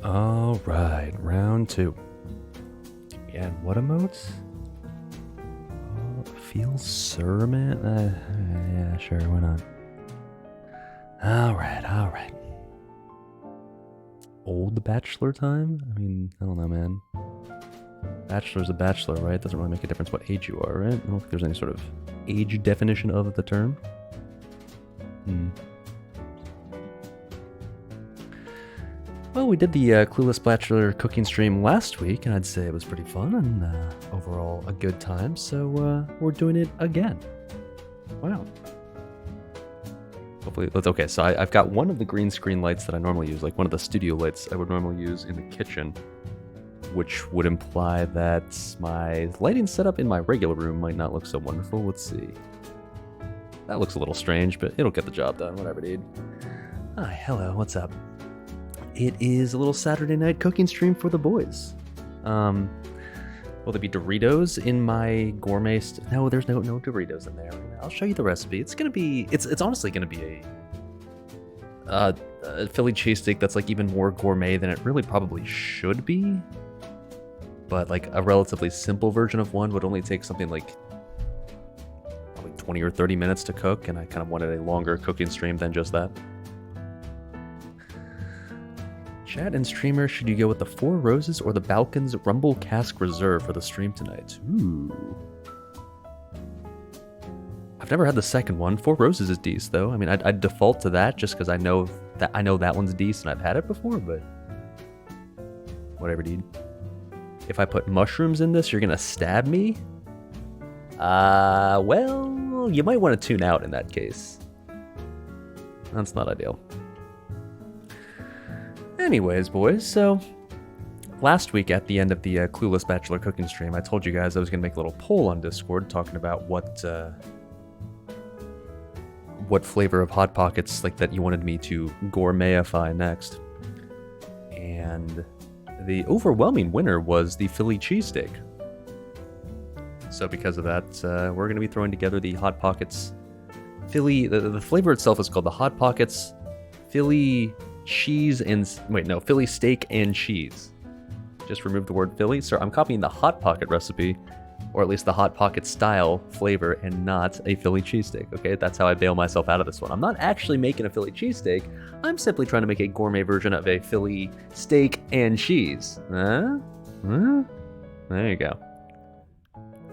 All right, round two. And what emotes? Feel sir, man? Yeah, sure, why not? All right. Old Bachelor time? I mean, I don't know, man. Bachelor's a bachelor, right? Doesn't really make a difference what age you are, right? I don't think there's any sort of age definition of the term. Well, we did the Clueless Bachelor cooking stream last week, and I'd say it was pretty fun and overall a good time, so we're doing it again. Wow. Hopefully, that's okay. So I've got one of the green screen lights that I normally use, like one of the studio lights I would normally use in the kitchen, which would imply that my lighting setup in my regular room might not look so wonderful. Let's see. That looks a little strange, but it'll get the job done, whatever, dude. Hi, hello, what's up? It is a little Saturday night cooking stream for the boys. Will there be Doritos in my gourmet? No, there's no Doritos in there. I'll show you the recipe. It's gonna be. It's honestly gonna be a Philly cheesesteak that's like even more gourmet than it really probably should be. But like a relatively simple version of one would only take something like probably 20 or 30 minutes to cook, and I kind of wanted a longer cooking stream than just that. Chat and streamer, should you go with the Four Roses or the Balkans Rumble Cask Reserve for the stream tonight? Ooh. I've never had the second one. Four Roses is decent, though. I mean, I'd default to that just because I know that one's decent. I've had it before, but whatever, dude. If I put mushrooms in this, you're gonna stab me? Well, you might want to tune out in that case. That's not ideal. Anyways, boys, so last week at the end of the Clueless Bachelor cooking stream, I told you guys I was going to make a little poll on Discord talking about what flavor of Hot Pockets like that you wanted me to gourmetify next. And the overwhelming winner was the Philly cheesesteak. So because of that, we're going to be throwing together the Hot Pockets Philly. The flavor itself is called the Hot Pockets Philly cheese and Philly steak and cheese. Just remove the word Philly. So I'm copying the Hot Pocket recipe, or at least the Hot Pocket style flavor, and not a Philly cheesesteak. Okay, that's how I bail myself out of this one. I'm not actually making a Philly cheesesteak. I'm simply trying to make a gourmet version of a Philly steak and cheese. Huh? There you go.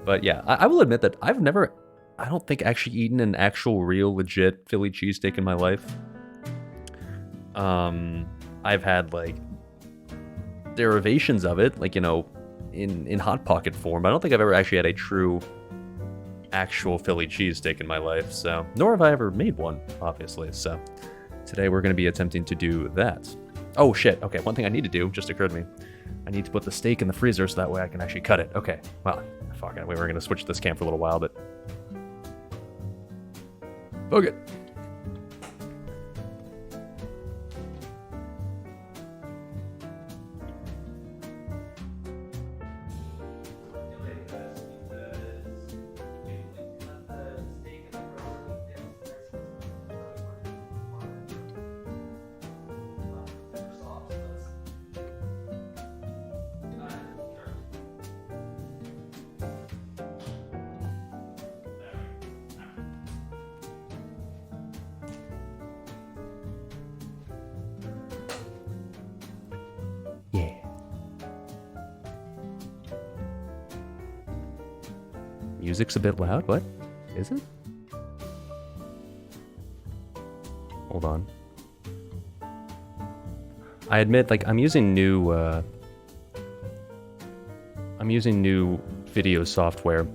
But yeah, I will admit that I don't think actually eaten an actual real legit Philly cheesesteak in my life. I've had like derivations of it, like, you know, in Hot Pocket form, but I don't think I've ever actually had a true actual Philly cheesesteak in my life, so, nor have I ever made one, obviously, so today we're going to be attempting to do that. Oh shit, okay, one thing I need to do just occurred to me. I need to put the steak in the freezer so that way I can actually cut it. Okay, well, fuck it, we were going to switch this cam for a little while, but okay. Music's a bit loud. What? Is it? Hold on. I admit, like, I'm using new video software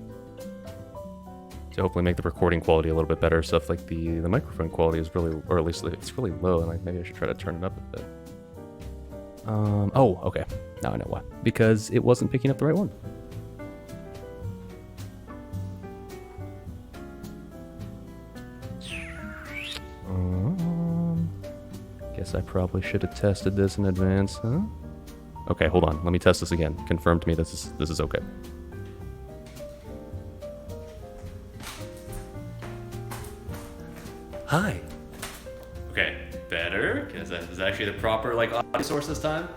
to hopefully make the recording quality a little bit better. Stuff like the microphone quality is really, or at least it's really low, and like maybe I should try to turn it up a bit. Oh, okay. Now I know why. Because it wasn't picking up the right one. Guess I probably should have tested this in advance, huh? Okay, hold on. Let me test this again. Confirm to me this is okay. Hi. Okay, better, because that is actually the proper, like, audio source this time.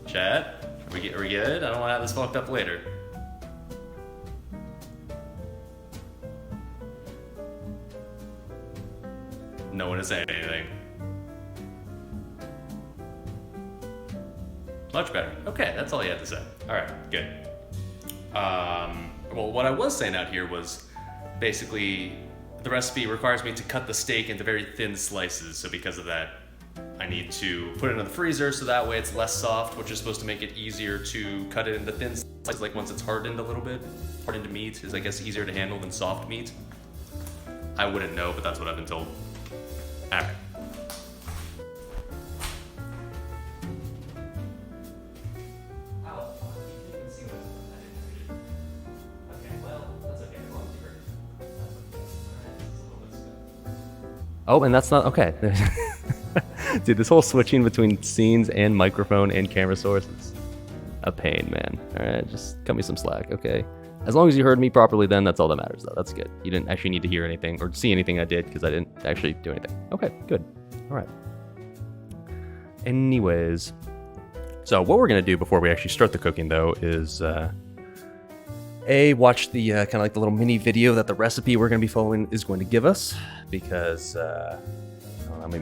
Chat, are we good? I don't want to have this fucked up later. No one is saying anything. Much better. Okay, that's all you had to say. All right, good. Well, what I was saying out here was basically the recipe requires me to cut the steak into very thin slices. So because of that, I need to put it in the freezer so that way it's less soft, which is supposed to make it easier to cut it into thin slices. Like once it's hardened a little bit, hardened meat is I guess easier to handle than soft meat. I wouldn't know, but that's what I've been told. All right. Oh, and that's not okay. Dude, this whole switching between scenes and microphone and camera source is a pain, man. All right, just cut me some slack, okay? As long as you heard me properly then, that's all that matters, though. That's good. You didn't actually need to hear anything or see anything I did because I didn't actually do anything. Okay, good. All right. Anyways, so what we're going to do before we actually start the cooking, though, is watch the kind of like the little mini video that the recipe we're going to be following is going to give us, because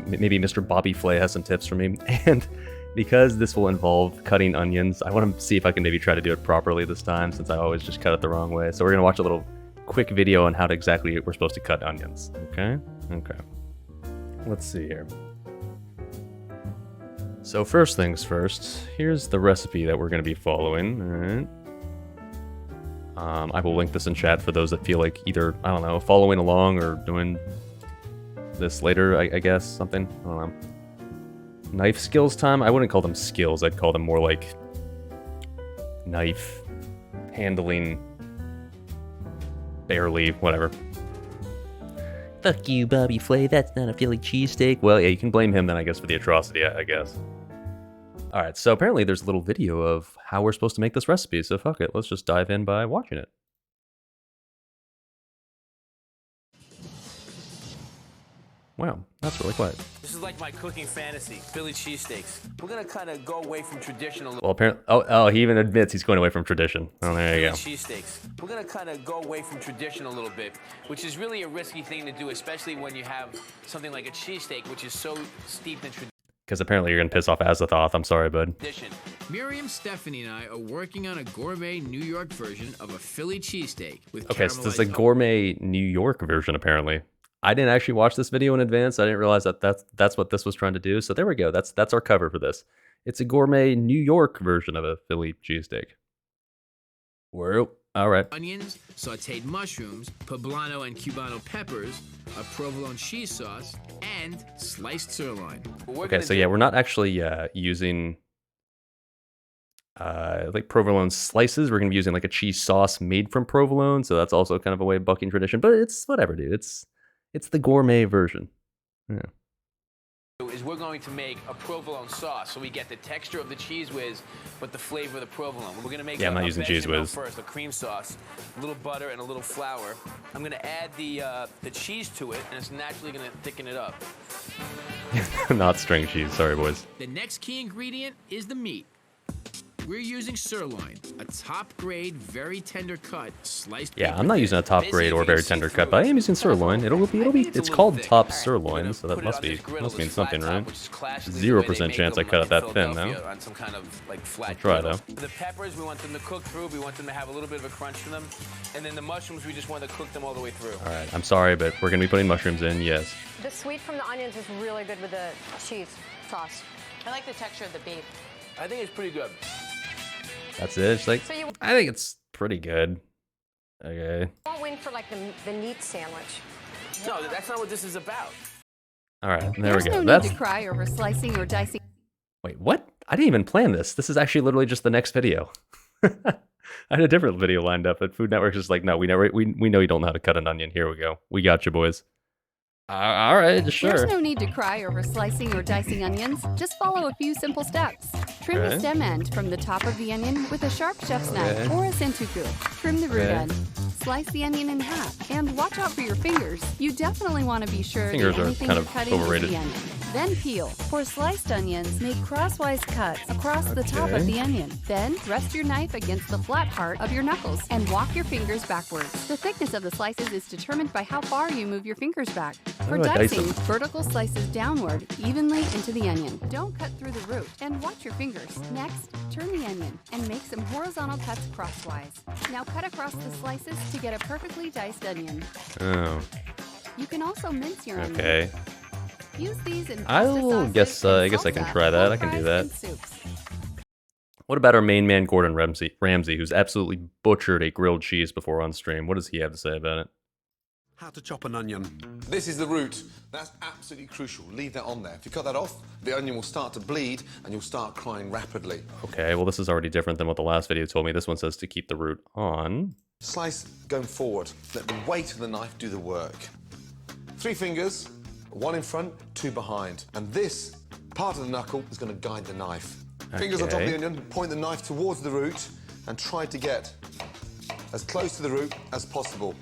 maybe Mr. Bobby Flay has some tips for me, and because this will involve cutting onions, I want to see if I can maybe try to do it properly this time, since I always just cut it the wrong way. So we're going to watch a little quick video on how to exactly we're supposed to cut onions. Okay? Okay. Let's see here. So first things first, here's the recipe that we're going to be following. All right. I will link this in chat for those that feel like either, I don't know, following along or doing this later, I guess, something. I don't know. Knife skills time? I wouldn't call them skills. I'd call them more like knife handling, barely, whatever. Fuck you, Bobby Flay. That's not a Philly cheesesteak. Well, yeah, you can blame him then, I guess, for the atrocity, I guess. All right, so apparently there's a little video of how we're supposed to make this recipe, so fuck it. Let's just dive in by watching it. Wow, that's really quiet. This is like my cooking fantasy, Philly cheesesteaks. We're gonna kind of go away from traditional. Well, apparently, oh, he even admits he's going away from tradition. Oh, there you go. Cheesesteaks. We're gonna kind of go away from tradition a little bit, which is really a risky thing to do, especially when you have something like a cheesesteak, which is so steeped in tradition. Because apparently you're gonna piss off Azathoth. I'm sorry, bud. Miriam, Stephanie, and I are working on a gourmet New York version of a Philly cheesesteak with okay, so this is a gourmet New York version, apparently. I didn't actually watch this video in advance. I didn't realize that that's what this was trying to do. So there we go. That's our cover for this. It's a gourmet New York version of a Philly cheesesteak. Well, all right. Onions, sautéed mushrooms, poblano and cubano peppers, a provolone cheese sauce, and sliced sirloin. Okay, so yeah, we're not actually using like provolone slices. We're gonna be using like a cheese sauce made from provolone. So that's also kind of a way of bucking tradition. But it's whatever, dude. It's the gourmet version. Yeah. Is we're going to make a provolone sauce, so we get the texture of the cheese whiz, but the flavor of the provolone. We're gonna make I'm not using cheese whiz first. A cream sauce, a little butter, and a little flour. I'm gonna add the cheese to it, and it's naturally gonna thicken it up. Not string cheese. Sorry, boys. The next key ingredient is the meat. We're using sirloin, a top-grade, very tender cut, sliced. Yeah, I'm not using a top-grade or very tender cut, but I am using sirloin. It's called top sirloin, so that must mean something, right? 0% chance I cut it that thin, though. I'll try, though. The peppers, we want them to cook through. We want them to have a little bit of a crunch to them. And then the mushrooms, we just want to cook them all the way through. All right, I'm sorry, but we're going to be putting mushrooms in, yes. The sweet from the onions is really good with the cheese sauce. I like the texture of the beef. I think it's pretty good. That's it. It's like, I think it's pretty good. Okay. You won't win for like the meat sandwich. No, that's not what this is about. All right, there we go. There's no need to cry over slicing or dicing. Wait, what? I didn't even plan this. This is actually literally just the next video. I had a different video lined up, but Food Network's just like, no, we know you don't know how to cut an onion. Here we go. We got you, boys. All right, sure. There's no need to cry over slicing or dicing onions. Just follow a few simple steps. Trim the stem end from the top of the onion with a sharp chef's knife or a sentuku. Trim the root end. Slice the onion in half and watch out for your fingers. You definitely want to be sure Fingers that are anything kind you're of cutting overrated. is the onion. Then peel. For sliced onions, make crosswise cuts across the top of the onion. Then rest your knife against the flat part of your knuckles and walk your fingers backwards. The thickness of the slices is determined by how far you move your fingers back. For do I dice dicing, them? vertical slices downward evenly into the onion. Don't cut through the root and watch your fingers. Next, turn the onion and make some horizontal cuts crosswise. Now cut across the slices to get a perfectly diced onion. Oh, You can also mince your onion. okay. Use these in I pasta sauces guess and I guess I can salsa, try that. or I can do fries that. and soups. What about our main man, Gordon Ramsay, who's absolutely butchered a grilled cheese before on stream? What does he have to say about it? How to chop an onion. This is the root. That's absolutely crucial. Leave that on there. If you cut that off, the onion will start to bleed and you'll start crying rapidly. Okay, well, this is already different than what the last video told me. This one says to keep the root on. Slice going forward. Let the weight of the knife do the work. 3 fingers, 1 in front, 2 behind. And this part of the knuckle is going to guide the knife. Fingers on top of the Okay. onion, point the knife towards the root and try to get as close to the root as possible.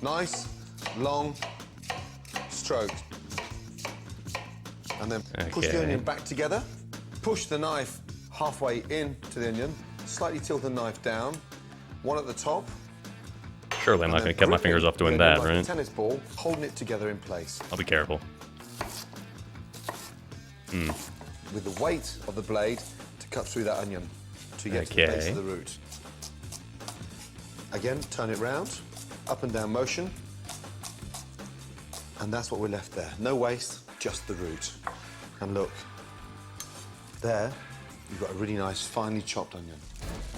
Nice, long stroke. And then push the Okay. onion back together. Push the knife halfway into the onion. Slightly tilt the knife down. 1 at the top. Surely I'm not and going then to cut my gripping fingers off doing the onion that, like a right? tennis ball, holding it together in place. I'll be careful. With the weight of the blade to cut through that onion to get to the base Okay. of the root. Again, turn it round, up and down motion. And that's what we're left there. No waste, just the root. And look, there, you've got a really nice, finely chopped onion.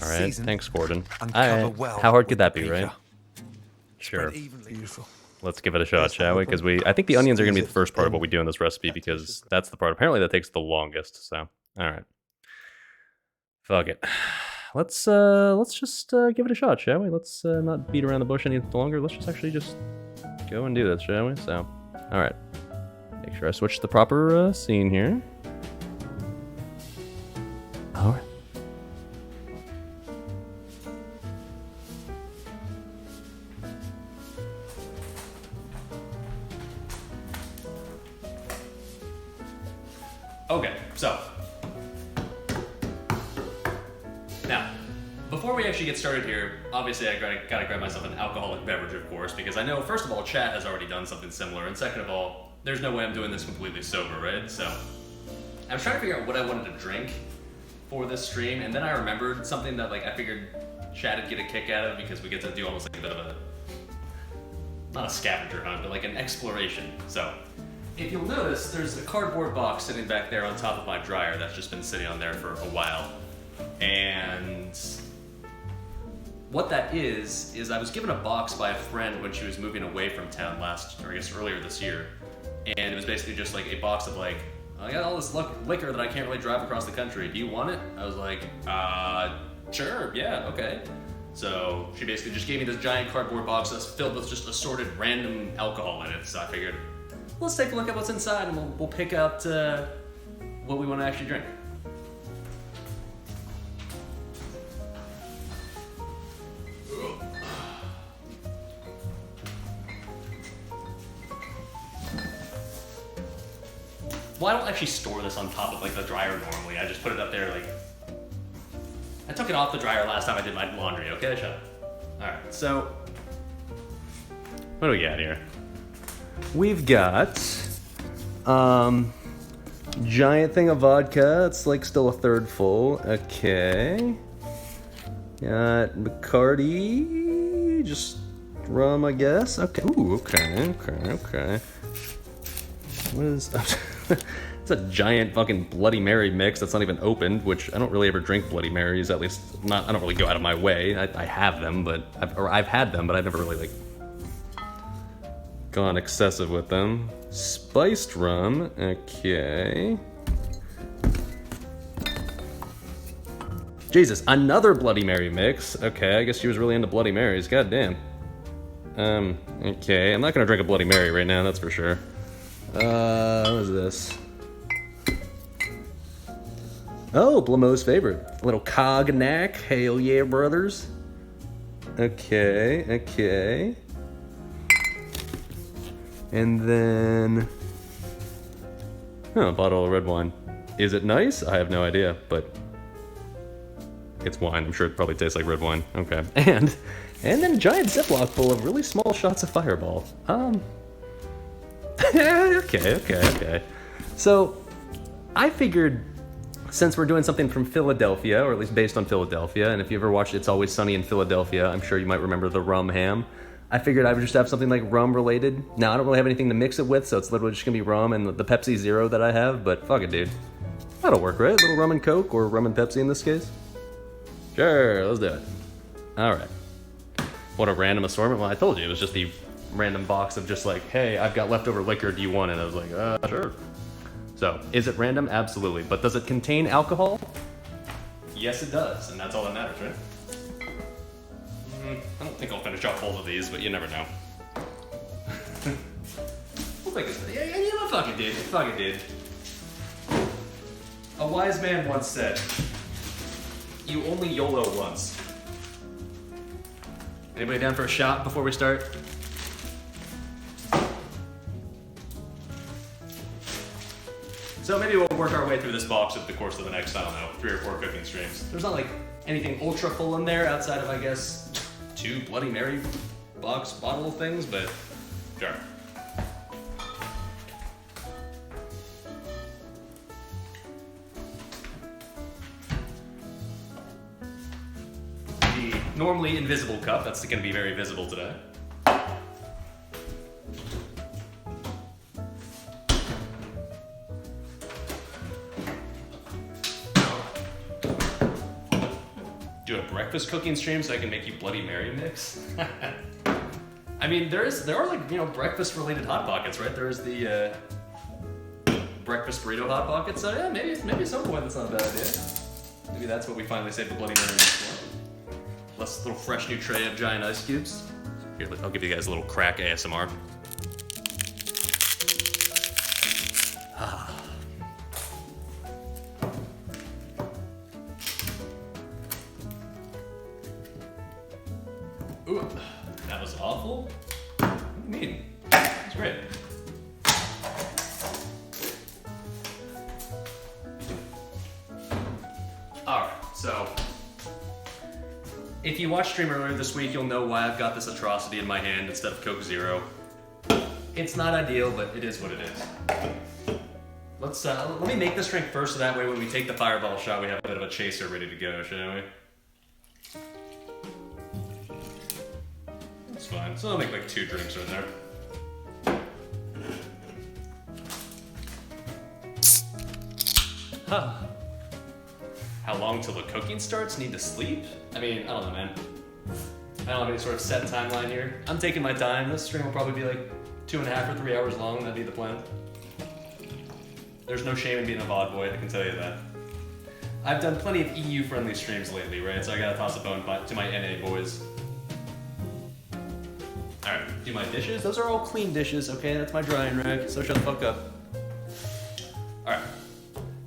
All right, Season thanks, Gordon. and cover Alright, well how hard could with that be, right? paprika. Sure. Spread evenly. Beautiful. Let's give it a shot, shall we? Because I think the onions are going to be the first part of what we do in this recipe because that's the part apparently that takes the longest. So, all right, fuck it. Let's just give it a shot, shall we? Let's not beat around the bush any longer. Let's just actually just go and do this, shall we? So, all right. Make sure I switch to the proper scene here. All right. Okay, so now, before we actually get started here, obviously I gotta grab myself an alcoholic beverage, of course, because I know, first of all, chat has already done something similar, and second of all, there's no way I'm doing this completely sober, right? So, I was trying to figure out what I wanted to drink for this stream, and then I remembered something that, like, I figured chat would get a kick out of because we get to do almost like a bit of a, not a scavenger hunt, but like an exploration. So, if you'll notice, there's a cardboard box sitting back there on top of my dryer that's just been sitting on there for a while. And what that is I was given a box by a friend when she was moving away from town earlier this year. And it was basically just like a box of like, I got all this liquor that I can't really drive across the country. Do you want it? I was like, sure, yeah, okay. So she basically just gave me this giant cardboard box that's filled with just assorted random alcohol in it. So I figured, let's take a look at what's inside and we'll pick out what we want to actually drink. Well, I don't actually store this on top of like the dryer normally. I just put it up there like... I took it off the dryer last time I did my laundry, okay? Shut up. Alright, so... What do we got here? We've got... giant thing of vodka. It's like still a third full. Okay. Got Bacardi. Just rum, I guess. Okay. Ooh, okay. What is... It's a giant fucking Bloody Mary mix that's not even opened, which I don't really ever drink Bloody Marys, at least not, I don't really go out of my way. I have them, but I've had them, but I've never really like gone excessive with them. Spiced rum, okay. Jesus, another Bloody Mary mix. Okay, I guess she was really into Bloody Marys, goddamn. Okay, I'm not gonna drink a Bloody Mary right now, that's for sure. What is this? Oh, Blameau's favorite. A little cognac. Hell yeah, brothers. Okay. And then... Oh, a bottle of red wine. Is it nice? I have no idea, but... It's wine. I'm sure it probably tastes like red wine. Okay. And then a giant Ziploc full of really small shots of Fireball. Okay. So, I figured... Since we're doing something from Philadelphia, or at least based on Philadelphia, and if you ever watched It's Always Sunny in Philadelphia, I'm sure you might remember the rum ham. I figured I would just have something like rum related. Now, I don't really have anything to mix it with, so it's literally just gonna be rum and the Pepsi Zero that I have, but fuck it, dude. That'll work, right? A little rum and Coke, or rum and Pepsi in this case? Sure, let's do it. Alright. What a random assortment. Well, I told you, it was just the random box of just like, hey, I've got leftover liquor, do you want it? I was like, sure. So, is it random? Absolutely. But does it contain alcohol? Yes, it does, and that's all that matters, right? I don't think I'll finish off both of these, but you never know. We'll make this. Yeah, fuck it, dude. A wise man once said, "You only YOLO once." Anybody down for a shot before we start? So maybe we'll work our way through this box over the course of the next, I don't know, 3 or 4 cooking streams. There's not like anything ultra full in there outside of, I guess, 2 Bloody Mary bottle things, but sure. The normally invisible cup, that's going to be very visible today. Do a breakfast cooking stream so I can make you Bloody Mary mix? I mean, there are like, breakfast related Hot Pockets, right? There's the breakfast burrito Hot Pocket, so yeah, maybe at some point that's not a bad idea. Maybe that's what we finally save the Bloody Mary mix for. Plus a little fresh new tray of giant ice cubes. Here, I'll give you guys a little crack ASMR. Ooh, that was awful? What do you mean? It's great. Alright, so if you watched stream earlier this week, you'll know why I've got this atrocity in my hand instead of Coke Zero. It's not ideal, but it is what it is. Let me make this drink first, so that way when we take the Fireball shot, we have a bit of a chaser ready to go, shall we? It's fine. So I'll make like 2 drinks in there. Huh. How long till the cooking starts? Need to sleep? I mean, I don't know, man. I don't have any sort of set timeline here. I'm taking my time. This stream will probably be like 2.5 or 3 hours long. That'd be the plan. There's no shame in being a VOD boy, I can tell you that. I've done plenty of EU-friendly streams lately, right? So I gotta toss a bone to my NA boys. Alright, do my dishes. Those are all clean dishes, okay? That's my drying rack, so shut the fuck up. Alright.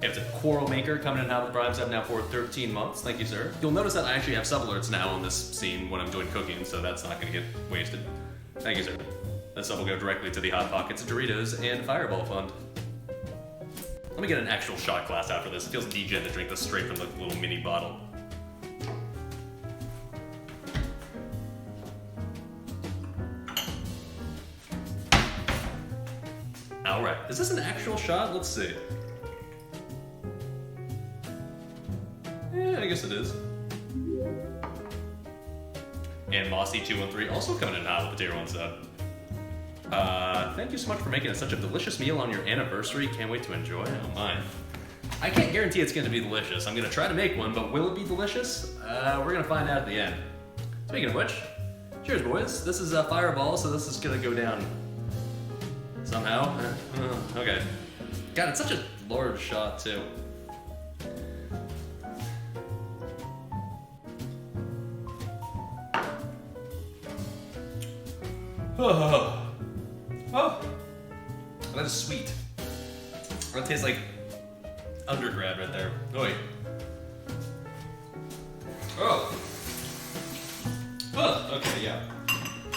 It's a Quarrel Maker coming in out with Prime Sub now for 13 months. Thank you, sir. You'll notice that I actually have sub alerts now on this scene when I'm doing cooking, so that's not gonna get wasted. Thank you, sir. That sub will go directly to the Hot Pockets, Doritos, and Fireball Fund. Let me get an actual shot glass after this. It feels degen to drink this straight from the little mini bottle. Alright, is this an actual shot? Let's see. Yeah, I guess it is. And Mossy213 also coming in hot with the tier 1 sub. Thank you so much for making it such a delicious meal on your anniversary. Can't wait to enjoy. Oh my. I can't guarantee it's gonna be delicious. I'm gonna try to make one, but will it be delicious? We're gonna find out at the end. Speaking of which, cheers boys. This is a Fireball, so this is gonna go down somehow. Okay. God, it's such a large shot too. Oh, that is sweet. That tastes like undergrad right there. Oi. Oh. Ugh, okay, yeah.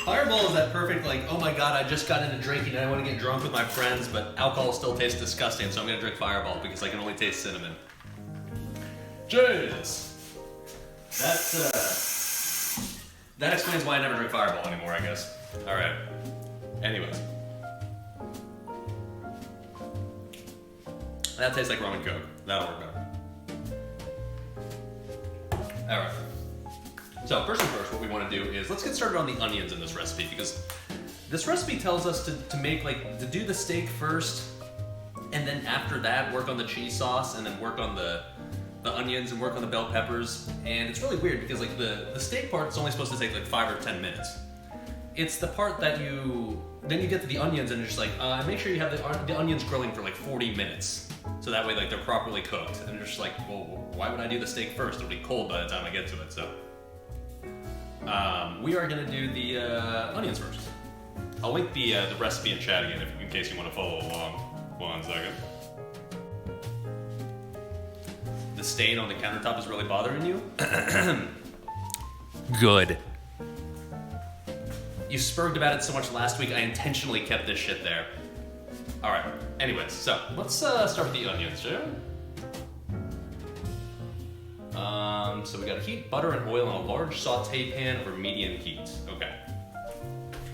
Fireball is that perfect, like, oh my god, I just got into drinking and I want to get drunk with my friends, but alcohol still tastes disgusting, so I'm gonna drink Fireball because I can only taste cinnamon. Jeez! That explains why I never drink Fireball anymore, I guess. Alright. Anyways. That tastes like rum and Coke. That'll work better. Alright. So, first and first, what we want to do is, let's get started on the onions in this recipe, because this recipe tells us to do the steak first, and then after that, work on the cheese sauce, and then work on the onions, and work on the bell peppers. And it's really weird, because like the steak part is only supposed to take like 5 or 10 minutes. It's the part that then you get to the onions, and it's just like, make sure you have the onions grilling for like 40 minutes. So that way, like, they're properly cooked. And you're just like, well, why would I do the steak first? It'll be cold by the time I get to it, so. We are gonna do the onions first. I'll link the recipe in chat again in case you want to follow along. 1 second. The stain on the countertop is really bothering you? Good. You spurged about it so much last week, I intentionally kept this shit there. Alright, anyways, so let's start with the onions, shall we? So we gotta heat butter and oil in a large saute pan over medium heat. Okay.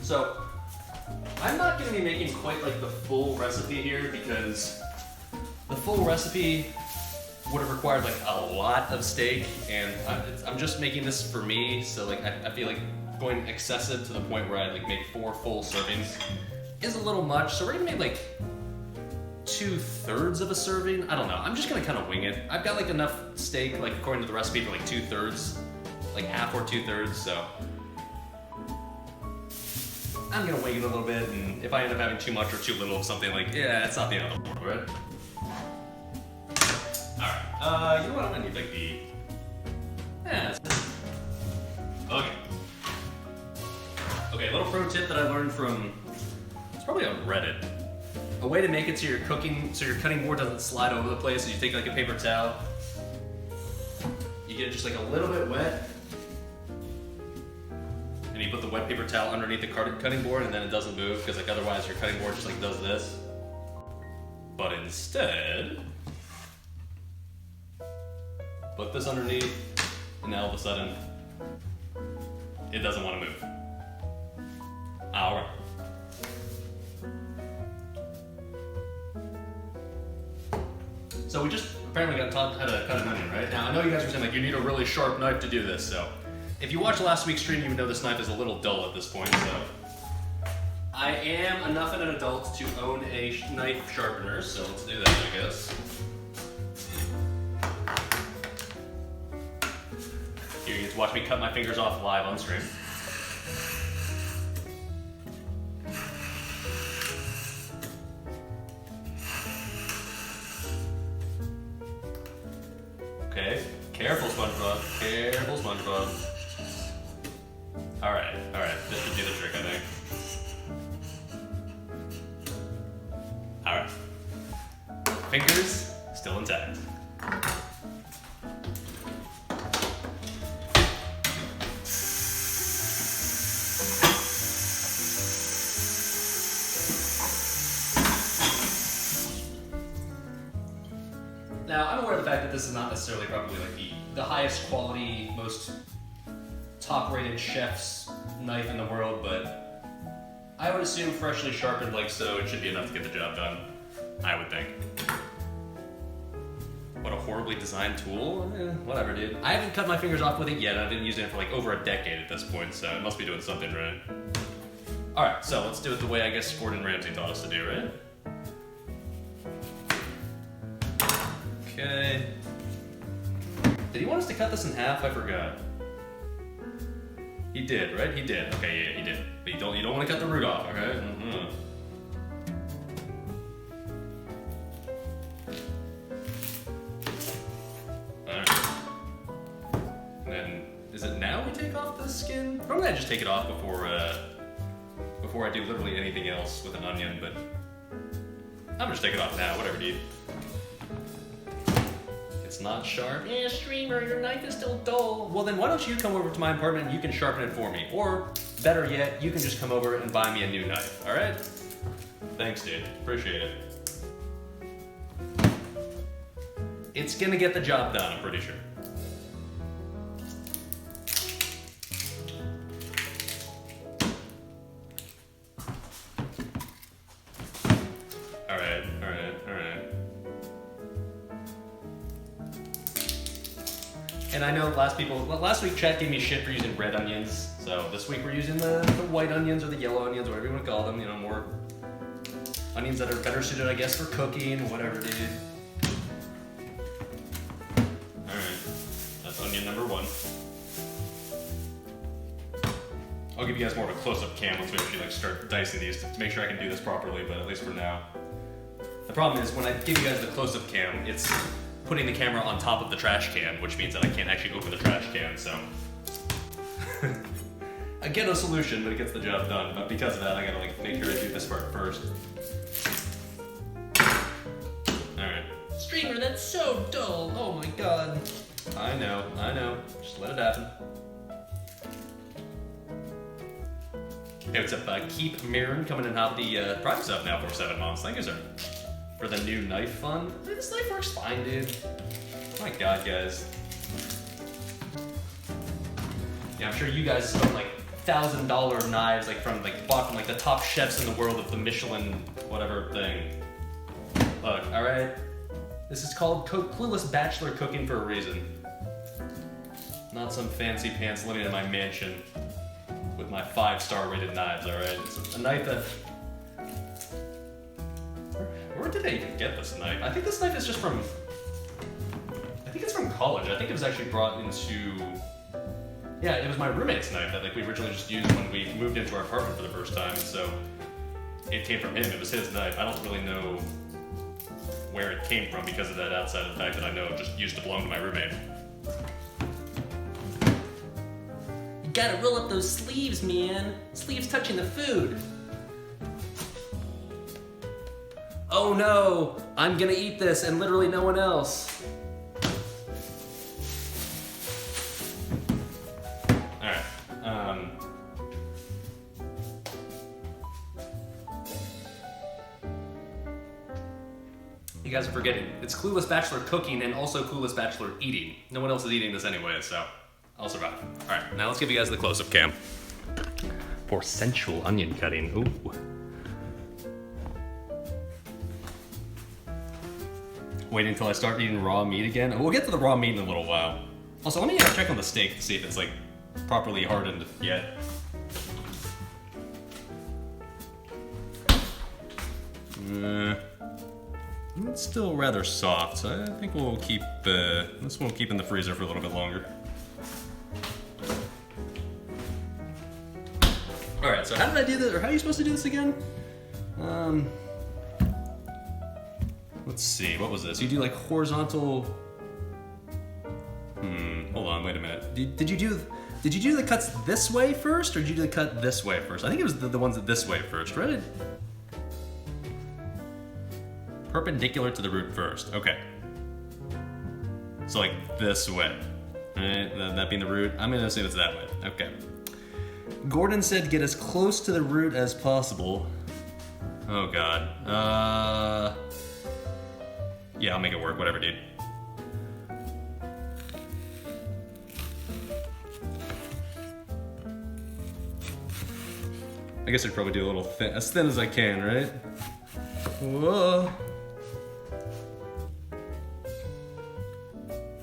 So, I'm not gonna be making quite like the full recipe here, because the full recipe would have required like a lot of steak, and I'm just making this for me, so like I feel like going excessive to the point where I like make 4 full servings is a little much. So we're gonna make like 2/3 of a serving. I don't know. I'm just gonna kind of wing it. I've got like enough steak, like according to the recipe, for like 2/3, like half or 2/3. So I'm gonna wing it a little bit, and if I end up having too much or too little of something, like it's not the end of the world, right? All right. You know what? I'm gonna need like the. Okay. Okay. A little pro tip that I learned from. It's probably on Reddit. A way to make it so your cutting board doesn't slide over the place is you take like a paper towel, you get it just like a little bit wet, and you put the wet paper towel underneath the cutting board, and then it doesn't move, because like otherwise your cutting board just like does this. But instead, put this underneath, and now all of a sudden, it doesn't want to move. Alright. So we just apparently got taught how to cut an onion, right? Now I know you guys are saying like you need a really sharp knife to do this, so if you watched last week's stream, you would know this knife is a little dull at this point, so I am enough of an adult to own a knife sharpener, so let's do that, I guess. Here, you get to watch me cut my fingers off live on stream. Okay, careful SpongeBob, careful SpongeBob. Alright, this should do the trick, I think. Alright. Fingers still intact. Now, I'm aware of the fact that this is not necessarily probably like the highest quality, most top-rated chef's knife in the world, but I would assume freshly sharpened like so, it should be enough to get the job done, I would think. What a horribly designed tool. Whatever, dude. I haven't cut my fingers off with it yet. I've been using it for like over a decade at this point, so it must be doing something right. Alright, so let's do it the way I guess Gordon Ramsay taught us to do, right? Okay. Did he want us to cut this in half? I forgot. He did, right? He did. Okay, yeah, he did. But you don't want to cut the root off, okay? Mm-hmm. Alright. And then, is it now we take off the skin? Normally I just take it off before I do literally anything else with an onion, but I'm just taking it off now, whatever, dude. It's not sharp. Yeah, streamer, your knife is still dull. Well, then why don't you come over to my apartment and you can sharpen it for me? Or, better yet, you can just come over and buy me a new knife, alright? Thanks, dude. Appreciate it. It's gonna get the job done, I'm pretty sure. Alright. And I know last week chat gave me shit for using red onions, so this week we're using the white onions or the yellow onions, whatever you want to call them, you know, more onions that are better suited, I guess, for cooking, whatever, dude. Alright, that's onion number 1. I'll give you guys more of a close-up cam once we actually start dicing these to make sure I can do this properly, but at least for now. The problem is, when I give you guys the close-up cam, it's putting the camera on top of the trash can, which means that I can't actually open the trash can, so. I get a solution, but it gets the job done. But because of that, I gotta make sure I do this part first. Alright. Streamer, that's so dull. Oh my god. I know. Just let it happen. Hey, what's up? Keep Mirren coming and hop the Prime sub now for 7 months. Thank you, sir. For the new knife fun. This knife works fine, dude. My god, guys. Yeah, I'm sure you guys spent $1,000 knives bought from the top chefs in the world of the Michelin whatever thing. Look, alright? This is called Clueless Bachelor cooking for a reason. Not some fancy pants living in my mansion with my 5-star rated knives, alright? It's a knife that... Where did I even get this knife? I think this knife is just from... I think it's from college. I think it was actually brought into... Yeah, it was my roommate's knife that we originally just used when we moved into our apartment for the first time, so it came from him. It was his knife. I don't really know where it came from because of that, outside of the fact that I know it just used to belong to my roommate. You gotta roll up those sleeves, man. Sleeves touching the food. Oh no, I'm gonna eat this and literally no one else. Alright, you guys are forgetting, it's Clueless Bachelor cooking and also Clueless Bachelor eating. No one else is eating this anyway, so I'll survive. Alright, now let's give you guys the close-up cam. For sensual onion cutting, ooh. Waiting until I start eating raw meat again. We'll get to the raw meat in a little while. Also, let me check on the steak to see if it's properly hardened yet. It's still rather soft, so I think we'll keep this one will keep in the freezer for a little bit longer. All right, so how did I do this, or how are you supposed to do this again? Let's see, what was this? You do horizontal... hold on, wait a minute. Did you do the cuts this way first, or did you do the cut this way first? I think it was the ones this way first, right? Perpendicular to the root first, okay. So this way, right? That being the root, I'm gonna assume it's that way, okay. Gordon said get as close to the root as possible. Oh god, yeah, I'll make it work, whatever, dude. I guess I'd probably do a little thin, as thin as I can, right? Whoa.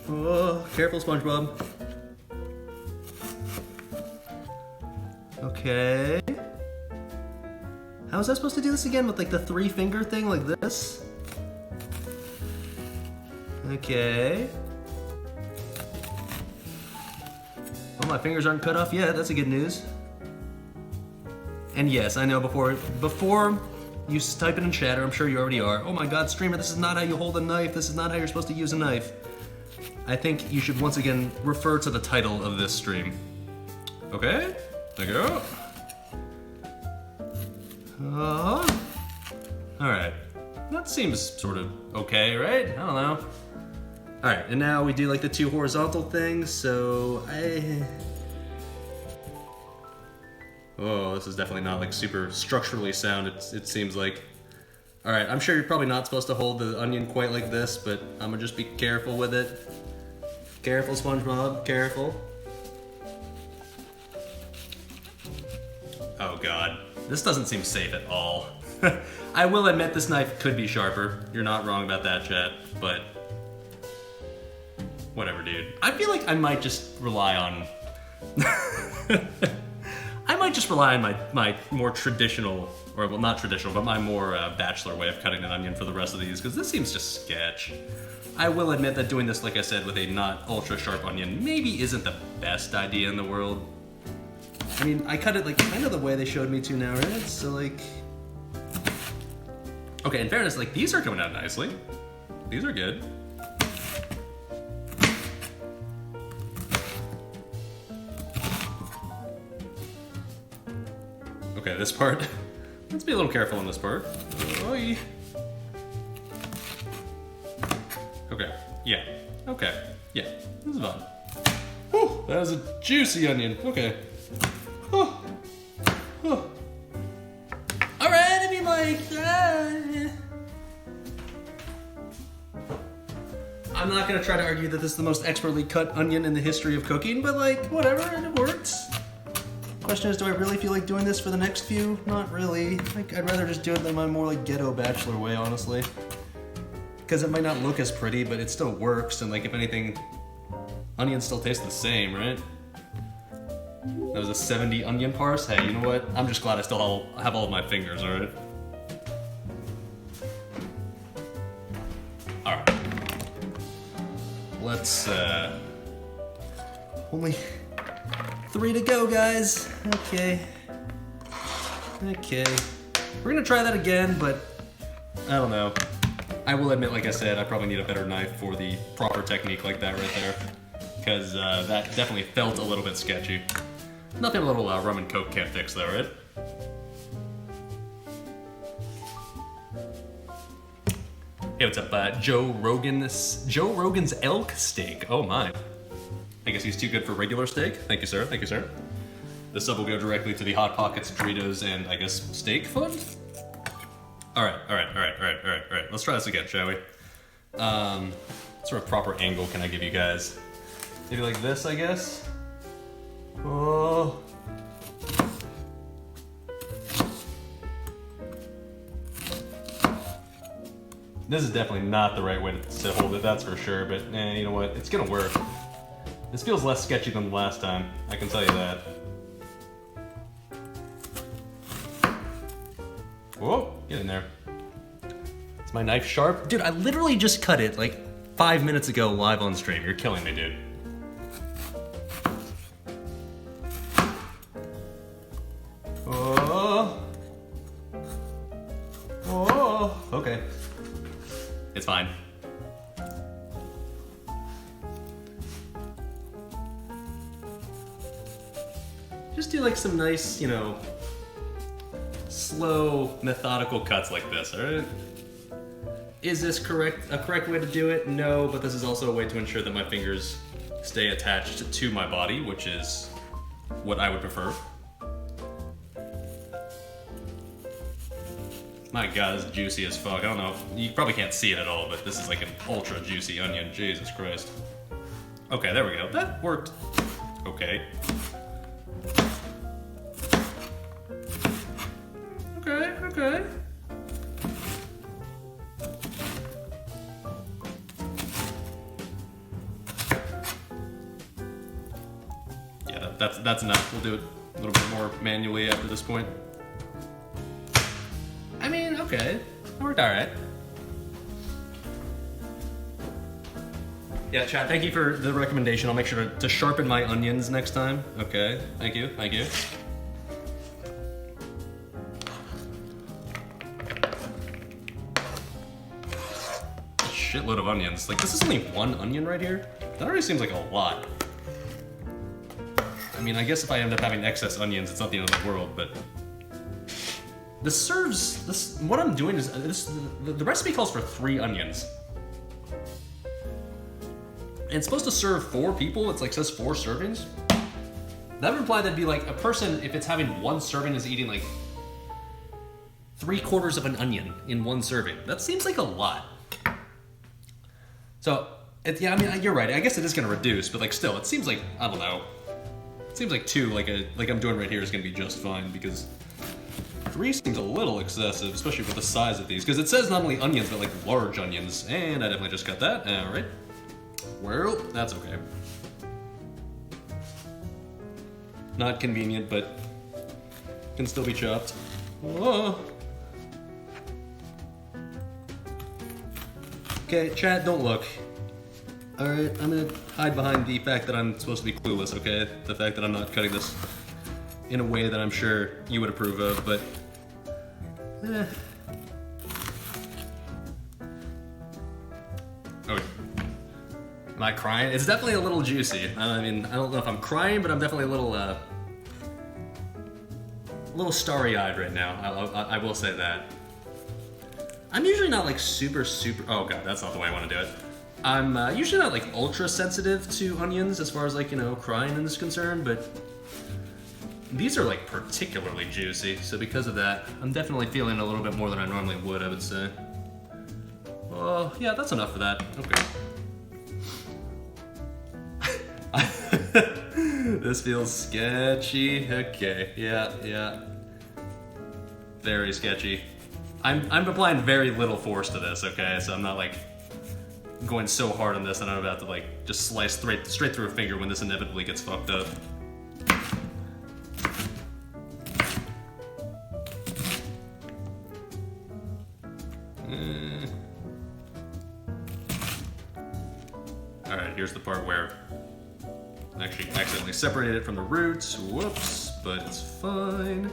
Whoa, careful, SpongeBob. Okay. How was I supposed to do this again with the 3-finger thing like this? Okay. Well, my fingers aren't cut off yet, that's a good news. And yes, I know before you type it in chat, or I'm sure you already are, oh my god, streamer, this is not how you hold a knife, this is not how you're supposed to use a knife. I think you should once again refer to the title of this stream. Okay, there you go. Alright. That seems sort of okay, right? I don't know. Alright, and now we do like the 2 horizontal things, so oh, this is definitely not like super structurally sound, it seems like. Alright, I'm sure you're probably not supposed to hold the onion quite like this, but I'm gonna just be careful with it. Careful, SpongeBob, careful. Oh god, this doesn't seem safe at all. I will admit this knife could be sharper. You're not wrong about that, chat, but whatever, dude. I feel like I might just rely on I might just rely on my more traditional, or well, not traditional, but my more Bachelor way of cutting an onion for the rest of these, because this seems just sketch. I will admit that doing this, like I said, with a not ultra sharp onion maybe isn't the best idea in the world. I mean, I cut it like kind of the way they showed me to now, right? So like, okay, in fairness, like these are coming out nicely. These are good. Okay, this part. Let's be a little careful on this part. Oy. Okay, yeah, okay, yeah, this is fine. Whew, that was a juicy onion, okay. Oh. Oh. Alright, I mean like, I'm not gonna try to argue that this is the most expertly cut onion in the history of cooking, but like, whatever, it works. Question is, do I really feel like doing this for the next few? Not really. Like, I'd rather just do it in my more like ghetto Bachelor way, honestly. Because it might not look as pretty, but it still works, and like, if anything, onions still taste the same, right? That was a 70 onion parse. Hey, you know what? I'm just glad I still have all of my fingers, alright? Alright. Let's, only 3 to go, guys. Okay. Okay. We're gonna try that again, but I don't know. I will admit, like I said, I probably need a better knife for the proper technique like that right there. Because that definitely felt a little bit sketchy. Nothing a little rum and coke can't fix though, right? Hey, what's up, Joe Rogan's elk steak. Oh my. I guess he's too good for regular steak. Thank you, sir. Thank you, sir. The sub will go directly to the Hot Pockets, Doritos, and I guess steak fund? Alright. Let's try this again, shall we? What sort of proper angle can I give you guys? Maybe like this, I guess? Oh. This is definitely not the right way to hold it, that's for sure, but you know what? It's gonna work. This feels less sketchy than the last time, I can tell you that. Whoa, get in there. Is my knife sharp? Dude, I literally just cut it like 5 minutes ago live on stream. You're killing me, dude. Oh. Oh. Okay. It's fine. Just do like some nice, you know, slow, methodical cuts like this, alright? Is this a correct way to do it? No, but this is also a way to ensure that my fingers stay attached to my body, which is what I would prefer. My god, this is juicy as fuck. I don't know, you probably can't see it at all, but this is like an ultra juicy onion, Jesus Christ. Okay, there we go, that worked. Okay. Okay. Yeah, that's enough. We'll do it a little bit more manually after this point. I mean, okay. That worked alright. Yeah, chat, thank you for the recommendation. I'll make sure to sharpen my onions next time. Okay, thank you. Shitload of onions. Like, this is only 1 onion right here? That already seems like a lot. I mean, I guess if I end up having excess onions, it's not the end of the world, but... what I'm doing is, the recipe calls for 3 onions. And it's supposed to serve 4 people. It's like says 4 servings. That would imply that'd be like a person, if it's having 1 serving, is eating like 3/4 of an onion in 1 serving. That seems like a lot. So, yeah, I mean, you're right. I guess it is going to reduce, but like still, it seems like, I don't know. It seems like 2, like I'm doing right here, is going to be just fine, because 3 seems a little excessive, especially with the size of these. Because it says not only onions, but like large onions. And I definitely just got that. All right. Well, that's okay. Not convenient, but can still be chopped. Whoa. Okay, chat, don't look. Alright, I'm gonna hide behind the fact that I'm supposed to be clueless, okay? The fact that I'm not cutting this in a way that I'm sure you would approve of, but... Okay. Am I crying? It's definitely a little juicy. I mean, I don't know if I'm crying, but I'm definitely a little starry-eyed right now. I will say that. I'm usually not like super, oh god, that's not the way I want to do it. I'm usually not like ultra sensitive to onions as far as like, you know, crying is concerned, but these are like particularly juicy. So because of that, I'm definitely feeling a little bit more than I normally would, I would say. Oh, yeah, that's enough for that. Okay. This feels sketchy. Okay, yeah. Very sketchy. I'm applying very little force to this, okay? So I'm not like going so hard on this that I'm about to like just slice straight through a finger when this inevitably gets fucked up. Alright, here's the part where I actually accidentally separated it from the roots. Whoops, but it's fine.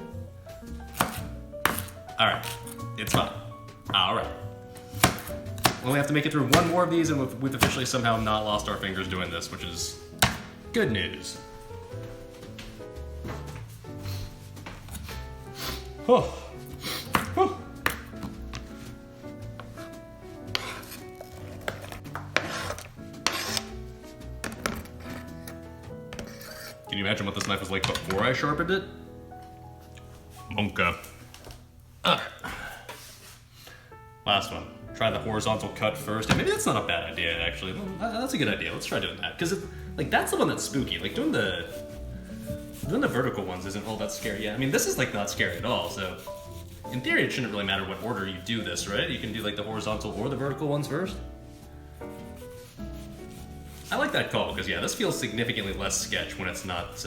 Alright, it's fine. Alright. We only have to make it through 1 more of these, and we've officially somehow not lost our fingers doing this, which is good news. Oh. Oh. Can you imagine what this knife was like before I sharpened it? Monka. Last one. Try the horizontal cut first. Yeah, maybe that's not a bad idea, actually. That's a good idea. Let's try doing that. Because, like, that's the one that's spooky. Like, doing the vertical ones isn't all that scary. Yeah, I mean, this is, like, not scary at all, so... In theory, it shouldn't really matter what order you do this, right? You can do, like, the horizontal or the vertical ones first. I like that call, because, yeah, this feels significantly less sketch when it's not,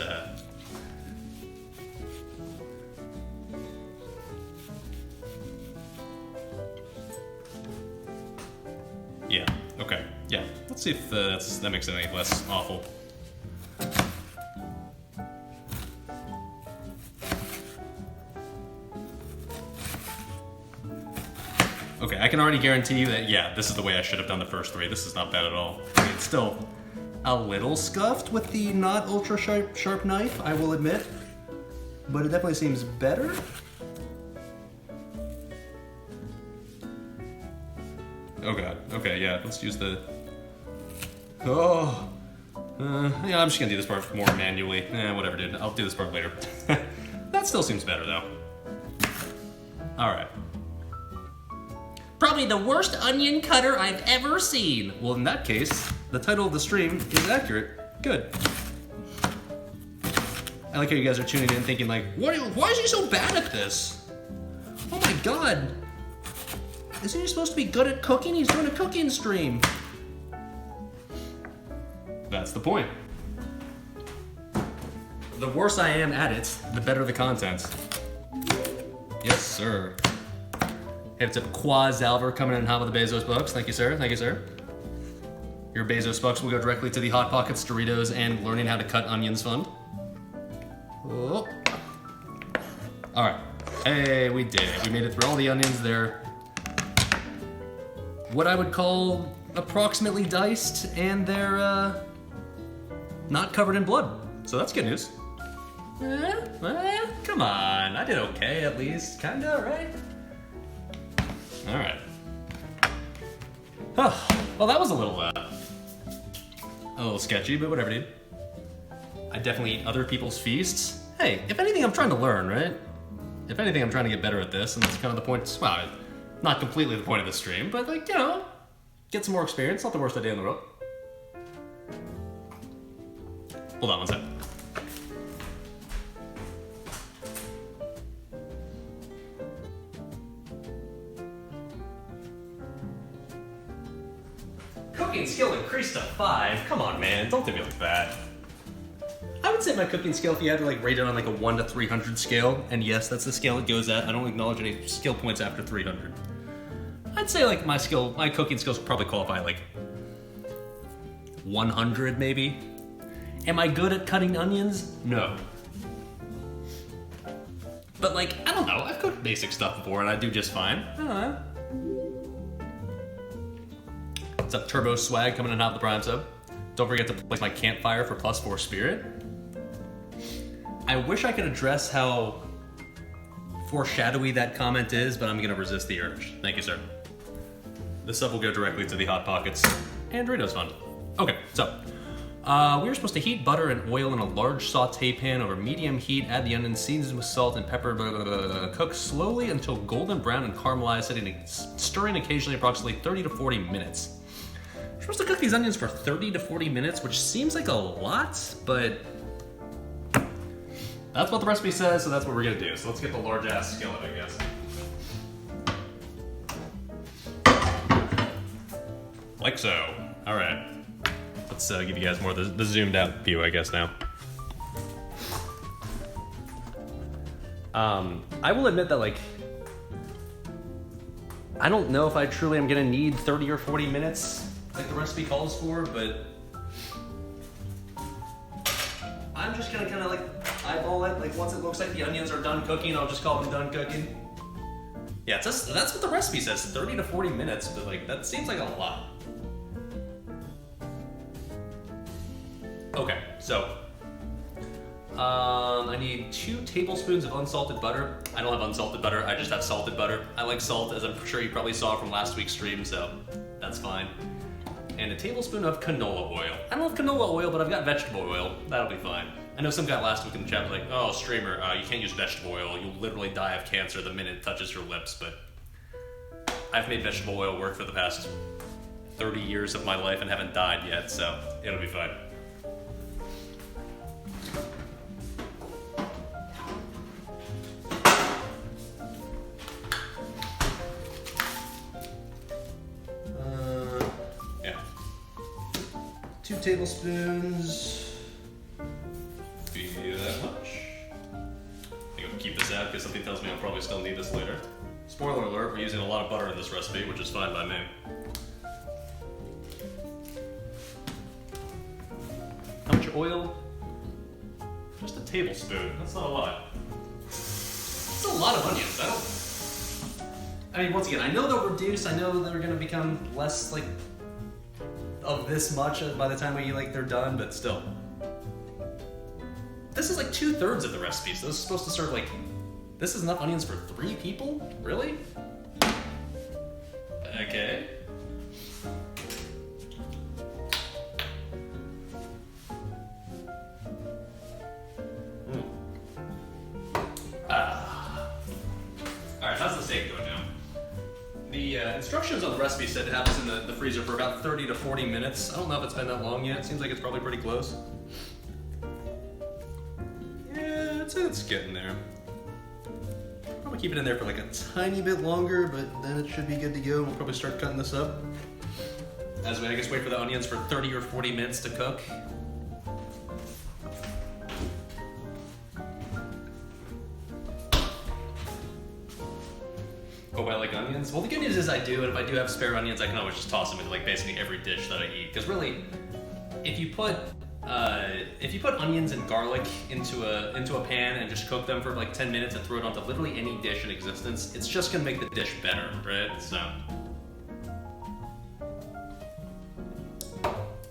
Yeah, okay, yeah. Let's see if that makes it any less awful. Okay, I can already guarantee you that, yeah, this is the way I should have done the first 3. This is not bad at all. I mean, it's still a little scuffed with the not ultra sharp knife, I will admit. But it definitely seems better. Oh god, okay, yeah, let's use the... Oh! Yeah, I'm just gonna do this part more manually. Whatever, dude, I'll do this part later. That still seems better, though. Alright. Probably the worst onion cutter I've ever seen. Well, in that case, the title of the stream is accurate. Good. I like how you guys are tuning in thinking like, why is he so bad at this? Oh my god. Isn't he supposed to be good at cooking? He's doing a cooking stream. That's the point. The worse I am at it, the better the content. Yes, sir. Hey, what's up, Quaz Alver coming in hot with the Bezos bucks. Thank you, sir. Thank you, sir. Your Bezos bucks will go directly to the Hot Pockets, Doritos, and learning how to cut onions fund. Oh. All right. Hey, we did it. We made it through all the onions. They're what I would call approximately diced, and they're not covered in blood. So that's good news. Come on, I did okay at least. Kinda, right? All right. Oh, well, that was a little a little sketchy, but whatever, dude. I definitely eat other people's feasts. Hey, if anything, I'm trying to learn, right? If anything, I'm trying to get better at this, and that's kind of the point. Well, not completely the point of the stream, but like, you know, get some more experience. Not the worst idea in the world. Hold on one sec. Cooking skill increased to 5. Come on, man. Don't do me like that. I would say my cooking skill, if you had to like rate it on like a 1 to 300 scale, and yes, that's the scale it goes at. I don't acknowledge any skill points after 300. I'd say like my cooking skills probably qualify like 100 maybe. Am I good at cutting onions? No. But like, I don't know. I've cooked basic stuff before and I do just fine. I don't know. What's up, Turbo Swag coming in hot with the Prime sub? Don't forget to place my campfire for +4 spirit. I wish I could address how foreshadowy that comment is, but I'm gonna resist the urge. Thank you, sir. The sub will go directly to the Hot Pockets and Doritos Fund. Okay, so we are supposed to heat butter and oil in a large saute pan over medium heat. Add the onions, season with salt and pepper. Cook slowly until golden brown and caramelized, stirring occasionally, approximately 30 to 40 minutes. We're supposed to cook these onions for 30 to 40 minutes, which seems like a lot, but that's what the recipe says, so that's what we're gonna do. So let's get the large ass skillet, I guess. Like so. All right. Let's give you guys more of the zoomed out view, I guess, now. I will admit that, like, I don't know if I truly am gonna need 30 or 40 minutes like the recipe calls for, but I'm just gonna kind of like eyeball it. Like once it looks like the onions are done cooking, I'll just call them done cooking. Yeah, that's what the recipe says, 30 to 40 minutes, but like that seems like a lot. Okay, so I need 2 tablespoons of unsalted butter. I don't have unsalted butter, I just have salted butter. I like salt, as I'm sure you probably saw from last week's stream, so that's fine. And a tablespoon of canola oil. I don't have canola oil, but I've got vegetable oil. That'll be fine. I know some guy last week in the chat was like, oh, streamer, you can't use vegetable oil. You'll literally die of cancer the minute it touches your lips, but I've made vegetable oil work for the past 30 years of my life and haven't died yet, so it'll be fine. Yeah. 2 tablespoons. Be that much. I think I'll keep this out because something tells me I'll probably still need this later. Spoiler alert, we're using a lot of butter in this recipe, which is fine by me. How much oil? Just a tablespoon. That's not a lot. That's a lot of onions. I mean, once again, I know they'll reduce. I know they're gonna become less like of this much by the time they're done, but still. This is like 2/3 of the recipe, so this is supposed to serve like. This is enough onions for 3 people? Really? Okay. Alright, how's the steak going now? The instructions on the recipe said to have this in the freezer for about 30 to 40 minutes. I don't know if it's been that long yet. Seems like it's probably pretty close. Yeah, it's getting there. Probably keep it in there for like a tiny bit longer, but then it should be good to go. We'll probably start cutting this up. As we, I guess, wait for the onions for 30 or 40 minutes to cook. Oh, I like onions? Well, the good news is I do, and if I do have spare onions, I can always just toss them into like basically every dish that I eat. Because really, if you put onions and garlic into a pan and just cook them for like 10 minutes and throw it onto literally any dish in existence, it's just gonna make the dish better, right? So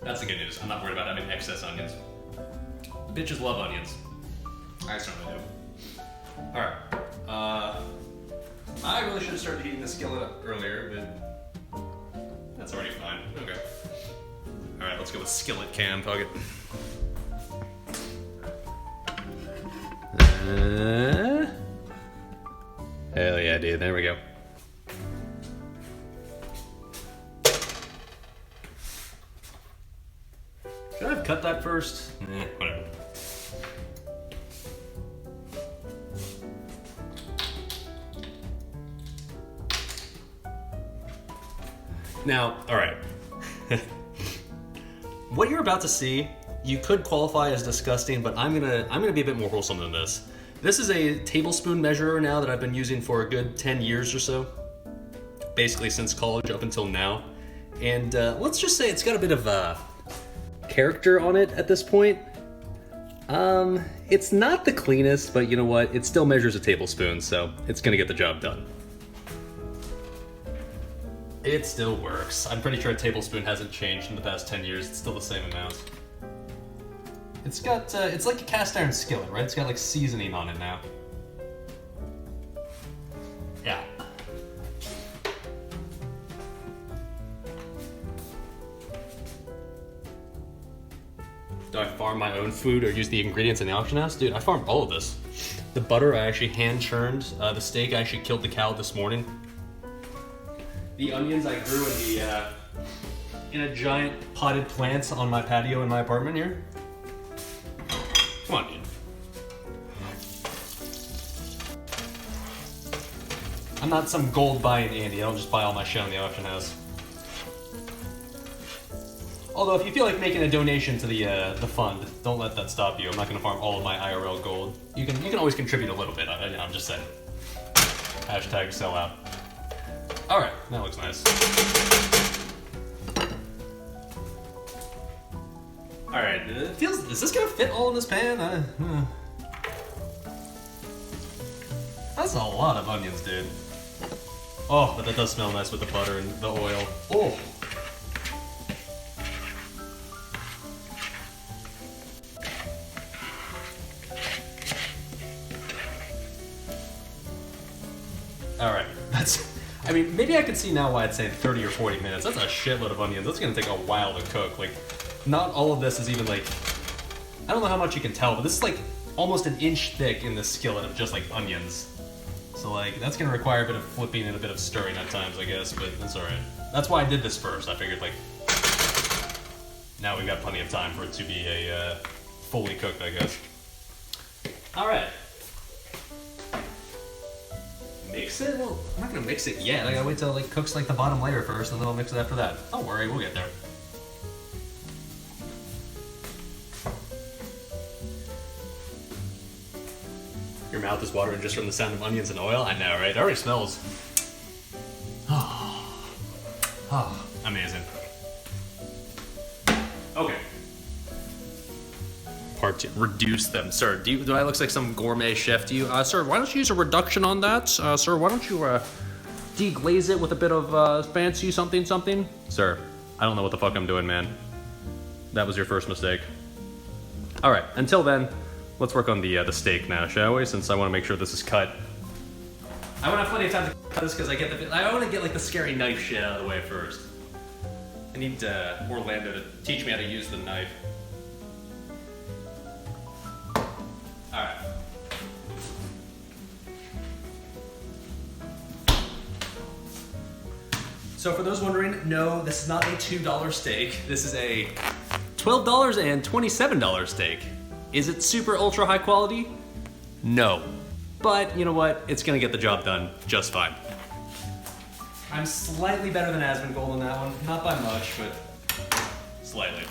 that's the good news. I'm not worried about having excess onions. Bitches love onions. I certainly do. All right. I really should have started heating the skillet up earlier, but that's already fine. Okay. All right, let's go with skillet cam. Fuck it. Hell yeah, dude. There we go. Should I have cut that first? Whatever. Now, all right. What you're about to see, you could qualify as disgusting, but I'm gonna be a bit more wholesome than this. This is a tablespoon measurer now that I've been using for a good 10 years or so, basically since college up until now. And let's just say it's got a bit of character on it at this point. It's not the cleanest, but you know what? It still measures a tablespoon, so it's gonna get the job done. It still works. I'm pretty sure a tablespoon hasn't changed in the past 10 years. It's still the same amount. It's got, it's like a cast iron skillet, right? It's got like seasoning on it now. Yeah. Do I farm my own food or use the ingredients in the auction house? Dude, I farmed all of this. The butter I actually hand churned. The steak I actually killed the cow this morning. The onions I grew in a giant potted plants on my patio in my apartment here. Come on, dude. I'm not some gold buying Andy. I don't just buy all my shit in the auction house. Although, if you feel like making a donation to the fund, don't let that stop you. I'm not going to farm all of my IRL gold. You can always contribute a little bit. I'm just saying. Hashtag sell out. All right, that looks nice. All right, is this gonna fit all in this pan? That's a lot of onions, dude. Oh, but that does smell nice with the butter and the oil. Oh. All right, I mean, maybe I could see now why I'd say 30 or 40 minutes. That's a shitload of onions. That's gonna take a while to cook. Like, not all of this is even like, I don't know how much you can tell, but this is like almost an inch thick in this skillet of just like onions. So like, that's gonna require a bit of flipping and a bit of stirring at times, I guess, but that's all right. That's why I did this first. I figured like, now we've got plenty of time for it to be a fully cooked, I guess. All right. Mix it? Well, I'm not gonna mix it yet. I gotta wait till it like cooks like the bottom layer first, and then I'll mix it after that. Don't worry, we'll get there. Your mouth is watering just from the sound of onions and oil? I know, right? It already smells. Oh, amazing. Okay. Part 2. Reduce them. Sir, do I look like some gourmet chef to you? Sir, why don't you use a reduction on that? Sir, why don't you deglaze it with a bit of fancy something? Sir, I don't know what the fuck I'm doing, man. That was your first mistake. All right, until then, let's work on the steak now, shall we? Since I want to make sure this is cut. I want to have plenty of time to cut this because I want to get like the scary knife shit out of the way first. I need Orlando to teach me how to use the knife. All right. So for those wondering, no, this is not a $2 steak. This is a $12 and $27 steak. Is it super ultra high quality? No. But you know what? It's gonna get the job done just fine. I'm slightly better than Asmongold on that one. Not by much, but slightly.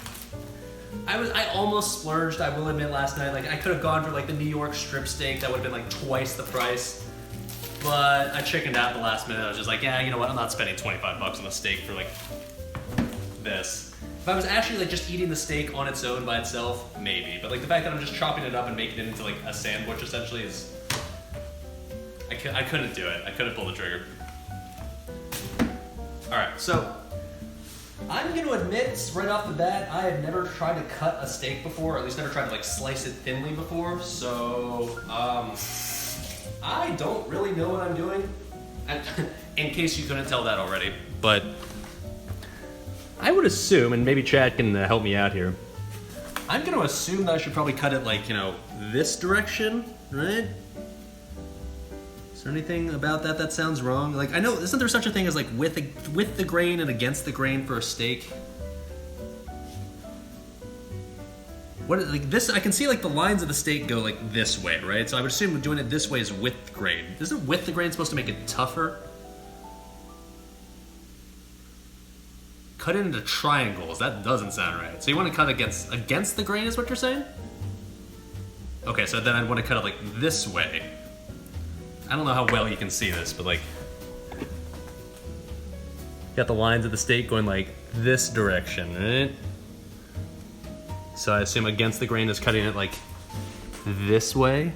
I almost splurged, I will admit, last night. Like, I could have gone for like the New York strip steak. That would have been like twice the price. But I chickened out at the last minute. I was just like, yeah, you know what? I'm not spending 25 bucks on a steak for like this. If I was actually like just eating the steak on its own by itself, maybe. But like the fact that I'm just chopping it up and making it into like a sandwich essentially is, I couldn't do it. I couldn't pull the trigger. All right, so I'm gonna admit right off the bat, I have never tried to cut a steak before, or at least never tried to like slice it thinly before. So I don't really know what I'm doing. In case you couldn't tell that already, but I would assume, and maybe Chad can help me out here. I'm gonna assume that I should probably cut it like, you know, this direction, right? Is there anything about that that sounds wrong? Like, I know, isn't there such a thing as like with the grain and against the grain for a steak? What, like this, I can see like the lines of the steak go like this way, right? So I would assume doing it this way is with the grain. Isn't with the grain supposed to make it tougher? Cut it into triangles, that doesn't sound right. So you want to cut against the grain is what you're saying? Okay, so then I'd want to cut it like this way. I don't know how well you can see this, but like, got the lines of the steak going like this direction, right? So I assume against the grain is cutting it like this way.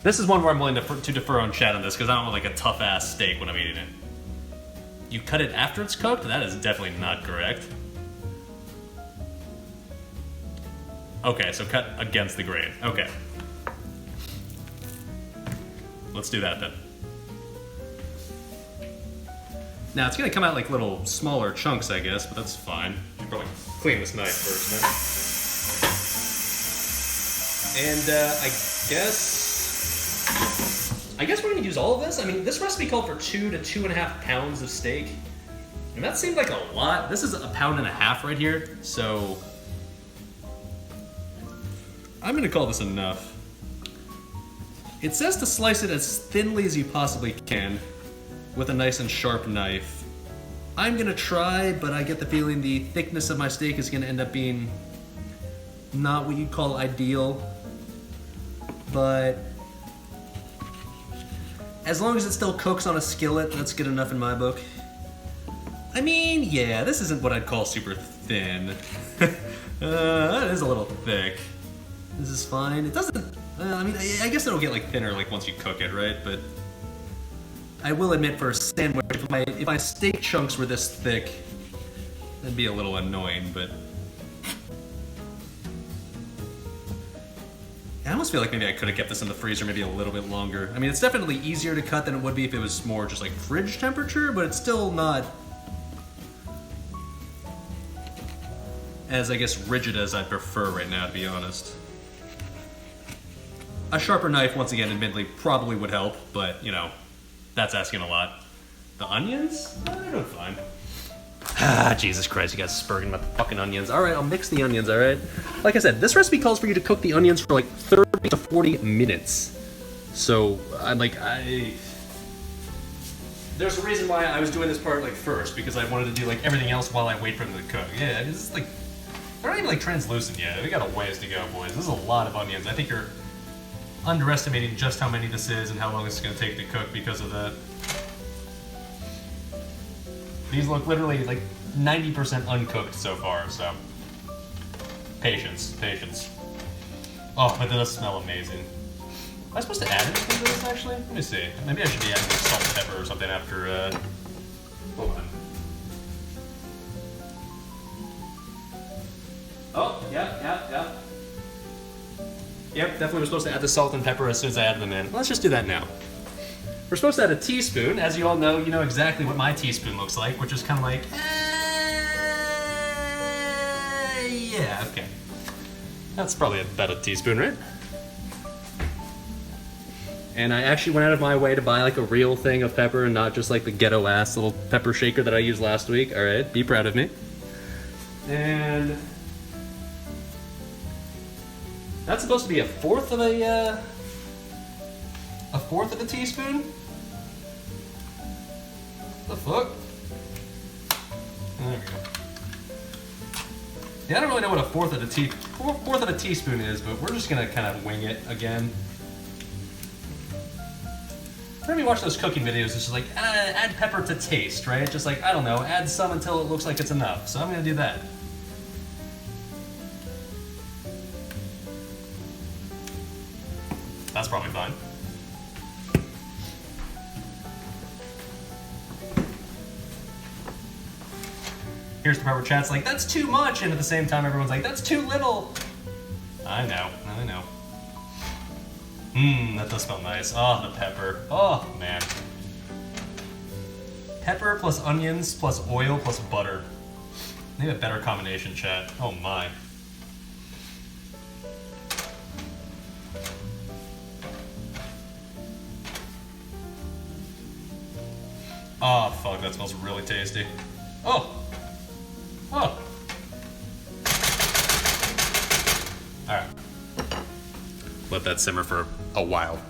This is one where I'm willing to defer on Chad on this because I don't want like a tough ass steak when I'm eating it. You cut it after it's cooked? That is definitely not correct. Okay, so cut against the grain. Okay. Let's do that then. Now it's gonna come out like little smaller chunks, I guess, but that's fine. Should probably clean this knife first, man. And I guess we're gonna use all of this. I mean, this recipe called for 2 to 2.5 pounds of steak, and that seemed like a lot. This is 1.5 pounds right here, so I'm gonna call this enough. It says to slice it as thinly as you possibly can, with a nice and sharp knife. I'm gonna try, but I get the feeling the thickness of my steak is gonna end up being not what you'd call ideal. But as long as it still cooks on a skillet, that's good enough in my book. I mean, yeah, this isn't what I'd call super thin. It is a little thick. This is fine. It doesn't, I mean, I guess it'll get like thinner like once you cook it, right? But I will admit, for a sandwich, if my steak chunks were this thick, that'd be a little annoying, but I almost feel like maybe I could have kept this in the freezer maybe a little bit longer. I mean, it's definitely easier to cut than it would be if it was more just like fridge temperature, but it's still not as, I guess, rigid as I'd prefer right now, to be honest. A sharper knife, once again, admittedly, probably would help, but, you know, that's asking a lot. The onions? They're doing fine. Ah, Jesus Christ, you guys are spurging about the fucking onions. Alright, I'll mix the onions, alright? Like I said, this recipe calls for you to cook the onions for like 30 to 40 minutes. So, there's a reason why I was doing this part like first, because I wanted to do like everything else while I wait for them to cook. Yeah, this is like, they're not even like translucent yet. We got a ways to go, boys. This is a lot of onions. I think you're underestimating just how many this is and how long this is going to take to cook because of that. These look literally like 90% uncooked so far, so patience, patience. Oh, but it does smell amazing. Am I supposed to add anything to this, actually? Let me see. Maybe I should be adding like salt and pepper or something after, hold on. Oh, yeah. Yep, definitely we're supposed to add the salt and pepper as soon as I add them in. Let's just do that now. We're supposed to add a teaspoon. As you all know, you know exactly what my teaspoon looks like, which is kind of like, yeah, okay. That's probably about a teaspoon, right? And I actually went out of my way to buy like a real thing of pepper and not just like the ghetto ass little pepper shaker that I used last week. All right, be proud of me. And that's supposed to be a fourth of a teaspoon? The fuck? There we go. Yeah, I don't really know what a fourth of a teaspoon is, but we're just gonna kind of wing it again. Whenever you watch those cooking videos, it's just like, add pepper to taste, right? Just like, I don't know, add some until it looks like it's enough. So I'm gonna do that. That's probably fine. Here's the part where chat's like, that's too much, and at the same time everyone's like, that's too little. I know. That does smell nice. Oh, the pepper. Oh, man. Pepper plus onions plus oil plus butter. Maybe a better combination, chat. Oh my. Oh, fuck, that smells really tasty. Oh! Oh! Alright. Let that simmer for a while.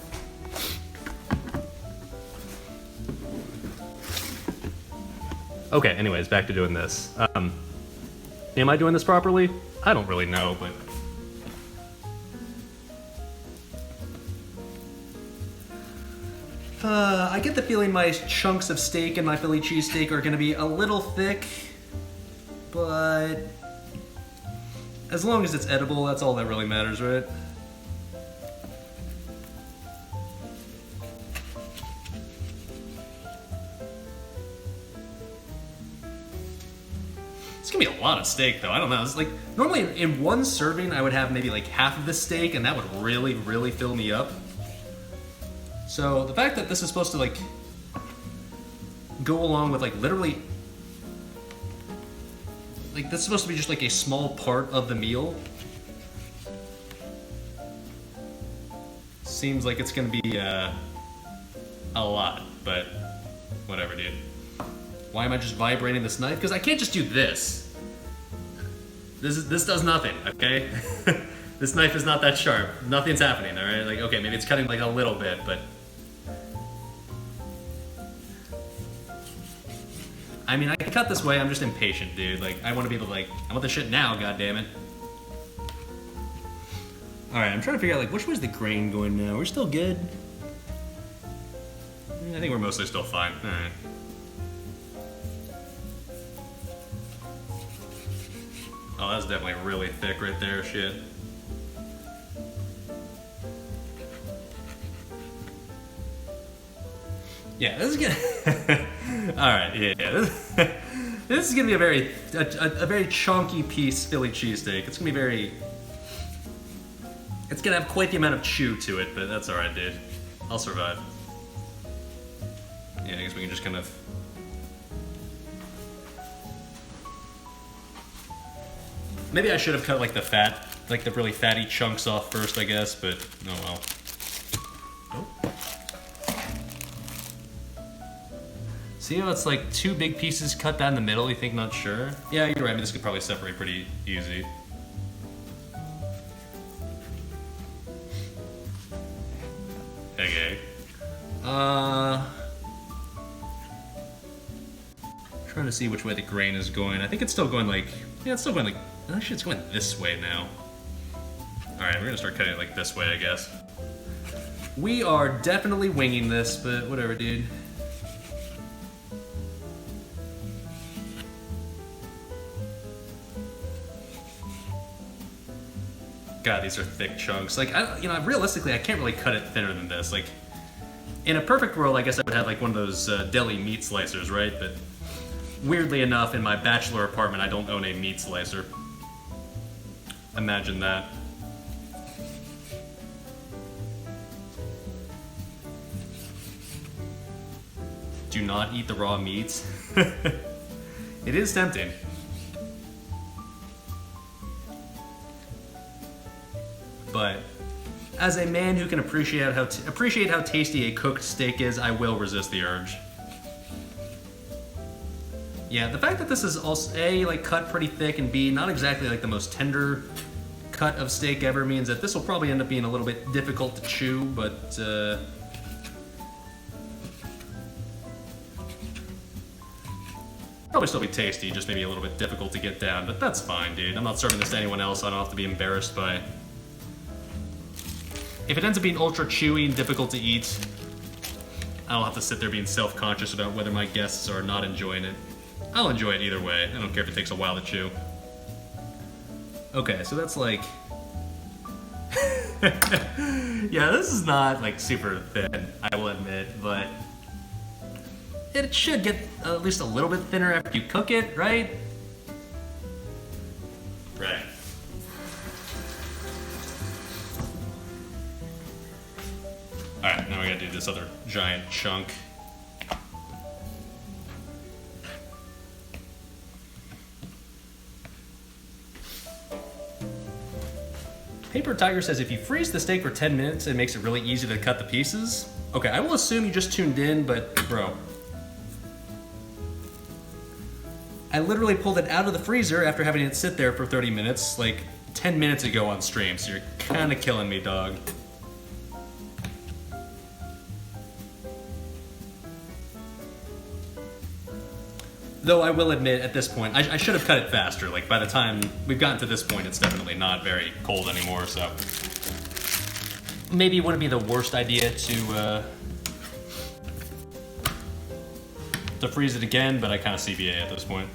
Okay, anyways, back to doing this. Am I doing this properly? I don't really know, but... I get the feeling my chunks of steak and my Philly cheesesteak are gonna be a little thick, but as long as it's edible, that's all that really matters, right? It's gonna be a lot of steak, though. I don't know. It's like normally in one serving, I would have maybe like half of the steak, and that would really, really fill me up. So the fact that this is supposed to like go along with like literally like this is supposed to be just like a small part of the meal seems like it's gonna be a lot, but whatever, dude. Why am I just vibrating this knife? Because I can't just do this. This does nothing, okay? This knife is not that sharp. Nothing's happening, all right? Like, okay, maybe it's cutting like a little bit, but I mean, I can cut this way, I'm just impatient, dude. Like, I want to be able to, like, I want the shit now, goddammit. Alright, I'm trying to figure out, like, which way's the grain going now? We're still good? I think we're mostly still fine. Alright. Oh, that's definitely really thick right there, shit. Yeah, this is gonna... Alright, yeah. This is gonna be a very chunky piece Philly cheesesteak. It's gonna be very... It's gonna have quite the amount of chew to it, but that's alright, dude. I'll survive. Yeah, I guess we can just kind of... Maybe I should have cut like the fat, like the really fatty chunks off first, I guess, but oh well. See how it's like two big pieces cut down the middle, you think not sure? Yeah, you're right, I mean, this could probably separate pretty easy. Okay. Trying to see which way the grain is going. I think it's still going like, yeah, it's still going like, actually it's going this way now. Alright, we're gonna start cutting it like this way, I guess. We are definitely winging this, but whatever, dude. God, these are thick chunks. Like, realistically, I can't really cut it thinner than this. Like, in a perfect world, I guess I would have like one of those deli meat slicers, right? But weirdly enough, in my bachelor apartment, I don't own a meat slicer. Imagine that. Do not eat the raw meats. It is tempting. But as a man who can appreciate how tasty a cooked steak is, I will resist the urge. Yeah, the fact that this is also A, like cut pretty thick, and B, not exactly like the most tender cut of steak ever means that this will probably end up being a little bit difficult to chew, but probably still be tasty, just maybe a little bit difficult to get down, but that's fine, dude. I'm not serving this to anyone else, so I don't have to be embarrassed by... If it ends up being ultra chewy and difficult to eat, I don't have to sit there being self-conscious about whether my guests are not enjoying it. I'll enjoy it either way. I don't care if it takes a while to chew. Okay, so that's like... Yeah, this is not like super thin, I will admit, but it should get at least a little bit thinner after you cook it, right? Right. Alright, now we gotta do this other giant chunk. Paper Tiger says if you freeze the steak for 10 minutes, it makes it really easy to cut the pieces. Okay, I will assume you just tuned in, but bro. I literally pulled it out of the freezer after having it sit there for 30 minutes, like 10 minutes ago on stream, so you're kinda killing me, dog. Though I will admit, at this point, I should have cut it faster. Like, by the time we've gotten to this point, it's definitely not very cold anymore, so... Maybe it wouldn't be the worst idea to freeze it again, but I kind of CBA at this point.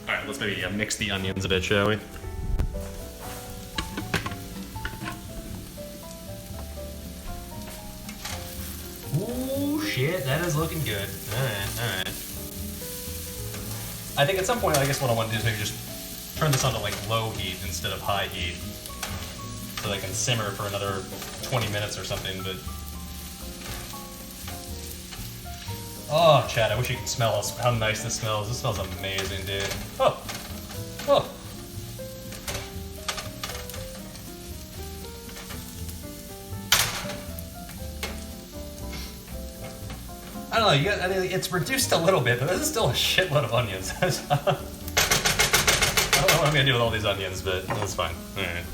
Alright, let's maybe mix the onions a bit, shall we? Ooh, shit, that is looking good. Alright. I think at some point, I guess what I want to do is maybe just turn this onto like low heat instead of high heat. So they can simmer for another 20 minutes or something, but... Oh, Chad, I wish you could smell how nice this smells. This smells amazing, dude. Oh! Oh! I don't know, I mean, it's reduced a little bit, but this is still a shitload of onions. I don't know what I'm gonna do with all these onions, but that's fine. Alright.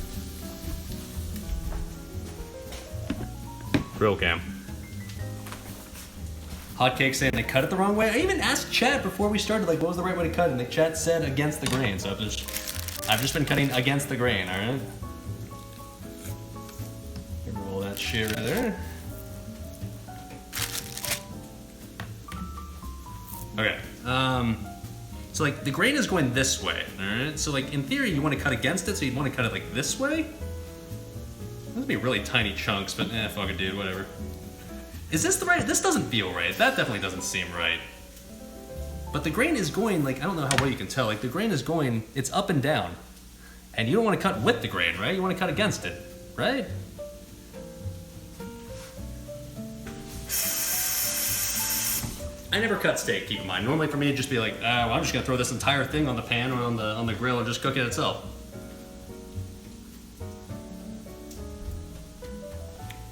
Real cam. Hotcakes saying they cut it the wrong way. I even asked chat before we started, like, what was the right way to cut it, and the chat said against the grain, so I've just been cutting against the grain, alright? Roll that shit right there. Okay, so like the grain is going this way, alright? So like in theory you want to cut against it, so you'd want to cut it like this way? That'd be really tiny chunks, but fuck it, dude, whatever. Is this the right? This doesn't feel right. That definitely doesn't seem right. But the grain is going, like, I don't know how well you can tell, like the grain is going, it's up and down. And you don't want to cut with the grain, right? You want to cut against it, right? I never cut steak, keep in mind. Normally for me it'd just be like, well, I'm just gonna throw this entire thing on the pan or on the grill and just cook it itself.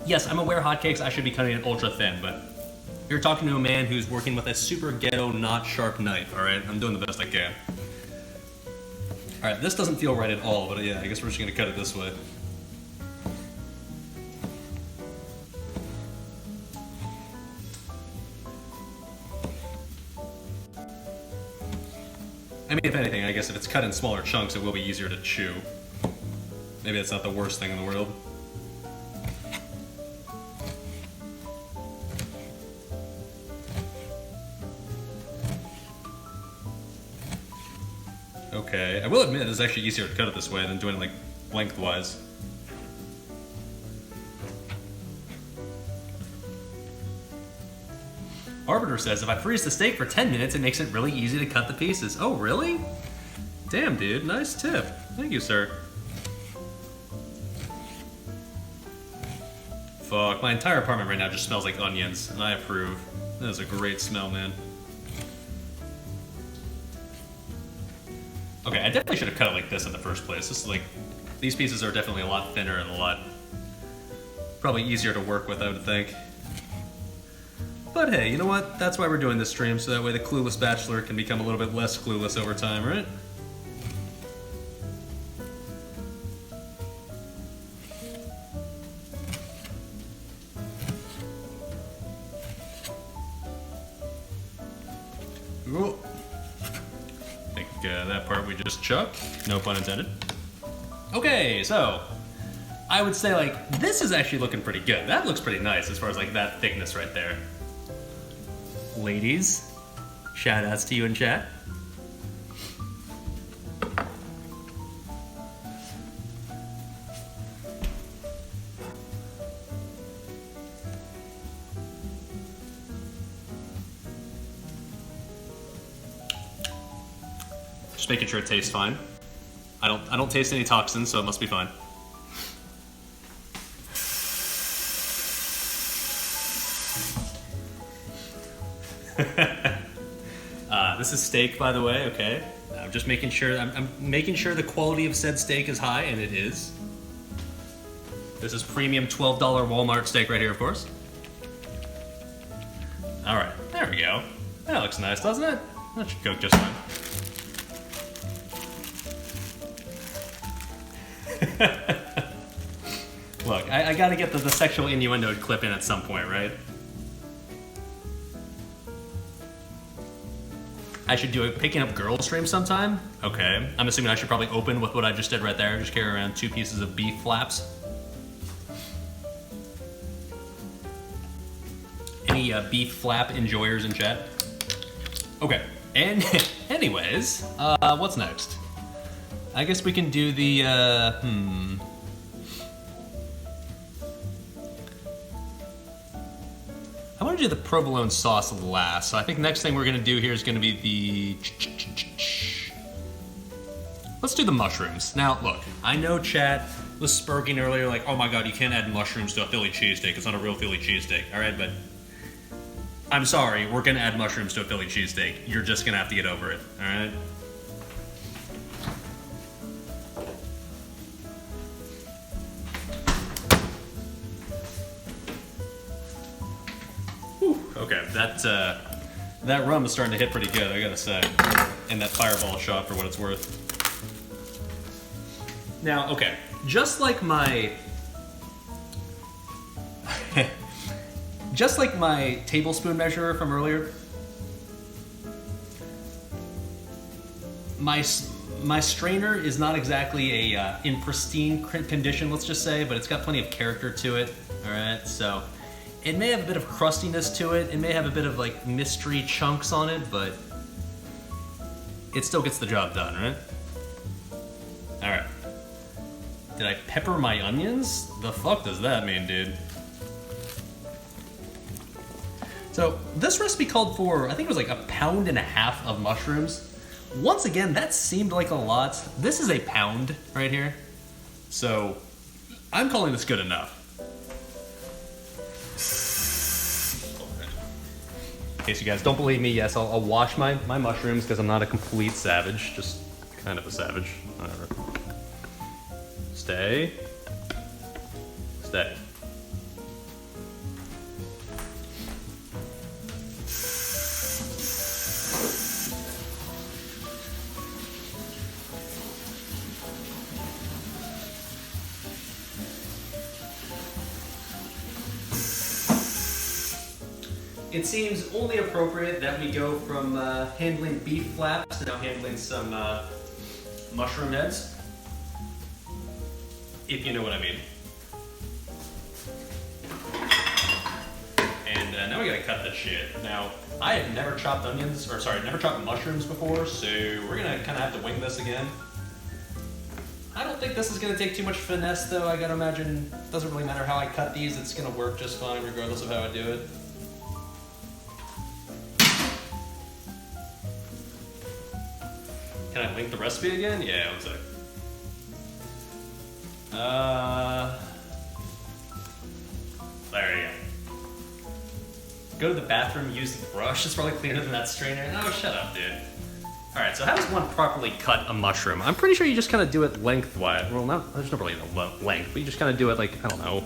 Yes, I'm aware hotcakes, I should be cutting it ultra thin, but you're talking to a man who's working with a super ghetto, not sharp knife, alright? I'm doing the best I can. Alright, this doesn't feel right at all, but yeah, I guess we're just gonna cut it this way. I mean, if anything, I guess if it's cut in smaller chunks, it will be easier to chew. Maybe that's not the worst thing in the world. Okay, I will admit it's actually easier to cut it this way than doing it like lengthwise. Arbiter says, if I freeze the steak for 10 minutes, it makes it really easy to cut the pieces. Oh, really? Damn, dude, nice tip. Thank you, sir. Fuck, my entire apartment right now just smells like onions, and I approve. That is a great smell, man. Okay, I definitely should have cut it like this in the first place. This is like, these pieces are definitely a lot thinner and a lot, probably easier to work with, I would think. But hey, you know what? That's why we're doing this stream, so that way the Clueless Bachelor can become a little bit less clueless over time, right? Ooh. I think that part we just chuck. No pun intended. Okay, so I would say like this is actually looking pretty good. That looks pretty nice as far as like that thickness right there. Ladies, shout outs to you in chat. Just making sure it tastes fine. I don't taste any toxins, so it must be fine. This is steak, by the way, okay? I'm just making sure. I'm making sure the quality of said steak is high, and it is. This is premium $12 Walmart steak right here, of course. All right, there we go. That looks nice, doesn't it? That should cook just fine. Look, I gotta get the sexual innuendo clip in at some point, right? I should do a picking up girl stream sometime? Okay. I'm assuming I should probably open with what I just did right there. Just carry around 2 pieces of beef flaps. Any beef flap enjoyers in chat? Okay. And anyways, what's next? I guess we can do the, I want to do the provolone sauce last, so I think next thing we're going to do here is going to be the... Let's do the mushrooms. Now, look, I know chat was spurging earlier like, oh my god, you can't add mushrooms to a Philly cheesesteak. It's not a real Philly cheesesteak, alright? But I'm sorry, we're going to add mushrooms to a Philly cheesesteak. You're just going to have to get over it, alright? Okay, that rum is starting to hit pretty good, I gotta say. And that fireball shot for what it's worth. Now, okay, just like my... just like my tablespoon measure from earlier, my strainer is not exactly a in pristine condition, let's just say, but it's got plenty of character to it, alright, so... It may have a bit of crustiness to it, it may have a bit of like mystery chunks on it, but it still gets the job done, right? Alright. Did I pepper my onions? The fuck does that mean, dude? So, this recipe called for, I think it was like 1.5 pounds of mushrooms. Once again, that seemed like a lot. This is a pound right here. So, I'm calling this good enough. In case you guys don't believe me, yes, I'll wash my mushrooms because I'm not a complete savage, just kind of a savage, whatever. Stay. Stay. It seems only appropriate that we go from handling beef flaps to now handling some mushroom heads. If you know what I mean. And now we gotta cut this shit. Now, I have never chopped onions, or sorry, never chopped mushrooms before, so we're gonna kinda have to wing this again. I don't think this is gonna take too much finesse though. I gotta imagine it doesn't really matter how I cut these, it's gonna work just fine regardless of how I do it. Can I link the recipe again? Yeah, one sec. There you go. Go to the bathroom, use the brush. It's probably cleaner than that strainer. Oh, shut up, dude. Alright, so how does one properly cut a mushroom? I'm pretty sure you just kind of do it lengthwise. Well, there's not really no length, but you just kind of do it like, I don't know.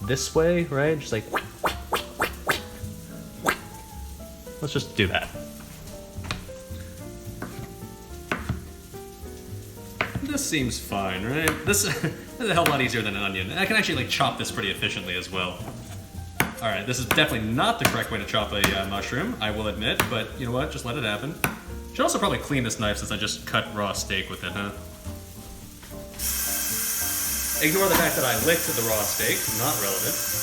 This way, right? Just like... Let's just do that. This seems fine, right? This is a hell of a lot easier than an onion. And I can actually like chop this pretty efficiently as well. Alright, this is definitely not the correct way to chop a mushroom, I will admit, but you know what, just let it happen. Should also probably clean this knife since I just cut raw steak with it, huh? Ignore the fact that I licked the raw steak, not relevant.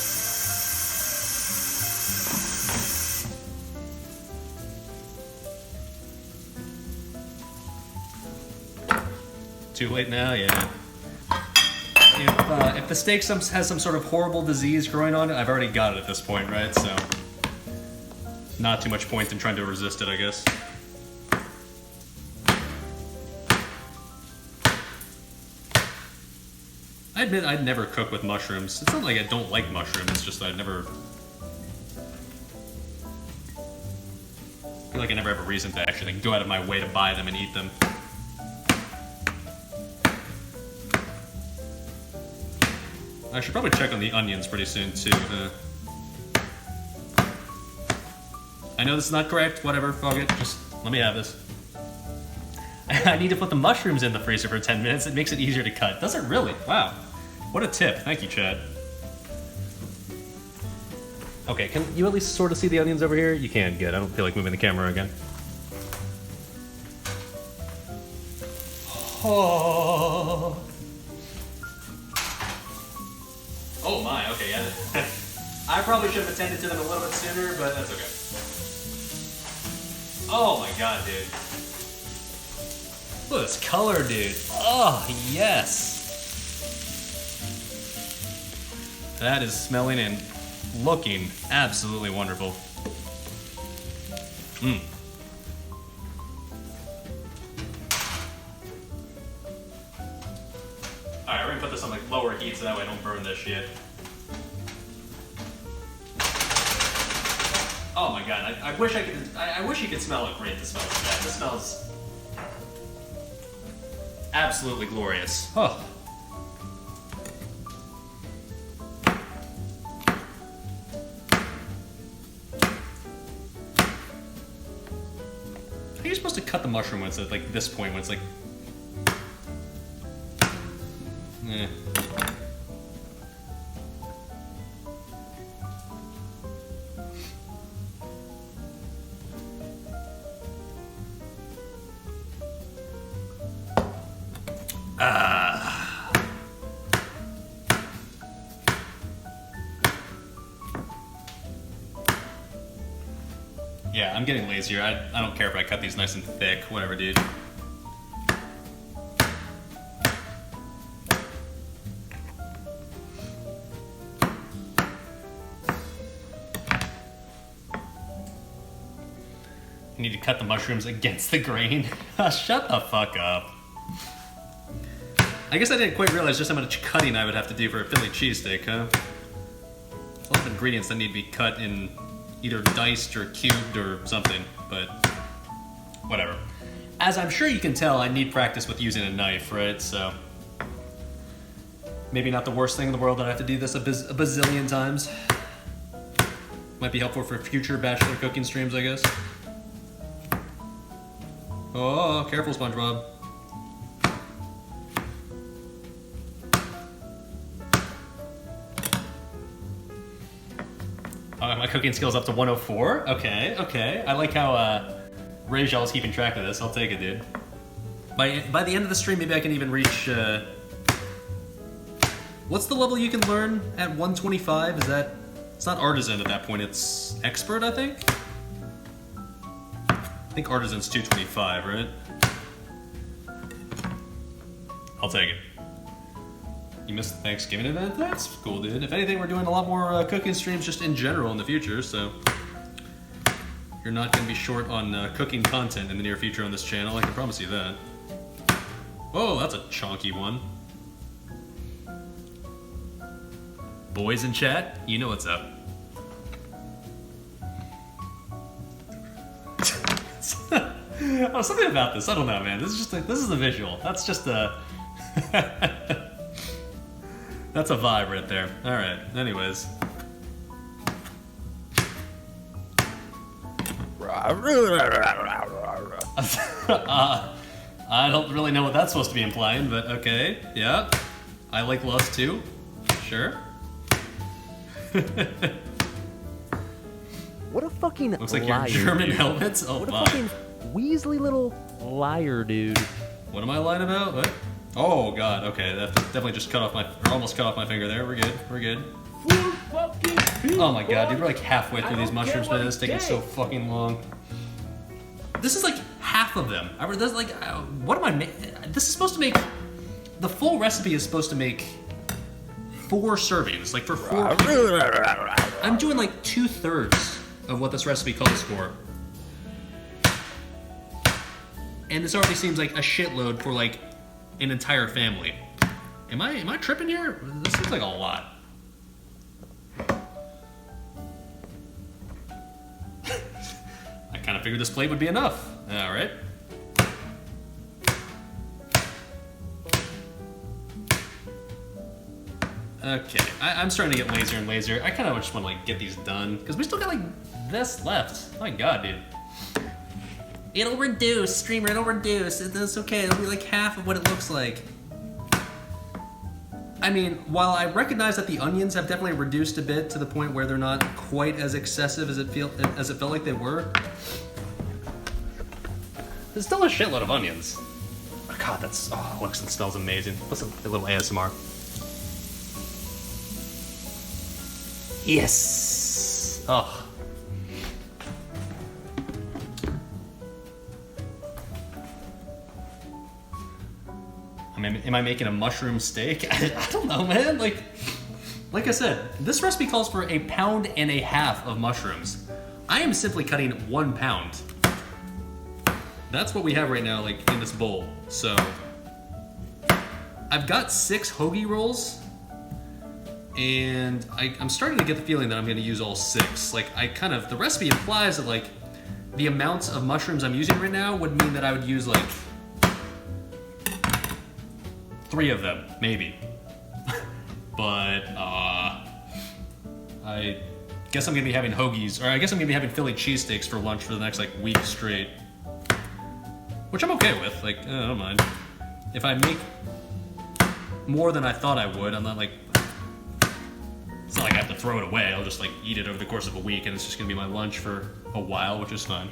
Too late now, yeah. If the steak has some sort of horrible disease growing on it, I've already got it at this point, right? So, not too much point in trying to resist it, I guess. I admit I'd never cook with mushrooms. It's not like I don't like mushrooms, it's just that I've never... like I never have a reason to actually like, go out of my way to buy them and eat them. I should probably check on the onions pretty soon too. I know this is not correct, whatever, fuck it, just let me have this. I need to put the mushrooms in the freezer for 10 minutes, it makes it easier to cut. Does it really? Wow. What a tip, thank you, Chad. Okay, can you at least sort of see the onions over here? You can, good, I don't feel like moving the camera again. Oh. Oh my, okay, yeah. I probably should have attended to them a little bit sooner, but that's okay. Oh my god, dude. Look at this color, dude. Oh, yes. That is smelling and looking absolutely wonderful. Mmm. Alright, we're gonna put this on like lower heat so that way I don't burn this shit. Oh my god, I wish I could. I wish you could smell how great this smells. Yeah, this smells absolutely glorious. Oh. How are you supposed to cut the mushroom when it's at like this point when it's like eh. Yeah, I'm getting lazier. I don't care if I cut these nice and thick. Whatever, dude. You need to cut the mushrooms against the grain. Shut the fuck up. I guess I didn't quite realize just how much cutting I would have to do for a Philly cheesesteak, huh? A lot of ingredients that need to be cut in either diced or cubed or something, but whatever. As I'm sure you can tell, I need practice with using a knife, right? So maybe not the worst thing in the world that I have to do this a bazillion times. Might be helpful for future Bachelor cooking streams, I guess. Oh, careful, SpongeBob. My cooking skills up to 104? Okay, okay. I like how Rayjal's keeping track of this. I'll take it, dude. By the end of the stream, maybe I can even reach... What's the level you can learn at 125? Is that... It's not artisan at that point, it's expert, I think? I think artisan's 225, right? I'll take it. You missed the Thanksgiving event? That's cool, dude. If anything, we're doing a lot more cooking streams just in general in the future, so... You're not going to be short on cooking content in the near future on this channel, I can promise you that. Whoa, that's a chunky one. Boys in chat, you know what's up. Oh, something about this, I don't know, man. This is just this is a visual. That's just a... That's a vibe right there. Alright, anyways. I don't really know what that's supposed to be implying, but okay, yeah. I like lust too, sure. What a fucking Looks like liar, your German dude. helmets? Oh, What a my. fucking Weasley little liar, dude. What am I lying about? What? Oh god, okay, that definitely just cut off my, or almost cut off my finger there. We're good, we're good. Oh my god, dude, we're like halfway through these mushrooms, man. This is taking so fucking long. This is like half of them. This, like, what am I making? This is supposed to make, the full recipe is supposed to make 4 servings, like for 4 people. I'm doing like 2/3 of what this recipe calls for. And this already seems like a shitload for like an entire family. Am I tripping here? This seems like a lot. I kind of figured this plate would be enough. All right. Okay, I'm starting to get lazier and lazier. I kind of just want to like get these done because we still got like this left. Oh my god, dude. It'll reduce, streamer. It'll reduce. It's okay. It'll be like half of what it looks like. I mean, while I recognize that the onions have definitely reduced a bit to the point where they're not quite as excessive as it felt like they were, there's still a shitload of onions. Oh god, looks and smells amazing. Listen to a little ASMR. Yes. Oh. Am I making a mushroom steak? I don't know, man. Like I said, this recipe calls for 1.5 pounds of mushrooms. I am simply cutting 1 pound. That's what we have right now, like in this bowl. So I've got 6 hoagie rolls, and I'm starting to get the feeling that I'm going to use all 6. Like the recipe implies that like the amounts of mushrooms I'm using right now would mean that I would use like 3 of them, maybe. But I guess I'm gonna be having hoagies, or I guess I'm gonna be having Philly cheesesteaks for lunch for the next like week straight, which I'm okay with. Like, I don't mind. If I make more than I thought I would, I'm not like, it's not like I have to throw it away. I'll just like eat it over the course of a week, and it's just gonna be my lunch for a while, which is fine.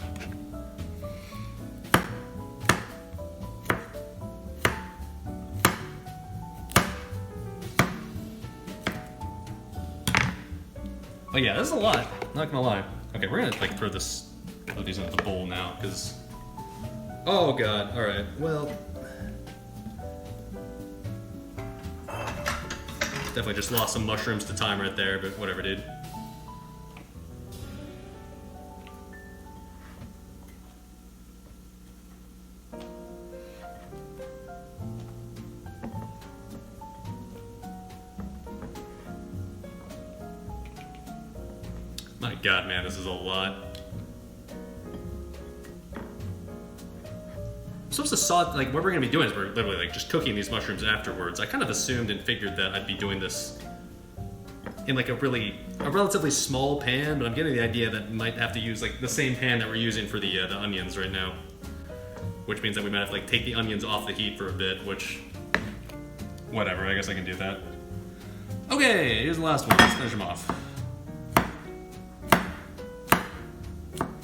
But yeah, this is a lot, not gonna lie. Okay, we're gonna like throw these into the bowl now, because, oh god, all right, well, definitely just lost some mushrooms to time right there, but whatever, dude. My god, man, this is a lot. I'm supposed to saw, like, what we're gonna be doing is we're literally, like, just cooking these mushrooms afterwards. I kind of assumed and figured that I'd be doing this in, like, a relatively small pan, but I'm getting the idea that we might have to use, like, the same pan that we're using for the onions right now. Which means that we might have to, like, take the onions off the heat for a bit, which, whatever, I guess I can do that. Okay, here's the last one. Let's finish them off.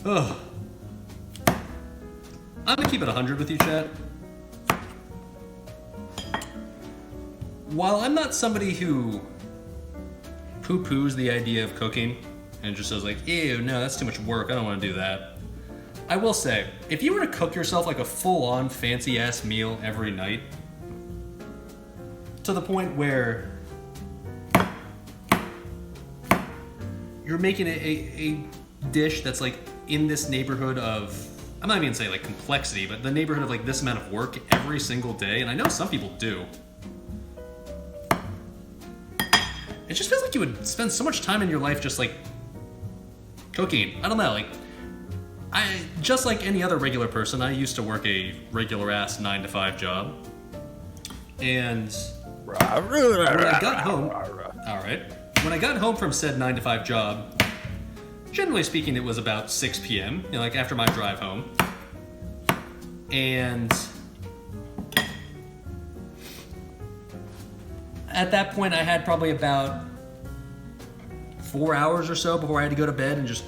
Ugh. I'm gonna keep it 100 with you, chat. While I'm not somebody who poo-poos the idea of cooking and just says like, ew, no, that's too much work, I don't want to do that. I will say, if you were to cook yourself like a full-on fancy-ass meal every night, to the point where you're making a dish that's like in this neighborhood of, I'm not even gonna say like complexity, but the neighborhood of like this amount of work every single day, and I know some people do. It just feels like you would spend so much time in your life just like cooking. I don't know, like, just like any other regular person, I used to work a regular ass 9-to-5 job. And when I got home, when I got home from said 9-to-5 job, generally speaking, it was about 6 p.m., you know, like after my drive home. And at that point, I had probably about 4 hours or so before I had to go to bed and just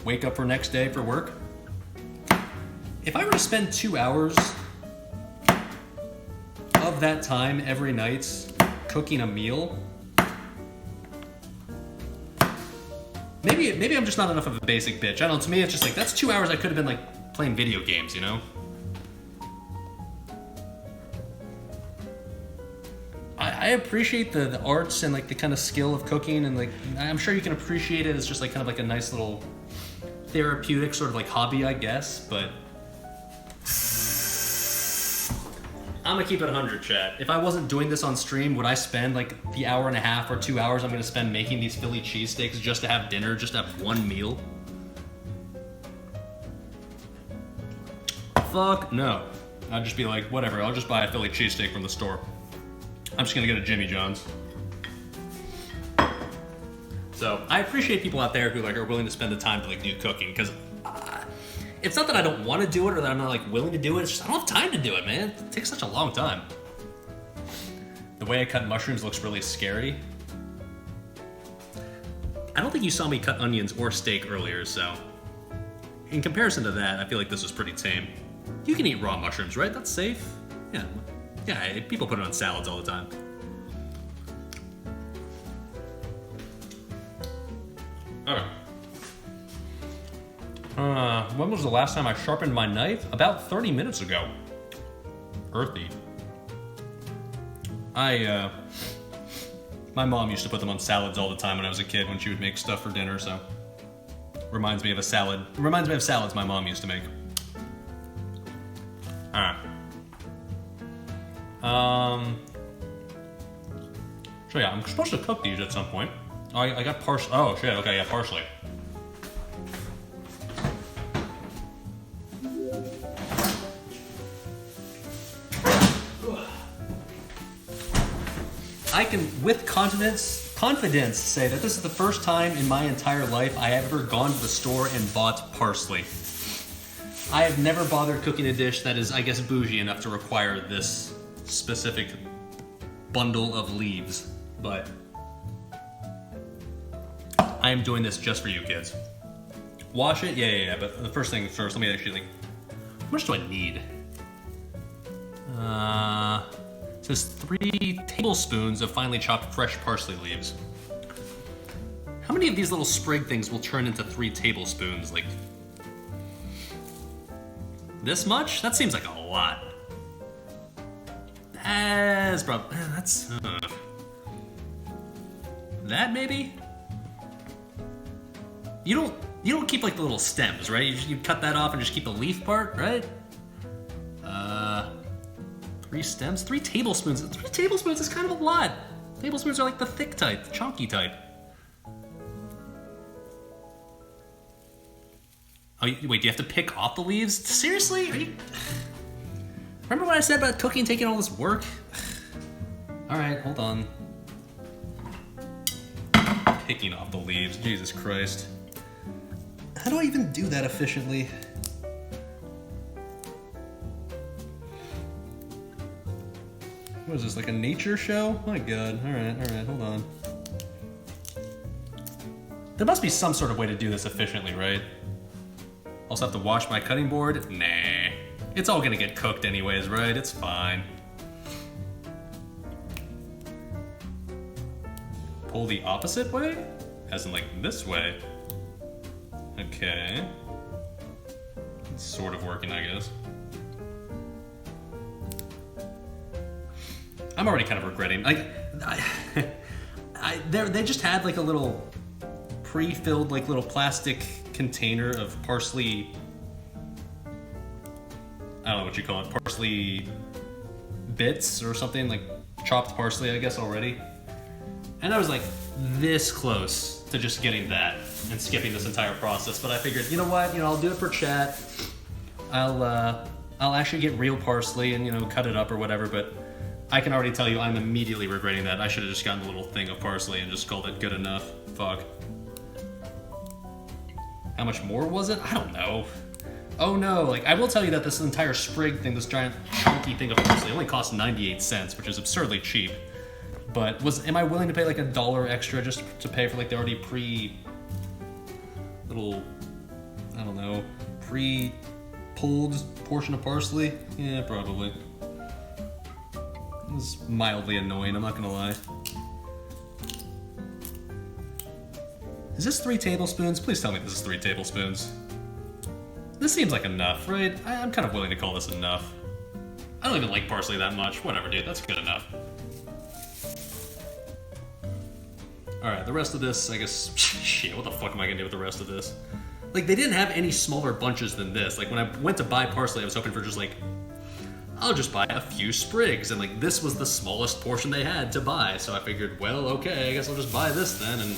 wake up for next day for work. If I were to spend 2 hours of that time every night cooking a meal, maybe I'm just not enough of a basic bitch. I don't know, to me it's just like, that's 2 hours I could have been like playing video games, you know? I appreciate the arts and like the kind of skill of cooking, and like I'm sure you can appreciate it as just like kind of like a nice little therapeutic sort of like hobby, I guess, but I'm gonna keep it 100, chat. If I wasn't doing this on stream, would I spend like the 1.5 or 2 hours I'm gonna spend making these Philly cheesesteaks just to have dinner, just to have one meal? fuck no. I'd just be like, whatever, I'll just buy a Philly cheesesteak from the store. I'm just gonna get a Jimmy John's. So I appreciate people out there who like are willing to spend the time to like do cooking, because it's not that I don't want to do it or that I'm not like willing to do it. It's just I don't have time to do it, man. It takes such a long time. The way I cut mushrooms looks really scary. I don't think you saw me cut onions or steak earlier, so in comparison to that, I feel like this was pretty tame. You can eat raw mushrooms, right? That's safe. Yeah, people put it on salads all the time. Okay. When was the last time I sharpened my knife? About 30 minutes ago. Earthy. My mom used to put them on salads all the time when I was a kid when she would make stuff for dinner, so reminds me of salads my mom used to make. Alright. So yeah, I'm supposed to cook these at some point. I got parsley. Oh shit, okay, yeah, parsley. I can, with confidence, say that this is the first time in my entire life I have ever gone to the store and bought parsley. I have never bothered cooking a dish that is, I guess, bougie enough to require this specific bundle of leaves, but I am doing this just for you kids. Wash it? Yeah, but the first thing first, let me actually, how much do I need? It says 3 tablespoons of finely chopped fresh parsley leaves. How many of these little sprig things will turn into 3 tablespoons? Like, this much? That seems like a lot. That's probably, that maybe? You don't keep like the little stems, right? You cut that off and just keep the leaf part, right? 3 stems? 3 tablespoons. 3 tablespoons is kind of a lot. Tablespoons are like the thick type, the chunky type. Oh, wait, do you have to pick off the leaves? Seriously? Remember what I said about cooking taking all this work? Alright, hold on. Picking off the leaves, Jesus Christ. How do I even do that efficiently? What is this, like a nature show? My god, alright, hold on. There must be some sort of way to do this efficiently, right? Also have to wash my cutting board? Nah. It's all gonna get cooked anyways, right? It's fine. Pull the opposite way? As in like this way. Okay. It's sort of working, I guess. I'm already kind of regretting, like, they just had like a little pre-filled like little plastic container of parsley, I don't know what you call it, parsley bits or something, like chopped parsley, I guess, already. And I was like this close to just getting that and skipping this entire process, but I figured, you know what, I'll do it for chat. I'll actually get real parsley and, cut it up or whatever, but I can already tell you I'm immediately regretting that. I should have just gotten a little thing of parsley and just called it good enough. Fuck. How much more was it? I don't know. Oh no, like I will tell you that this entire sprig thing, this giant chunky thing of parsley only cost 98 cents, which is absurdly cheap. But am I willing to pay like $1 extra just to pay for like the already little, I don't know, pre-pulled portion of parsley? Yeah, probably. This is mildly annoying, I'm not gonna lie. Is this 3 tablespoons? Please tell me this is 3 tablespoons. This seems like enough, right? I'm kind of willing to call this enough. I don't even like parsley that much. Whatever, dude, that's good enough. Alright, the rest of this, I guess, shit, what the fuck am I gonna do with the rest of this? Like, they didn't have any smaller bunches than this. Like, when I went to buy parsley, I was hoping for just like, I'll just buy a few sprigs, and like this was the smallest portion they had to buy, so I figured, well, okay, I guess I'll just buy this then, and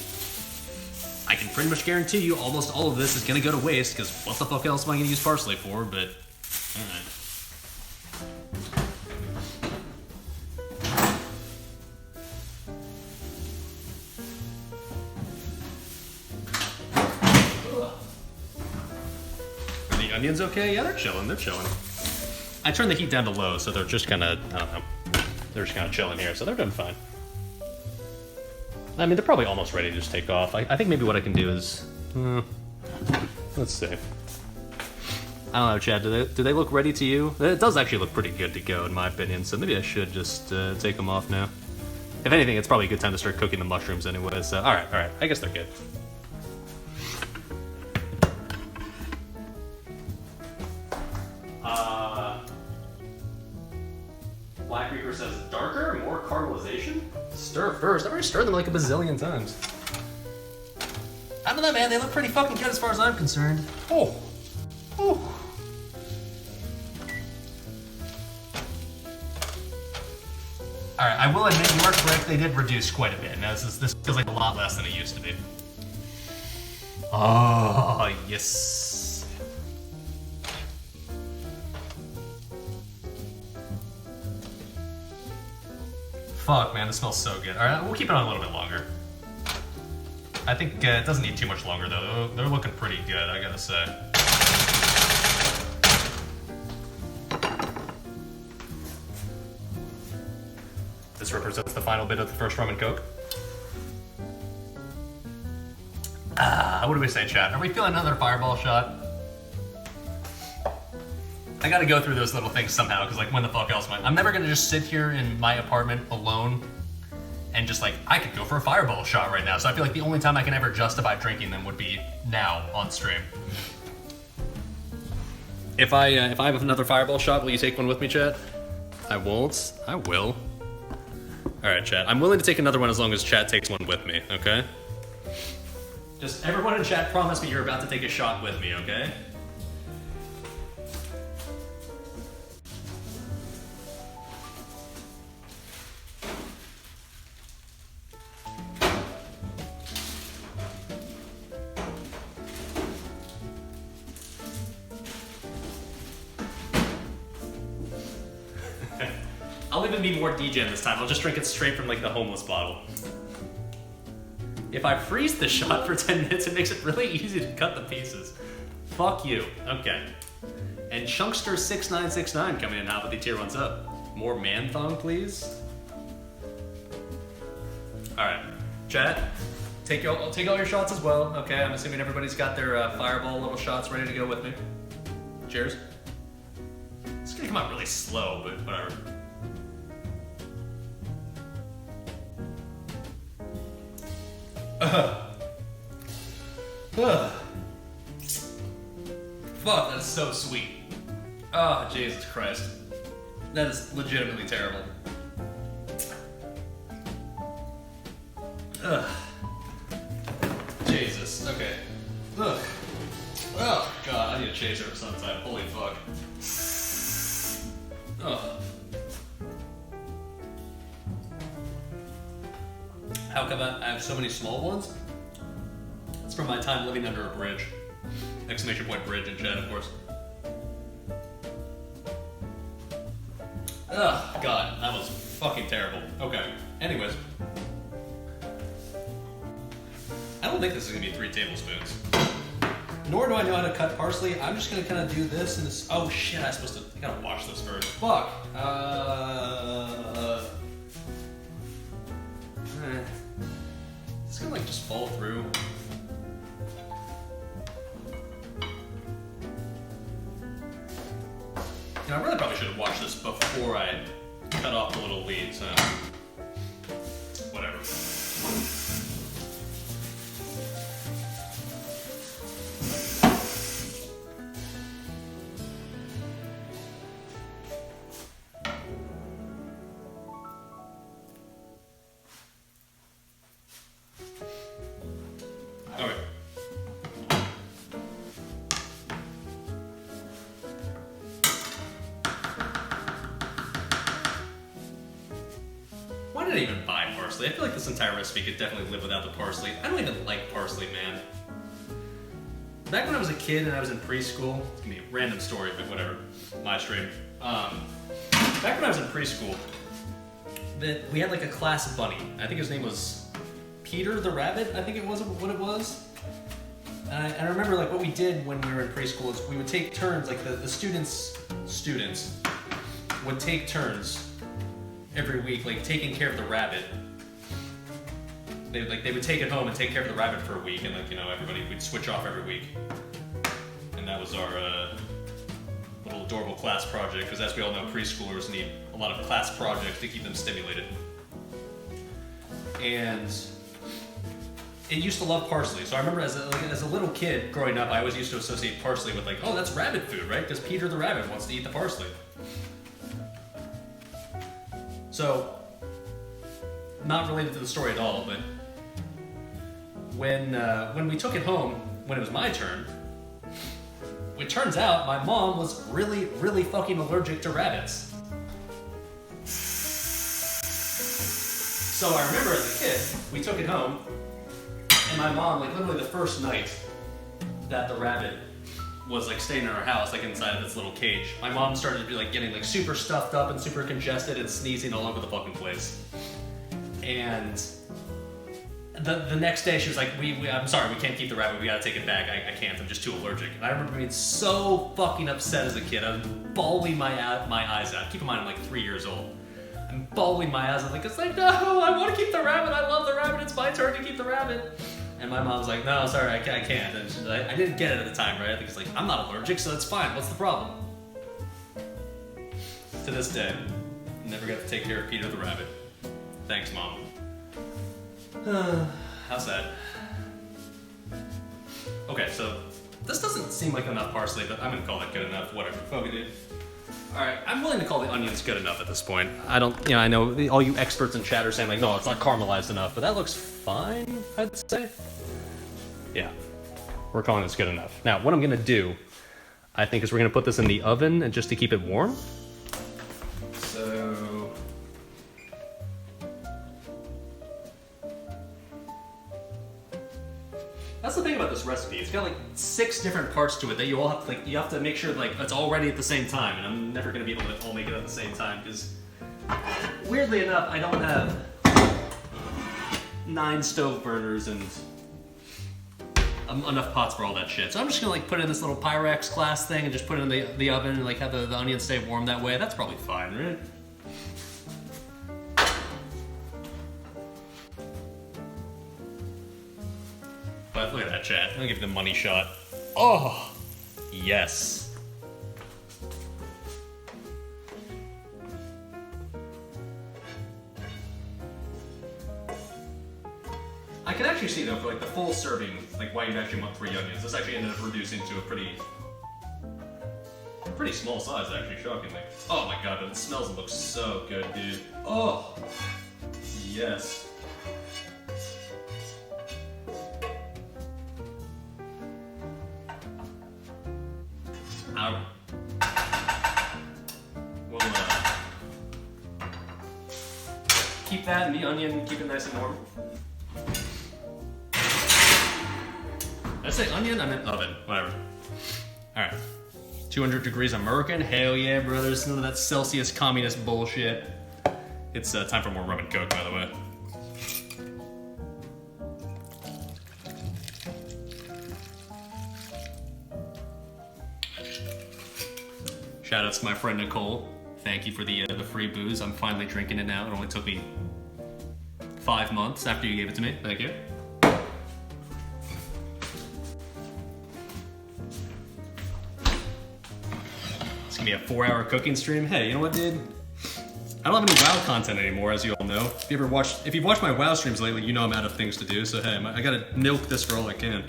I can pretty much guarantee you almost all of this is gonna go to waste, because what the fuck else am I gonna use parsley for, but Alright. Are the onions okay? Yeah, they're chilling. They're chilling. I turned the heat down to low, so they're just kind of, I don't know. They're just kind of chilling here, so they're doing fine. I mean, they're probably almost ready to just take off. I think maybe what I can do is, let's see. I don't know, Chad. Do they look ready to you? It does actually look pretty good to go, in my opinion. So maybe I should just take them off now. If anything, it's probably a good time to start cooking the mushrooms anyway. So, all right. I guess they're good. Black Reaper says darker, more caramelization. Stir first. I've already stirred them like a bazillion times. I don't know, man. They look pretty fucking good as far as I'm concerned. Oh. Alright, I will admit, you are correct, they did reduce quite a bit. Now this feels like a lot less than it used to be. Oh, yes. Fuck, man, this smells so good. Alright, we'll keep it on a little bit longer. I think it doesn't need too much longer, though. They're looking pretty good, I gotta say. This represents the final bit of the first rum and coke. What do we say, chat? Are we feeling another fireball shot? I gotta go through those little things somehow, because like, when the fuck else am I? I'm never gonna just sit here in my apartment alone and just like, I could go for a fireball shot right now. So I feel like the only time I can ever justify drinking them would be now on stream. If I have another fireball shot, will you take one with me, chat? I won't. I will. Alright, chat. I'm willing to take another one as long as chat takes one with me, okay? Just everyone in chat promise me you're about to take a shot with me, okay? I'll even be more degen this time. I'll just drink it straight from like the homeless bottle. If I freeze the shot for 10 minutes, it makes it really easy to cut the pieces. Fuck you. Okay. And Chunkster6969 coming in now with the tier 1's up. More man thong, please. Alright. Chat, take all your shots as well. Okay, I'm assuming everybody's got their fireball little shots ready to go with me. Cheers. It's gonna come out really slow, but whatever. Fuck, that's so sweet. Oh, Jesus Christ. That is legitimately terrible. Ugh. Jesus, okay. Ugh. Oh, God, I need a chaser of some type. Holy fuck. Ugh. How come I have so many small ones? It's from my time living under a bridge. Exclamation point bridge in chat, of course. Ugh, God, that was fucking terrible. Okay, anyways. I don't think this is gonna be 3 tablespoons. Nor do I know how to cut parsley. I'm just gonna kind of do this and this. Oh shit, I gotta wash this first. Fuck. It's gonna like just fall through. You know, I really probably should have washed this before I cut off the little leaves. Whatever. Why did I even buy parsley? I feel like this entire recipe could definitely live without the parsley. I don't even like parsley, man. back when I was a kid and I was in preschool, it's gonna be a random story, but whatever, my stream. Back when I was in preschool, we had like a class bunny. I think his name was Peter the Rabbit, I think it was what it was. And I remember like what we did when we were in preschool is we would take turns, like the students would take turns every week, like taking care of the rabbit. They would take it home and take care of the rabbit for a week, and like, you know, everybody would switch off every week. And that was our little adorable class project, because as we all know, preschoolers need a lot of class projects to keep them stimulated. And it used to love parsley, so I remember as a little kid growing up, I always used to associate parsley with like, oh, that's rabbit food, right? Because Peter the Rabbit wants to eat the parsley. So, not related to the story at all, but when we took it home, when it was my turn, it turns out my mom was really, really fucking allergic to rabbits. So I remember as a kid, we took it home, and my mom, like literally the first night that the rabbit was like staying in our house, like inside of its little cage, my mom started to be like getting like super stuffed up and super congested and sneezing all over the fucking place. And the next day she was like, I'm sorry, we can't keep the rabbit, we gotta take it back, I can't, I'm just too allergic. And I remember being so fucking upset as a kid. I was bawling my eyes out. Keep in mind, I'm like 3 years old. I'm bawling my eyes out, like, it's like, no, I want to keep the rabbit, I love the rabbit, it's my turn to keep the rabbit. And my mom's like, no, sorry, I can't. And I didn't get it at the time, right? I think it's like, I'm not allergic, so it's fine, what's the problem? To this day, never got to take care of Peter the Rabbit. Thanks, Mom. How sad. Okay, so this doesn't seem like enough parsley, but I'm gonna call that good enough. Whatever, fuck it. Alright, I'm willing to call the onions good enough at this point. I know all you experts in chat are saying like, no, it's not caramelized enough, but that looks fine, I'd say. Yeah, we're calling this good enough. Now, what I'm gonna do, I think, is we're gonna put this in the oven and just to keep it warm. So that's the thing about this recipe. It's got like 6 different parts to it that you all have to you have to make sure like it's all ready at the same time, and I'm never gonna be able to all make it at the same time because weirdly enough, I don't have 9 stove burners and enough pots for all that shit. So I'm just gonna like put it in this little Pyrex glass thing and just put it in the oven and like have the onions stay warm that way. That's probably fine, right? But look at that, chat. I'm gonna give the money shot. Oh, yes. I can actually see though, for like the full serving, like why you'd actually want 3 onions. This actually ended up reducing to a pretty small size, actually, shockingly. Oh my god, but it smells and looks so good, dude. Oh, yes. We'll keep that and the onion, keep it nice and warm. Did I say onion? I meant oven. Whatever. Alright. 200 degrees American? Hell yeah, brothers. None of that Celsius communist bullshit. It's time for more rum and coke, by the way. Shoutouts to my friend Nicole. Thank you for the free booze. I'm finally drinking it now. It only took me 5 months after you gave it to me. Thank you. It's gonna be a 4-hour cooking stream. Hey, you know what, dude? I don't have any WoW content anymore, as you all know. If you've watched my WoW streams lately, you know I'm out of things to do. So hey, I gotta milk this for all I can.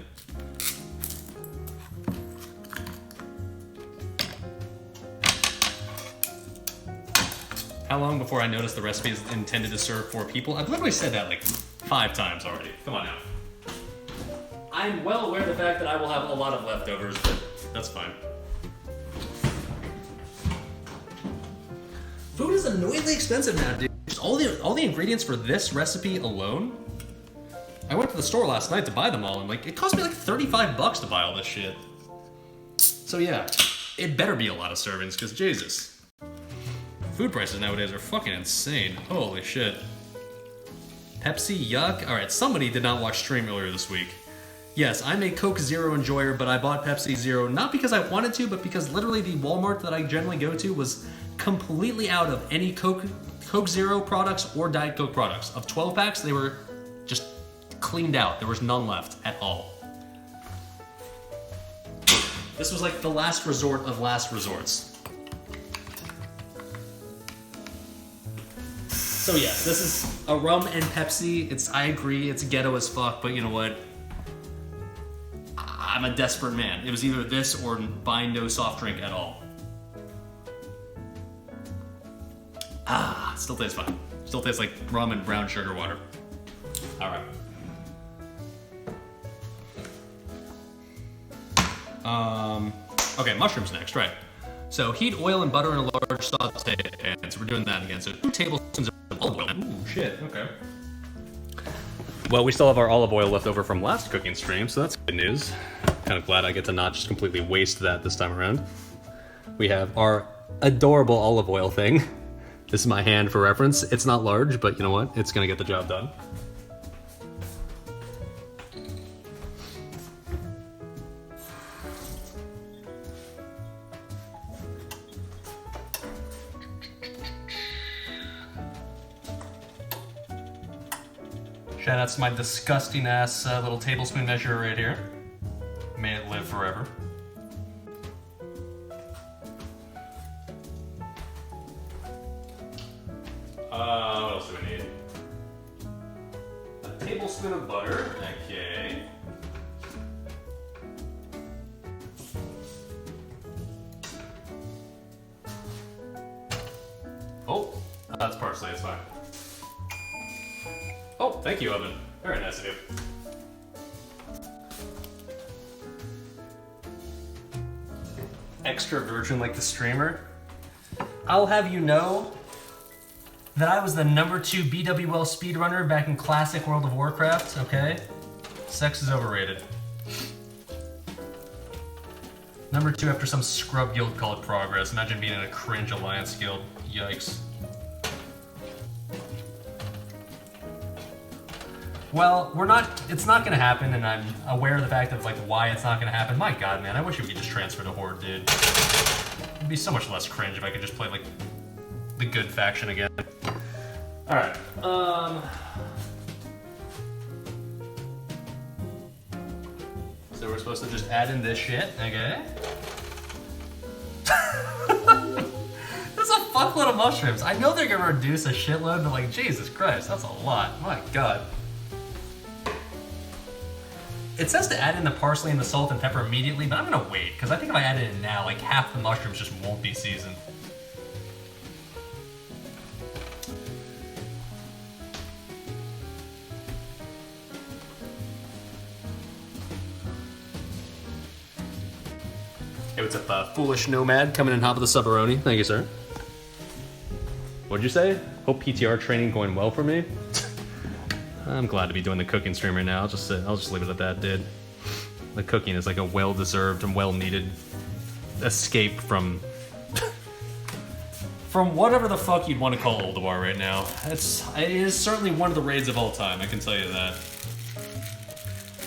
How long before I noticed the recipe is intended to serve 4 people? I've literally said that like 5 times already. Come on now. I'm well aware of the fact that I will have a lot of leftovers, but that's fine. Food is annoyingly expensive now, dude. Just all the ingredients for this recipe alone I went to the store last night to buy them all, and like it cost me like $35 to buy all this shit. So yeah, it better be a lot of servings, because Jesus. Food prices nowadays are fucking insane. Holy shit. Pepsi, yuck. Alright, somebody did not watch stream earlier this week. Yes, I'm a Coke Zero enjoyer, but I bought Pepsi Zero not because I wanted to, but because literally the Walmart that I generally go to was completely out of any Coke Zero products or Diet Coke products. Of 12 packs, they were just cleaned out. There was none left at all. This was like the last resort of last resorts. So yes, this is a rum and Pepsi. I agree, it's ghetto as fuck, but you know what? I'm a desperate man. It was either this or buying no soft drink at all. Still tastes fine. Still tastes like rum and brown sugar water. All right. Okay, mushrooms next, right. So heat oil and butter in a large saute pan. So we're doing that again. So 2 tablespoons of olive oil. Ooh, shit, okay. Well, we still have our olive oil left over from last cooking stream, so that's good news. Kind of glad I get to not just completely waste that this time around. We have our adorable olive oil thing. This is my hand for reference. It's not large, but you know what? It's gonna get the job done. Shout outs to my disgusting ass little tablespoon measure right here. May it live forever. What else do we need? A tablespoon of butter. Okay. Oh, that's parsley. It's fine. Oh, thank you, Oven. Very nice of you. Extra virgin like the streamer. I'll have you know that I was the #2 BWL speedrunner back in classic World of Warcraft, okay? Sex is overrated. #2 after some scrub guild called Progress. Imagine being in a cringe alliance guild. Yikes. Well, it's not gonna happen, and I'm aware of the fact of like why it's not gonna happen. My god, man, I wish we could just transfer to Horde, dude. It'd be so much less cringe if I could just play like the good faction again. Alright, so we're supposed to just add in this shit, okay? That's a fuckload of mushrooms. I know they're gonna reduce a shitload, but like, Jesus Christ, that's a lot. My god. It says to add in the parsley and the salt and pepper immediately, but I'm gonna wait, because I think if I add it in now, like half the mushrooms just won't be seasoned. Hey, what's up, Foolish Nomad, coming in hot with the Subaroni. Thank you, sir. What'd you say? Hope PTR training going well for me? I'm glad to be doing the cooking stream right now. I'll just leave it at that, dude. The cooking is like a well-deserved and well-needed escape from whatever the fuck you'd want to call Ulduar right now. It is certainly one of the raids of all time, I can tell you that.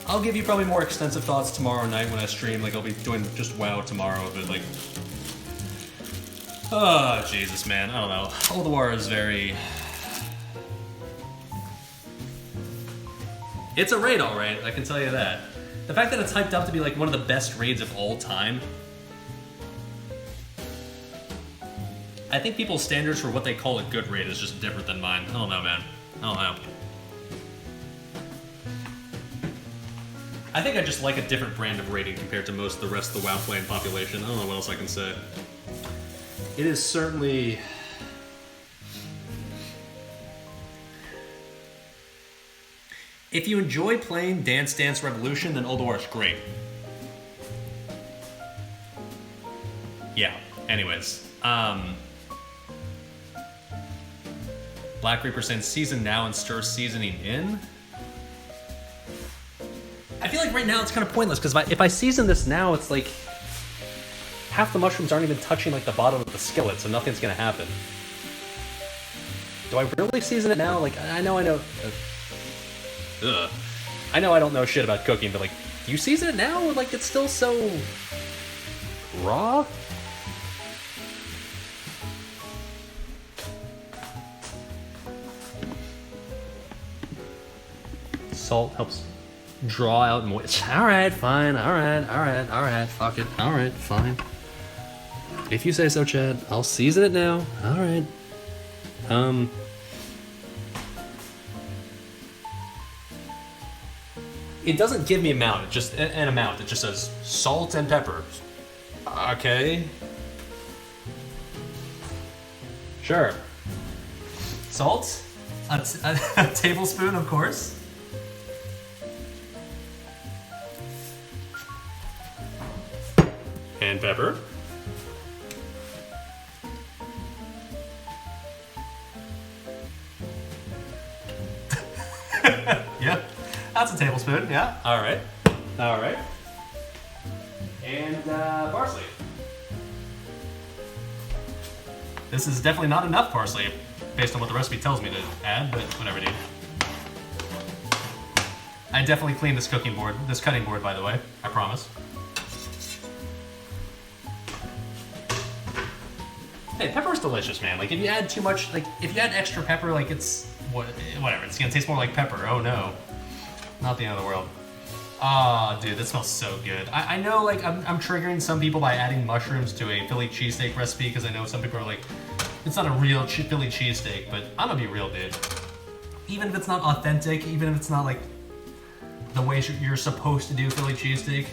I'll give you probably more extensive thoughts tomorrow night when I stream. Like, I'll be doing just WoW tomorrow, but like... Oh, Jesus, man. I don't know. Ulduar is very... It's a raid, alright, I can tell you that. The fact that it's hyped up to be like one of the best raids of all time. I think people's standards for what they call a good raid is just different than mine. I don't know, man. I don't know. I think I just like a different brand of raiding compared to most of the rest of the WoW playing population. I don't know what else I can say. It is certainly... If you enjoy playing Dance Dance Revolution, then Ulduar is great. Yeah, anyways. Black Reaper sends season now and stir seasoning in. I feel like right now it's kind of pointless because if I season this now, it's like half the mushrooms aren't even touching like the bottom of the skillet, so nothing's gonna happen. Do I really season it now? Like, I know. I know I don't know shit about cooking, but like, do you season it now? Or like, it's still so raw? Salt helps draw out moisture. Alright, fine. Alright. Fuck it. Alright, fine. If you say so, Chad, I'll season it now. Alright. It doesn't give me amount, it just an amount. It just says salt and pepper. Okay. Sure. Salt? A tablespoon, of course. And pepper. Yeah, that's a tablespoon, yeah. All right. And parsley. This is definitely not enough parsley, based on what the recipe tells me to add, but whatever, dude. I definitely cleaned this cutting board, by the way, I promise. Hey, pepper's delicious, man. Like, if you add too much, like, if you add extra pepper, like, it's, whatever, it's gonna taste more like pepper. Oh, no. Not the end of the world. Ah, dude, that smells so good. I know, like, I'm triggering some people by adding mushrooms to a Philly cheesesteak recipe, because I know some people are like, it's not a real Philly cheesesteak, but I'm gonna be real, dude. Even if it's not authentic, even if it's not, like, the way you're supposed to do Philly cheesesteak,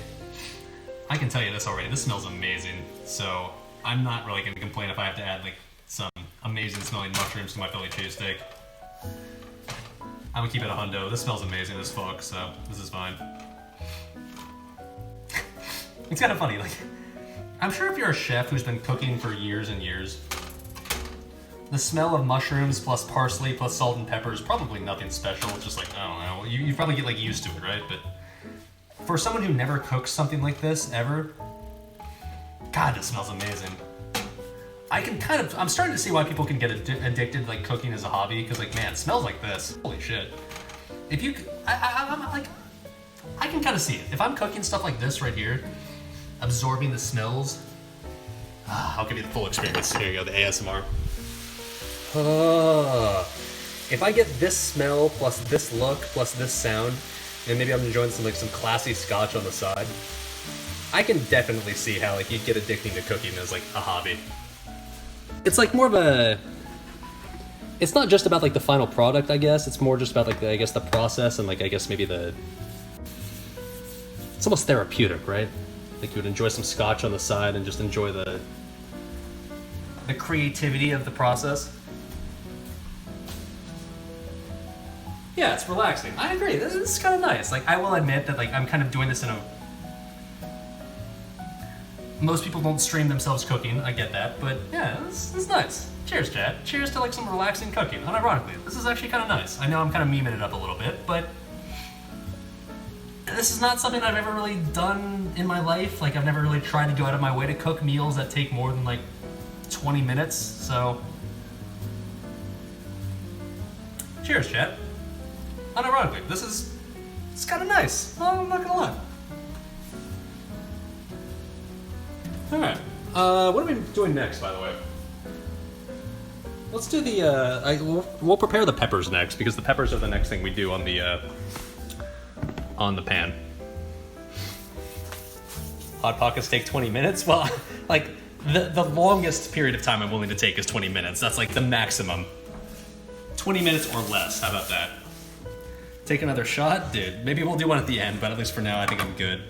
I can tell you this already, this smells amazing, so I'm not really gonna complain if I have to add like some amazing smelling mushrooms to my Philly cheesesteak. I'm gonna keep it a hundo. This smells amazing as fuck, so this is fine. It's kind of funny, like, I'm sure if you're a chef who's been cooking for years and years, the smell of mushrooms plus parsley plus salt and pepper is probably nothing special. It's just like, I don't know, you probably get like used to it, right? But for someone who never cooks something like this ever, God, this smells amazing. I'm starting to see why people can get addicted like cooking as a hobby, because like, man, it smells like this. Holy shit. If you, I'm like, I can kind of see it. If I'm cooking stuff like this right here, absorbing the smells, I'll give you the full experience. Here you go, the ASMR. If I get this smell plus this look plus this sound, and maybe I'm enjoying some classy scotch on the side, I can definitely see how like you'd get addicting to cooking as like a hobby. It's like more of a, it's not just about like the final product, I guess. It's more just about like I guess the process and like I guess maybe it's almost therapeutic, right? Like you would enjoy some scotch on the side and just enjoy the creativity of the process. Yeah, it's relaxing. I agree. This is kind of nice. Like, I will admit that like I'm kind of doing this in a. Most people don't stream themselves cooking. I get that, but yeah, this is nice. Cheers, Chad. Cheers to like some relaxing cooking. Unironically, this is actually kind of nice. I know I'm kind of memeing it up a little bit, but this is not something I've ever really done in my life. Like, I've never really tried to go out of my way to cook meals that take more than like 20 minutes. So, cheers, Chad. Unironically, it's kind of nice. I'm not gonna lie. Alright, what are we doing next, by the way? Let's do the, we'll prepare the peppers next, because the peppers are the next thing we do on the pan. Hot Pockets take 20 minutes? Well, like, the longest period of time I'm willing to take is 20 minutes. That's like the maximum. 20 minutes or less, how about that? Take another shot? Dude, maybe we'll do one at the end, but at least for now I think I'm good.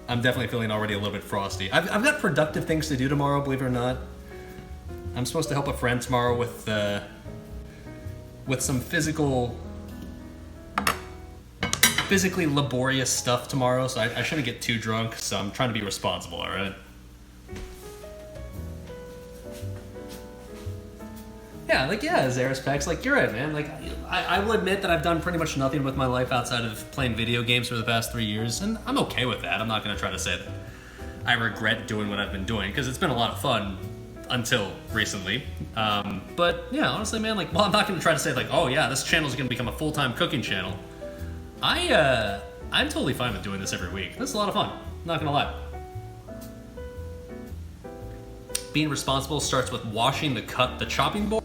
I'm definitely feeling already a little bit frosty. I've got productive things to do tomorrow, believe it or not. I'm supposed to help a friend tomorrow with some physically laborious stuff tomorrow, so I shouldn't get too drunk, so I'm trying to be responsible, alright? Yeah, like, yeah, Zaraspec's, like, you're right, man. Like, I will admit that I've done pretty much nothing with my life outside of playing video games for the past 3 years, and I'm okay with that. I'm not going to try to say that I regret doing what I've been doing, because it's been a lot of fun until recently. But, yeah, honestly, man, like, well, I'm not going to try to say, like, oh, yeah, this channel is going to become a full-time cooking channel. I'm totally fine with doing this every week. This is a lot of fun. Not going to lie. Being responsible starts with washing the chopping board.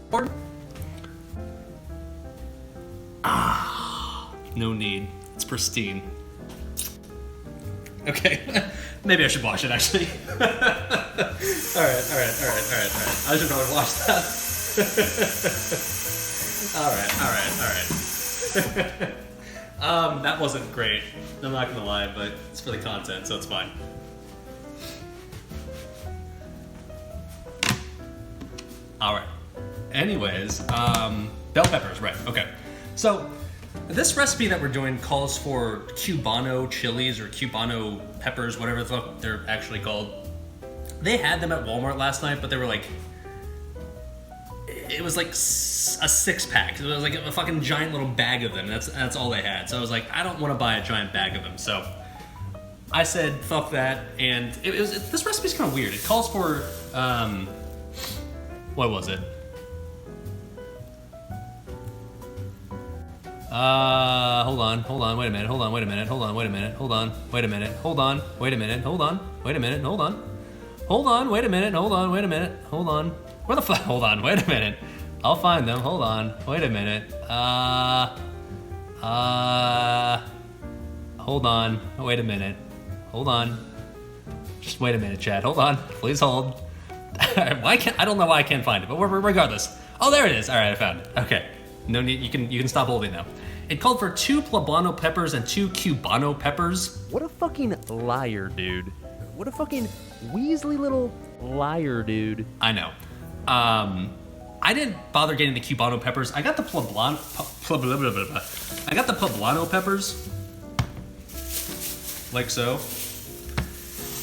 No need. It's pristine. Okay, maybe I should wash it actually. All right. I should probably wash that. All right. That wasn't great. I'm not gonna lie, but it's for the content, so it's fine. All right. Anyways, bell peppers, right? Okay. So this recipe that we're doing calls for Cubano chilies or Cubano peppers, whatever the fuck they're actually called. They had them at Walmart last night, but they were like, it was like a 6-pack. It was like a fucking giant little bag of them. That's all they had. So I was like, I don't want to buy a giant bag of them. So I said, fuck that. And this recipe's kind of weird. It calls for, what was it? Hold on, wait a minute, hold on, wait a minute, hold on, wait a minute, hold on, wait a minute, hold on, wait a minute, hold on, wait a minute, hold on. Hold on, wait a minute, hold on, wait a minute, hold on. Where the fuck? Hold on, wait a minute. I'll find them, hold on, wait a minute. Hold on, wait a minute. Hold on. Just wait a minute, Chad, hold on, please hold. I don't know why I can't find it, but regardless. Oh, there it is. All right, I found it. Okay, no need. You can stop holding now. It called for 2 poblano peppers and 2 Cubano peppers. What a fucking liar, dude. What a fucking Weasley little liar, dude. I know. I didn't bother getting the Cubano peppers. I got the poblano peppers, like so.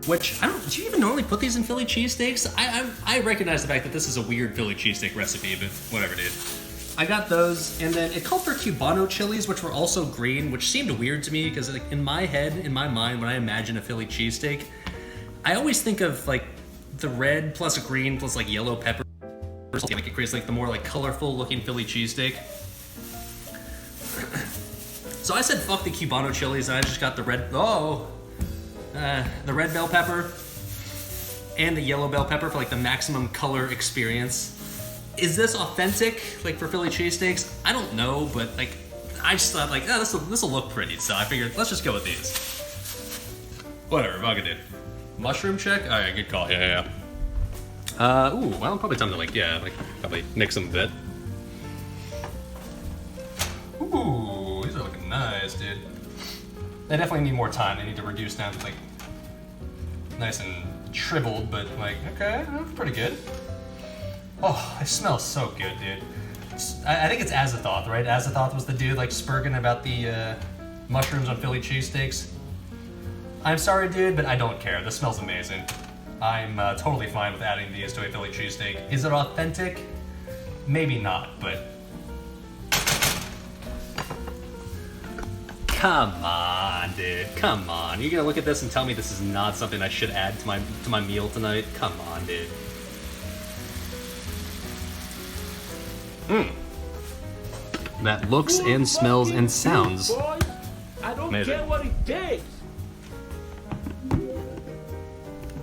Which, do you even normally put these in Philly cheesesteaks? I recognize the fact that this is a weird Philly cheesesteak recipe, but whatever, dude. I got those, and then it called for Cubano chilies, which were also green, which seemed weird to me, because like, in my head, in my mind, when I imagine a Philly cheesesteak, I always think of like the red plus a green plus like yellow pepper. Like it creates like the more like colorful looking Philly cheesesteak. So I said fuck the Cubano chilies, and I just got the red bell pepper and the yellow bell pepper for like the maximum color experience. Is this authentic, like for Philly cheesesteaks? I don't know, but like I just thought like, this will look pretty, so I figured let's just go with these. Whatever, fuck it, dude. Mushroom check? All right, good call. Yeah. Well, probably time to probably mix them a bit. Ooh, these are looking nice, dude. They definitely need more time. They need to reduce down to like nice and shriveled, but like, okay, that's pretty good. Oh, it smells so good, dude. I think it's Azathoth, right? Azathoth was the dude like spurging about the mushrooms on Philly cheesesteaks. I'm sorry, dude, but I don't care. This smells amazing. I'm totally fine with adding these to a Philly cheesesteak. Is it authentic? Maybe not, but... Come on, dude. Come on. You're gonna look at this and tell me this is not something I should add to my meal tonight? Come on, dude. That looks and smells and sounds I don't amazing. care what it takes.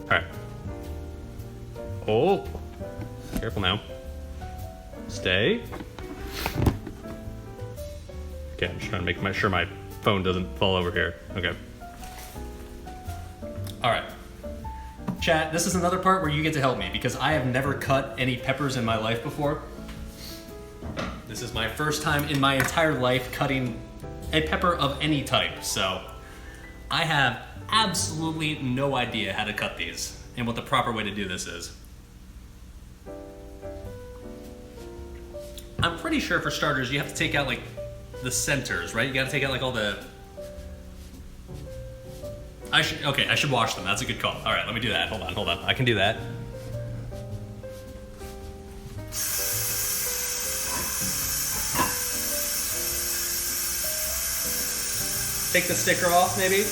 Alright. Oh. Careful now. Stay. Okay, I'm just trying to make sure my phone doesn't fall over here. Okay. Alright. Chat, this is another part where you get to help me because I have never cut any peppers in my life before. This is my first time in my entire life cutting a pepper of any type, so I have absolutely no idea how to cut these and what the proper way to do this is. I'm pretty sure for starters you have to take out like the centers, right? You gotta take out like all the... I should wash them. That's a good call. All right, let me do that. Hold on. I can do that. take the sticker off, maybe.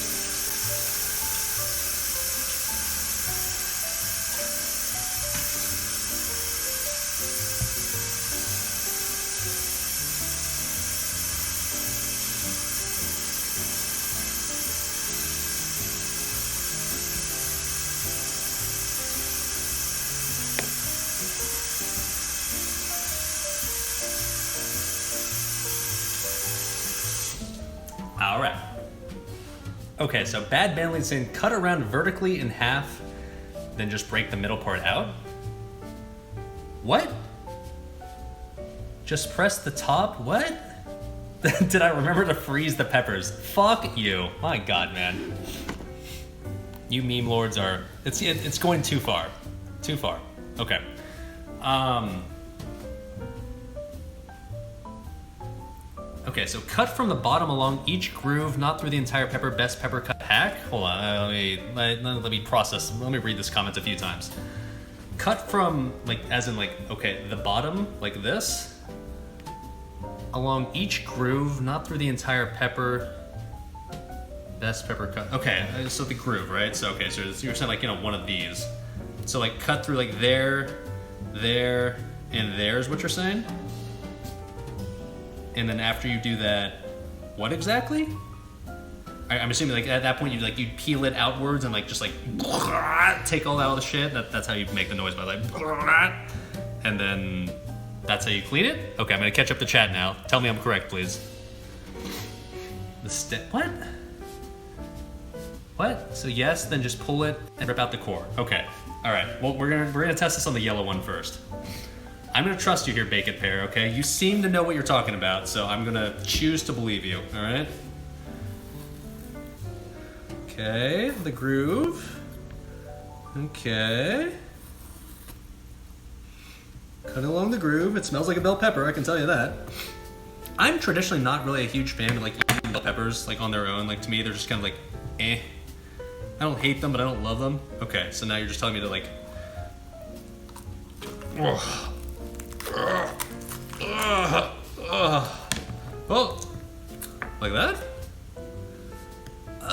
All right. Okay, so Bad Manly's saying cut around vertically in half, then just break the middle part out. What? Just press the top? What? Did I remember to freeze the peppers? Fuck you. My God, man. You meme lords are... It's going too far. Too far. Okay. Okay, so cut from the bottom along each groove, not through the entire pepper. Best pepper cut hack. Hold on, let me process. Let me read this comment a few times. Cut from, like, as in, like, okay, the bottom, like this, along each groove, not through the entire pepper. Best pepper cut. Okay, so the groove, right? So okay, so you're saying, like, you know, one of these. So like cut through like there, and there is what you're saying? And then after you do that, what exactly? I'm assuming like at that point you'd peel it outwards and like just like take all out of the shit. That's how you make the noise by like, and then that's how you clean it? Okay, I'm gonna catch up the chat now. Tell me I'm correct, please. What? What? So yes, then just pull it and rip out the core. Okay. All right. Well, we're gonna test this on the yellow one first. I'm gonna trust you here, Bacon Pear, okay? You seem to know what you're talking about, so I'm gonna choose to believe you, all right? Okay, the groove. Okay. Cut along the groove. It smells like a bell pepper, I can tell you that. I'm traditionally not really a huge fan of like eating bell peppers like on their own. Like to me, they're just kind of like, eh. I don't hate them, but I don't love them. Okay, so now you're just telling me to like, oh, like that?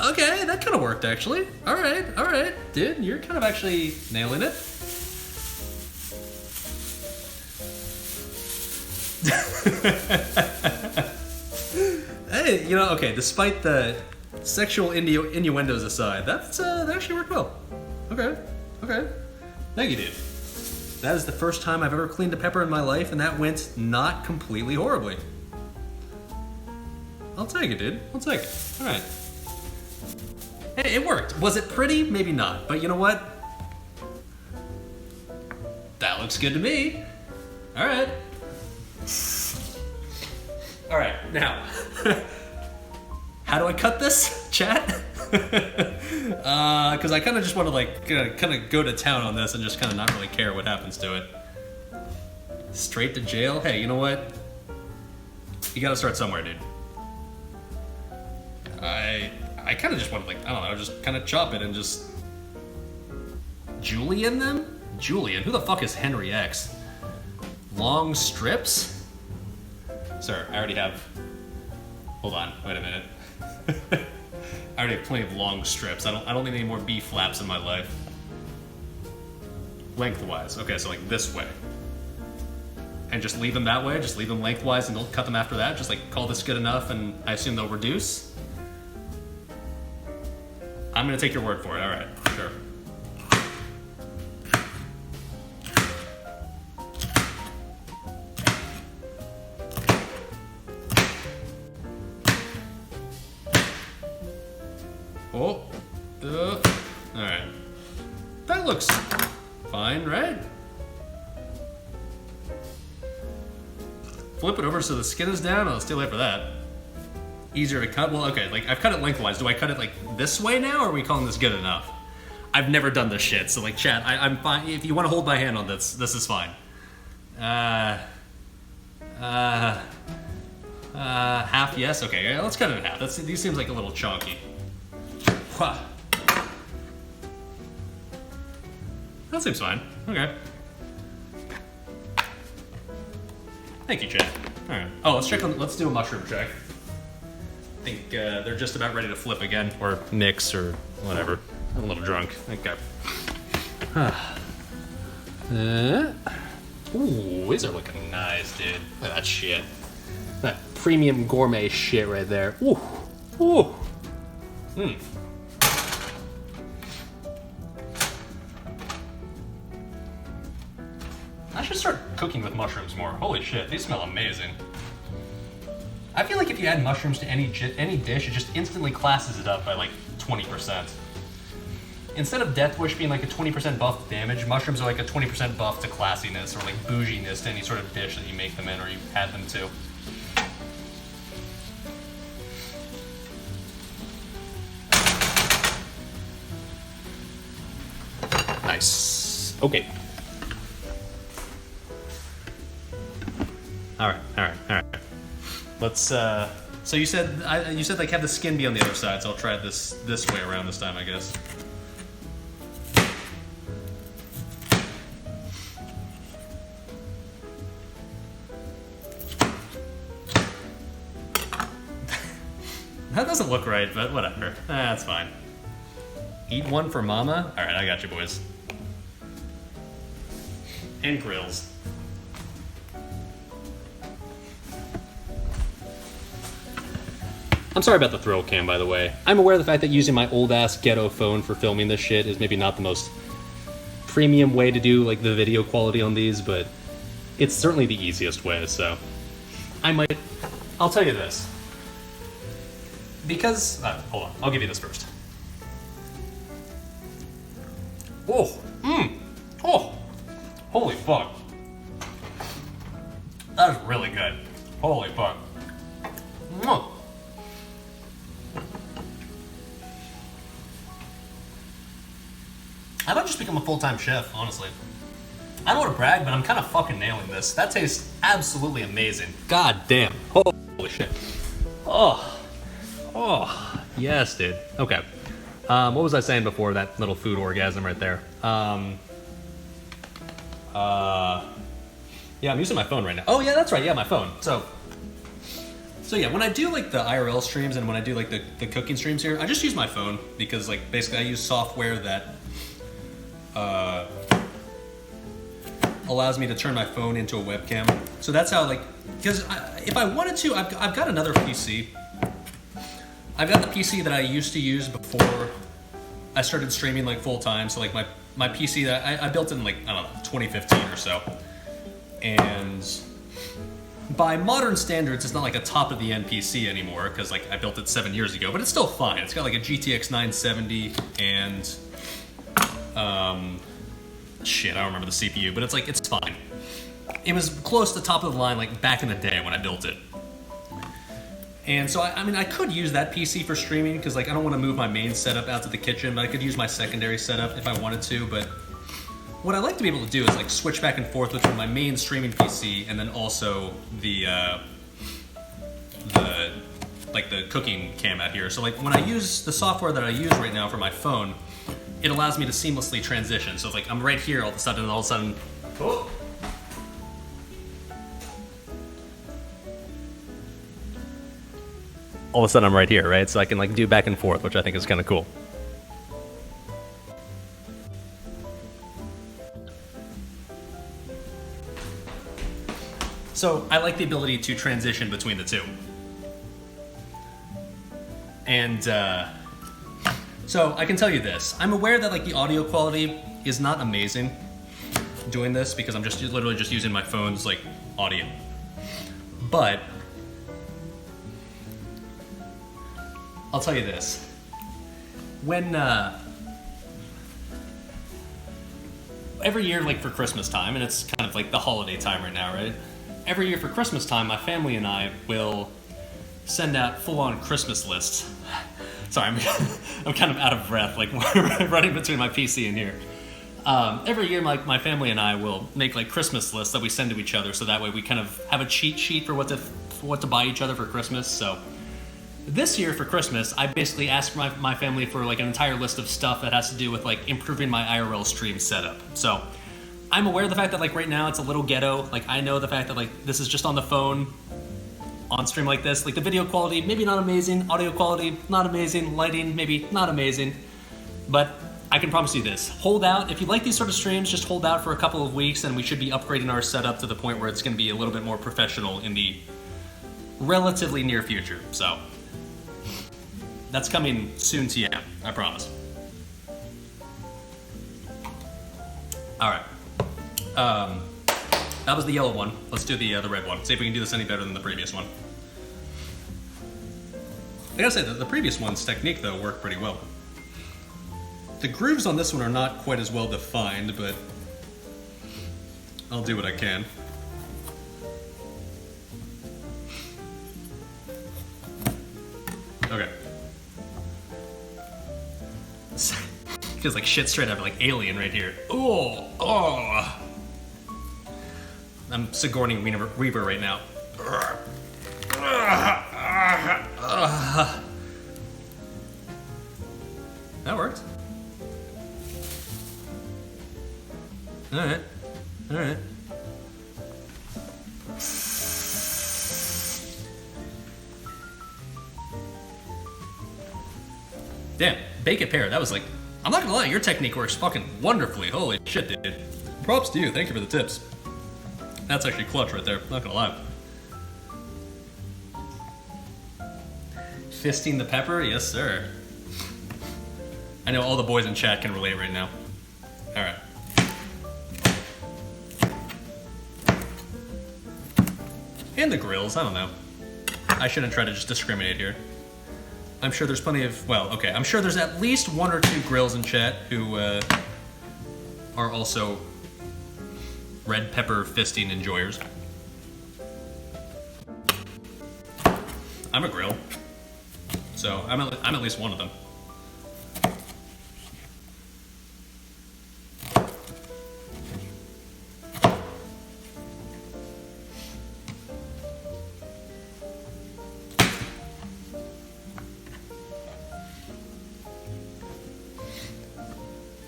Okay, that kind of worked actually. All right, dude, you're kind of actually nailing it. Hey, you know, okay, despite the sexual innuendos aside, that actually worked well. Okay. Thank you, dude. That is the first time I've ever cleaned a pepper in my life, and that went not completely horribly. I'll take it, dude. I'll take it. All right. Hey, it worked. Was it pretty? Maybe not. But you know what? That looks good to me. All right. All right, now. How do I cut this, chat? Because I kind of just want to like kind of go to town on this and just kind of not really care what happens to it. Straight to jail? Hey, you know what? You gotta start somewhere, dude. I kind of just want to like, I don't know, just kind of chop it and just... Julian them? Julian? Who the fuck is Henry X? Long strips? Sir, I already have... Hold on, wait a minute. I already have plenty of long strips. I don't need any more B flaps in my life. Lengthwise. Okay, so like this way. And just leave them that way? Just leave them lengthwise and don't cut them after that? Just like call this good enough and I assume they'll reduce? I'm gonna take your word for it, alright, sure. Oh, alright. That looks fine, right? Flip it over so the skin is down. Oh, stay away for that. Easier to cut. Well, okay, like I've cut it lengthwise. Do I cut it like this way now, or are we calling this good enough? I've never done this shit, so like chat, I'm fine. If you want to hold my hand on this, this is fine. Half, yes? Okay, yeah, let's cut it in half. These seems like a little chunky. That seems fine. Okay. Thank you, chat. Alright. Oh, let's do a mushroom check. I think they're just about ready to flip again, or mix, or whatever. I'm a little drunk. Okay. Ooh, these are looking nice, dude. Look at that shit. That premium gourmet shit right there. Ooh. Ooh. Hmm. I should start cooking with mushrooms more. Holy shit, these smell amazing. I feel like if you add mushrooms to any dish, it just instantly classes it up by like 20%. Instead of Death Wish being like a 20% buff to damage, mushrooms are like a 20% buff to classiness or like bouginess to any sort of dish that you make them in or you add them to. Nice. Okay. All right. Let's. So you said like have the skin be on the other side. So I'll try this way around this time, I guess. That doesn't look right, but whatever. That's fine. Eat one for mama? Alright, I got you, boys. And grills. I'm sorry about the throw cam, by the way. I'm aware of the fact that using my old-ass ghetto phone for filming this shit is maybe not the most premium way to do, like, the video quality on these, but it's certainly the easiest way, so... I'll tell you this. Because, hold on, I'll give you this first. Oh, oh, holy fuck. That is really good. Holy fuck. I might just become a full-time chef, honestly. I don't want to brag, but I'm kind of fucking nailing this. That tastes absolutely amazing. God damn. Holy shit. Oh, yes, dude. Okay. What was I saying before that little food orgasm right there? Yeah, I'm using my phone right now. Oh, yeah, that's right. Yeah, my phone. So yeah, when I do like the IRL streams and when I do like the cooking streams here, I just use my phone because like basically I use software that allows me to turn my phone into a webcam. So that's how like, because if I wanted to, I've got another PC. I've got the PC that I used to use before I started streaming like full time. So like my PC that I built in like, I don't know, 2015 or so. And by modern standards, it's not like a top of the end PC anymore because like I built it 7 years ago, but it's still fine. It's got like a GTX 970 and shit, I don't remember the CPU, but it's fine. It was close to top of the line like back in the day when I built it. And so, I mean, I could use that PC for streaming because, like, I don't want to move my main setup out to the kitchen, but I could use my secondary setup if I wanted to. But what I like to be able to do is, like, switch back and forth between my main streaming PC and then also the cooking cam out here. So, like, when I use the software that I use right now for my phone, it allows me to seamlessly transition. So, like, I'm right here all of a sudden, oh. All of a sudden I'm right here, right? So I can like do back and forth, which I think is kind of cool. So I like the ability to transition between the two. And so I can tell you this. I'm aware that like the audio quality is not amazing doing this because I'm just literally just using my phone's like audio. But I'll tell you this. When every year, like for Christmas time, and it's kind of like the holiday time right now, right? Every year for Christmas time, my family and I will send out full-on Christmas lists. Sorry, I'm kind of out of breath, like running between my PC and here. Every year, my family and I will make like Christmas lists that we send to each other, so that way we kind of have a cheat sheet for what to buy each other for Christmas. So this year for Christmas, I basically asked my family for like an entire list of stuff that has to do with like improving my IRL stream setup. So I'm aware of the fact that like right now it's a little ghetto. Like I know the fact that like this is just on the phone on stream like this. Like the video quality, maybe not amazing. Audio quality, not amazing. Lighting, maybe not amazing. But I can promise you this, hold out. If you like these sort of streams, just hold out for a couple of weeks and we should be upgrading our setup to the point where it's gonna be a little bit more professional in the relatively near future. So that's coming soon to you, I promise. All right. That was the yellow one. Let's do the red one. See if we can do this any better than the previous one. I gotta say that the previous one's technique though worked pretty well. The grooves on this one are not quite as well defined, but I'll do what I can. Okay. Feels like shit straight up, like Alien right here. Oh. I'm Sigourney Weaver right now. That worked. All right. Damn, bake it pear. That was like, I'm not gonna lie, your technique works fucking wonderfully. Holy shit, dude. Props to you. Thank you for the tips. That's actually clutch right there. Not gonna lie. Fisting the pepper? Yes, sir. I know all the boys in chat can relate right now. All right. And the grills, I don't know. I shouldn't try to just discriminate here. I'm sure there's plenty of, well, okay, I'm sure there's at least 1 or 2 grills in chat who are also red pepper fisting enjoyers. I'm a grill, so I'm at least one of them.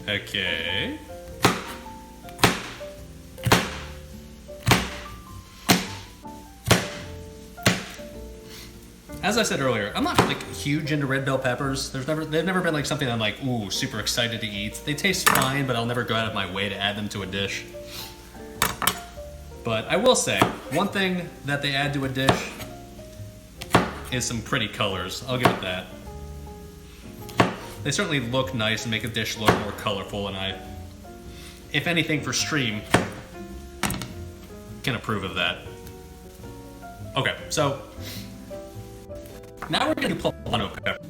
Okay. As I said earlier, I'm not like huge into red bell peppers. They've never been like something I'm like, ooh, super excited to eat. They taste fine, but I'll never go out of my way to add them to a dish. But I will say, one thing that they add to a dish is some pretty colors. I'll give it that. They certainly look nice and make a dish look more colorful, and I, if anything for stream, can approve of that. Okay, so now we're gonna do poblano peppers,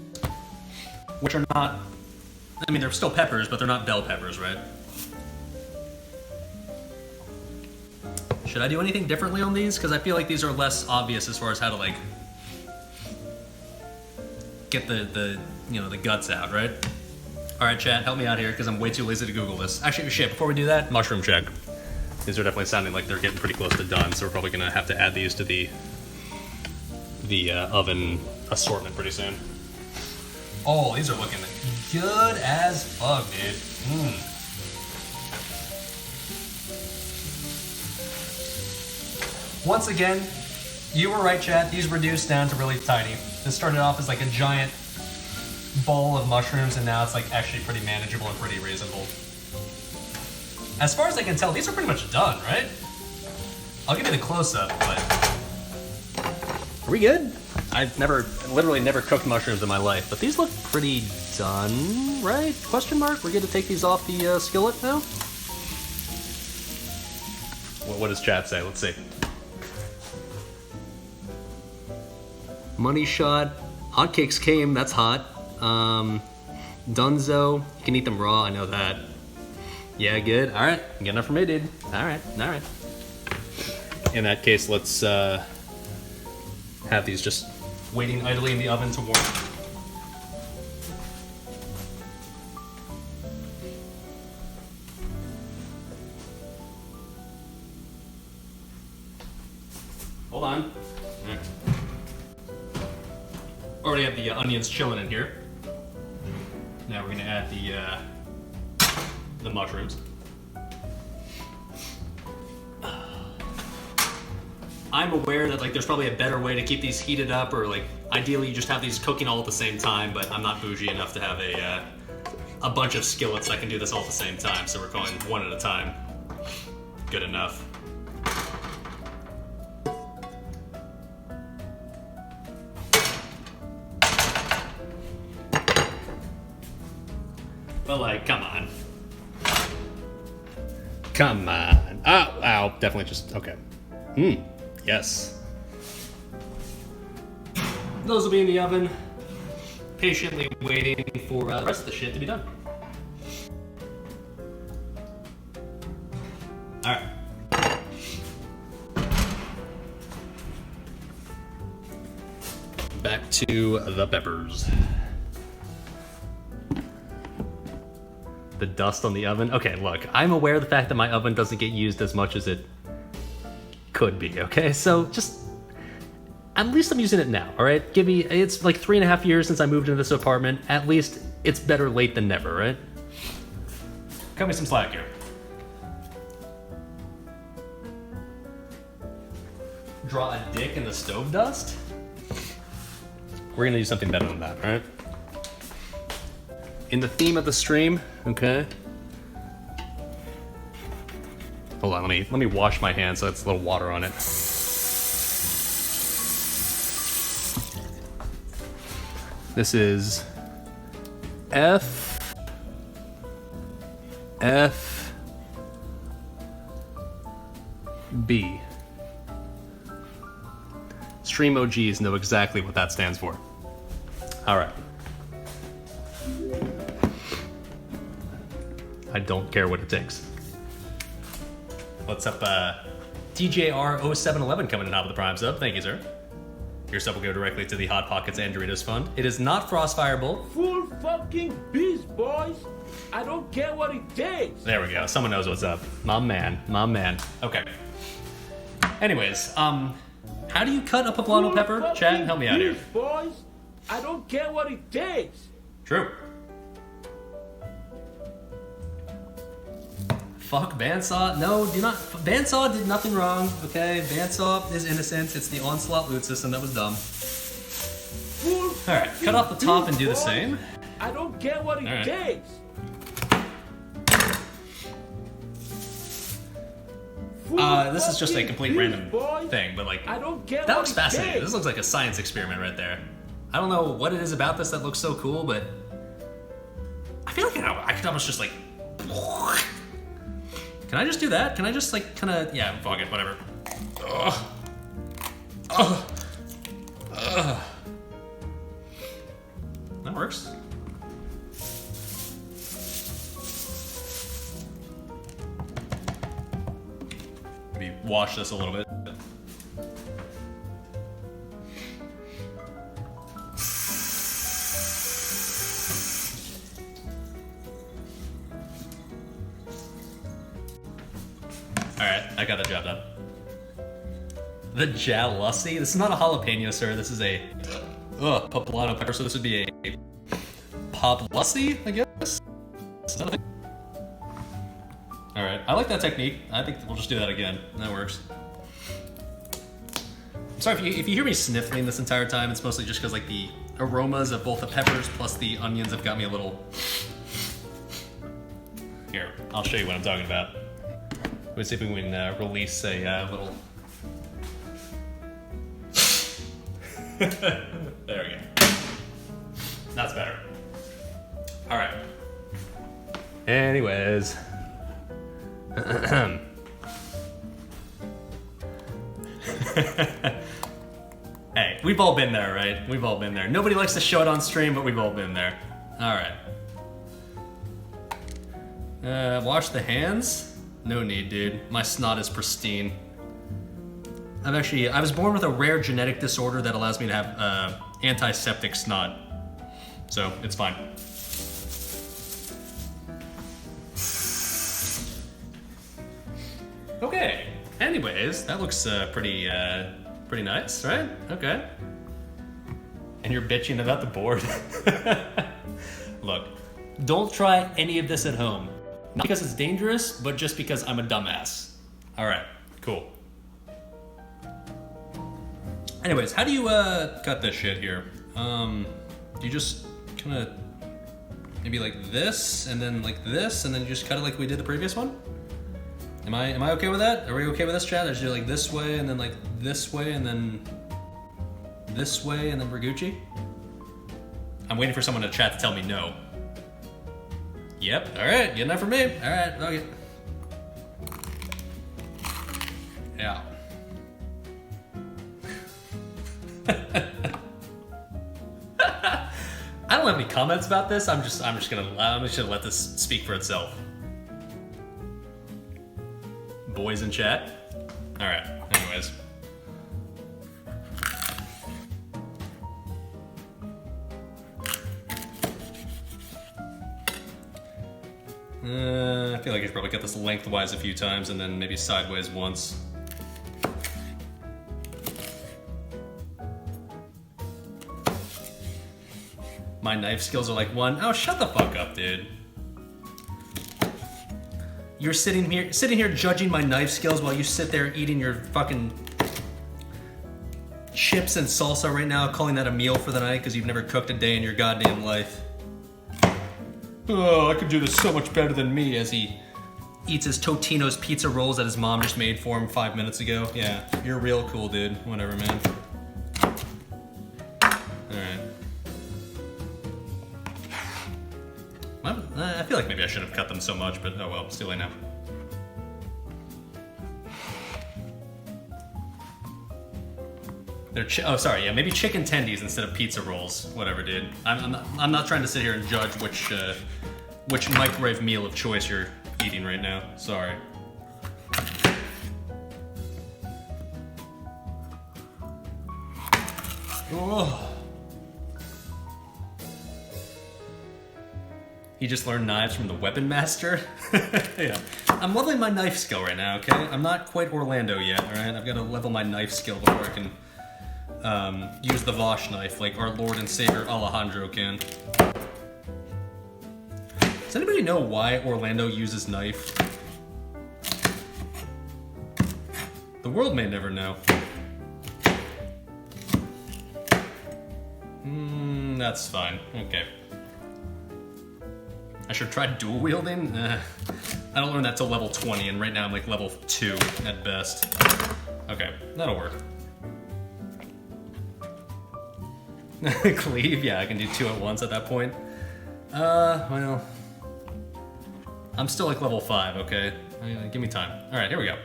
which are not, I mean, they're still peppers, but they're not bell peppers, right? Should I do anything differently on these? Because I feel like these are less obvious as far as how to like get the you know, the guts out, right? All right, chat, help me out here because I'm way too lazy to Google this. Actually, shit, before we do that, mushroom check. These are definitely sounding like they're getting pretty close to done, so we're probably gonna have to add these to the oven assortment pretty soon. Oh, these are looking good as fuck, dude. Once again, you were right, chat. These reduced down to really tiny. This started off as like a giant bowl of mushrooms, and now it's like actually pretty manageable and pretty reasonable. As far as I can tell, these are pretty much done, right? I'll give you the close-up, but... Are we good? I've literally never cooked mushrooms in my life, but these look pretty done, right? Question mark? We're good to take these off the skillet now? What does chat say? Let's see. Money shot. Hotcakes came, that's hot. Dunzo, you can eat them raw, I know that. Yeah, good. All right, good enough for me, dude. All right. In that case, let's have these just waiting idly in the oven to warm. Hold on. All right. Already have the onions chilling in here. Now we're gonna add the mushrooms. I'm aware that like there's probably a better way to keep these heated up, or like ideally you just have these cooking all at the same time, but I'm not bougie enough to have a bunch of skillets that can do this all at the same time, so we're going one at a time. Good enough. But like, come on. Come on. Oh, ow, definitely just, okay. Yes. Those will be in the oven, patiently waiting for the rest of the shit to be done. All right. Back to the peppers. The dust on the oven. Okay, look, I'm aware of the fact that my oven doesn't get used as much as it could be, okay? So just, at least I'm using it now, all right? It's like 3.5 years since I moved into this apartment. At least it's better late than never, right? Cut me some slack here. Draw a dick in the stove dust? We're gonna do something better than that, all right? In the theme of the stream, okay? Hold on, let me wash my hands so it's a little water on it. This is F B. Stream OGs know exactly what that stands for. All right. I don't care what it takes. What's up, DJR0711 coming in top of the Prime sub. Thank you, sir. Your sub will go directly to the Hot Pockets and Doritos Fund. It is not Frostfireball. Full fucking beast, boys. I don't care what it takes. There we go. Someone knows what's up. My man. My man. Okay. Anyways, how do you cut a poblano pepper? Chat, help me out here. Boys, I don't care what it takes. True. Fuck Bandsaw. No, do not. Bandsaw did nothing wrong, okay? Bandsaw is innocent. It's the Onslaught loot system that was dumb. Alright, cut off the top and do the same. I don't care what it takes. This is just a complete random thing, but like, I don't care that looks fascinating. This looks like a science experiment right there. I don't know what it is about this that looks so cool, but I feel like I could almost just like. Can I just do that? Can I just like kind of, yeah, fuck it, whatever. That works. Maybe wash this a little bit. Alright, I got the job done. The Jalussi? This is not a jalapeno, sir. This is a poblano pepper, so this would be a Poblussi, I guess? Is that a thing? Alright, I like that technique. I think we'll just do that again. That works. I'm sorry if you hear me sniffling this entire time, it's mostly just because like the aromas of both the peppers plus the onions have got me a little... Here, I'll show you what I'm talking about. Let's see if we can release a little... There we go. That's better. Alright. Anyways. Hey, we've all been there, right? We've all been there. Nobody likes to show it on stream, but we've all been there. Alright. Wash the hands? No need, dude. My snot is pristine. I was born with a rare genetic disorder that allows me to have antiseptic snot. So, it's fine. Okay. Anyways, that looks pretty nice, right? Okay. And you're bitching about the board? Look, don't try any of this at home. Not because it's dangerous, but just because I'm a dumbass. All right, cool. Anyways, how do you cut this shit here? Do you just kind of maybe like this, and then like this, and then you just cut it like we did the previous one? Am I okay with that? Are we okay with this, chat? I just do like this way, and then like this way, and then this way, and then we're Gucci? I'm waiting for someone to chat to tell me no. Yep, alright, good enough for me. Alright, okay. Yeah. I don't have any comments about this. I'm just gonna let this speak for itself. Boys in chat. All right. Anyways. I feel like I should probably cut this lengthwise a few times and then maybe sideways once. My knife skills are like 1. Oh, shut the fuck up, dude. You're sitting here judging my knife skills while you sit there eating your fucking chips and salsa right now, calling that a meal for the night because you've never cooked a day in your goddamn life. Oh, I could do this so much better than me, as he eats his Totino's pizza rolls that his mom just made for him 5 minutes ago. Yeah, you're real cool, dude. Whatever, man. I feel like maybe I shouldn't have cut them so much, but oh well, it's too late now. They're oh sorry, yeah, maybe chicken tendies instead of pizza rolls. Whatever, dude. I'm not trying to sit here and judge which microwave meal of choice you're eating right now. Sorry. Oh. He just learned knives from the weapon master? Yeah. I'm leveling my knife skill right now, okay? I'm not quite Orlando yet, alright? I've got to level my knife skill before I can use the Vosh knife like our Lord and Savior Alejandro can. Does anybody know why Orlando uses knife? The world may never know. That's fine. Okay. I should try dual wielding? I don't learn that till level 20, and right now I'm like level 2 at best. Okay, that'll work. Cleave? Yeah, I can do 2 at once at that point. Well... I'm still like level 5, okay? Give me time. Alright, here we go.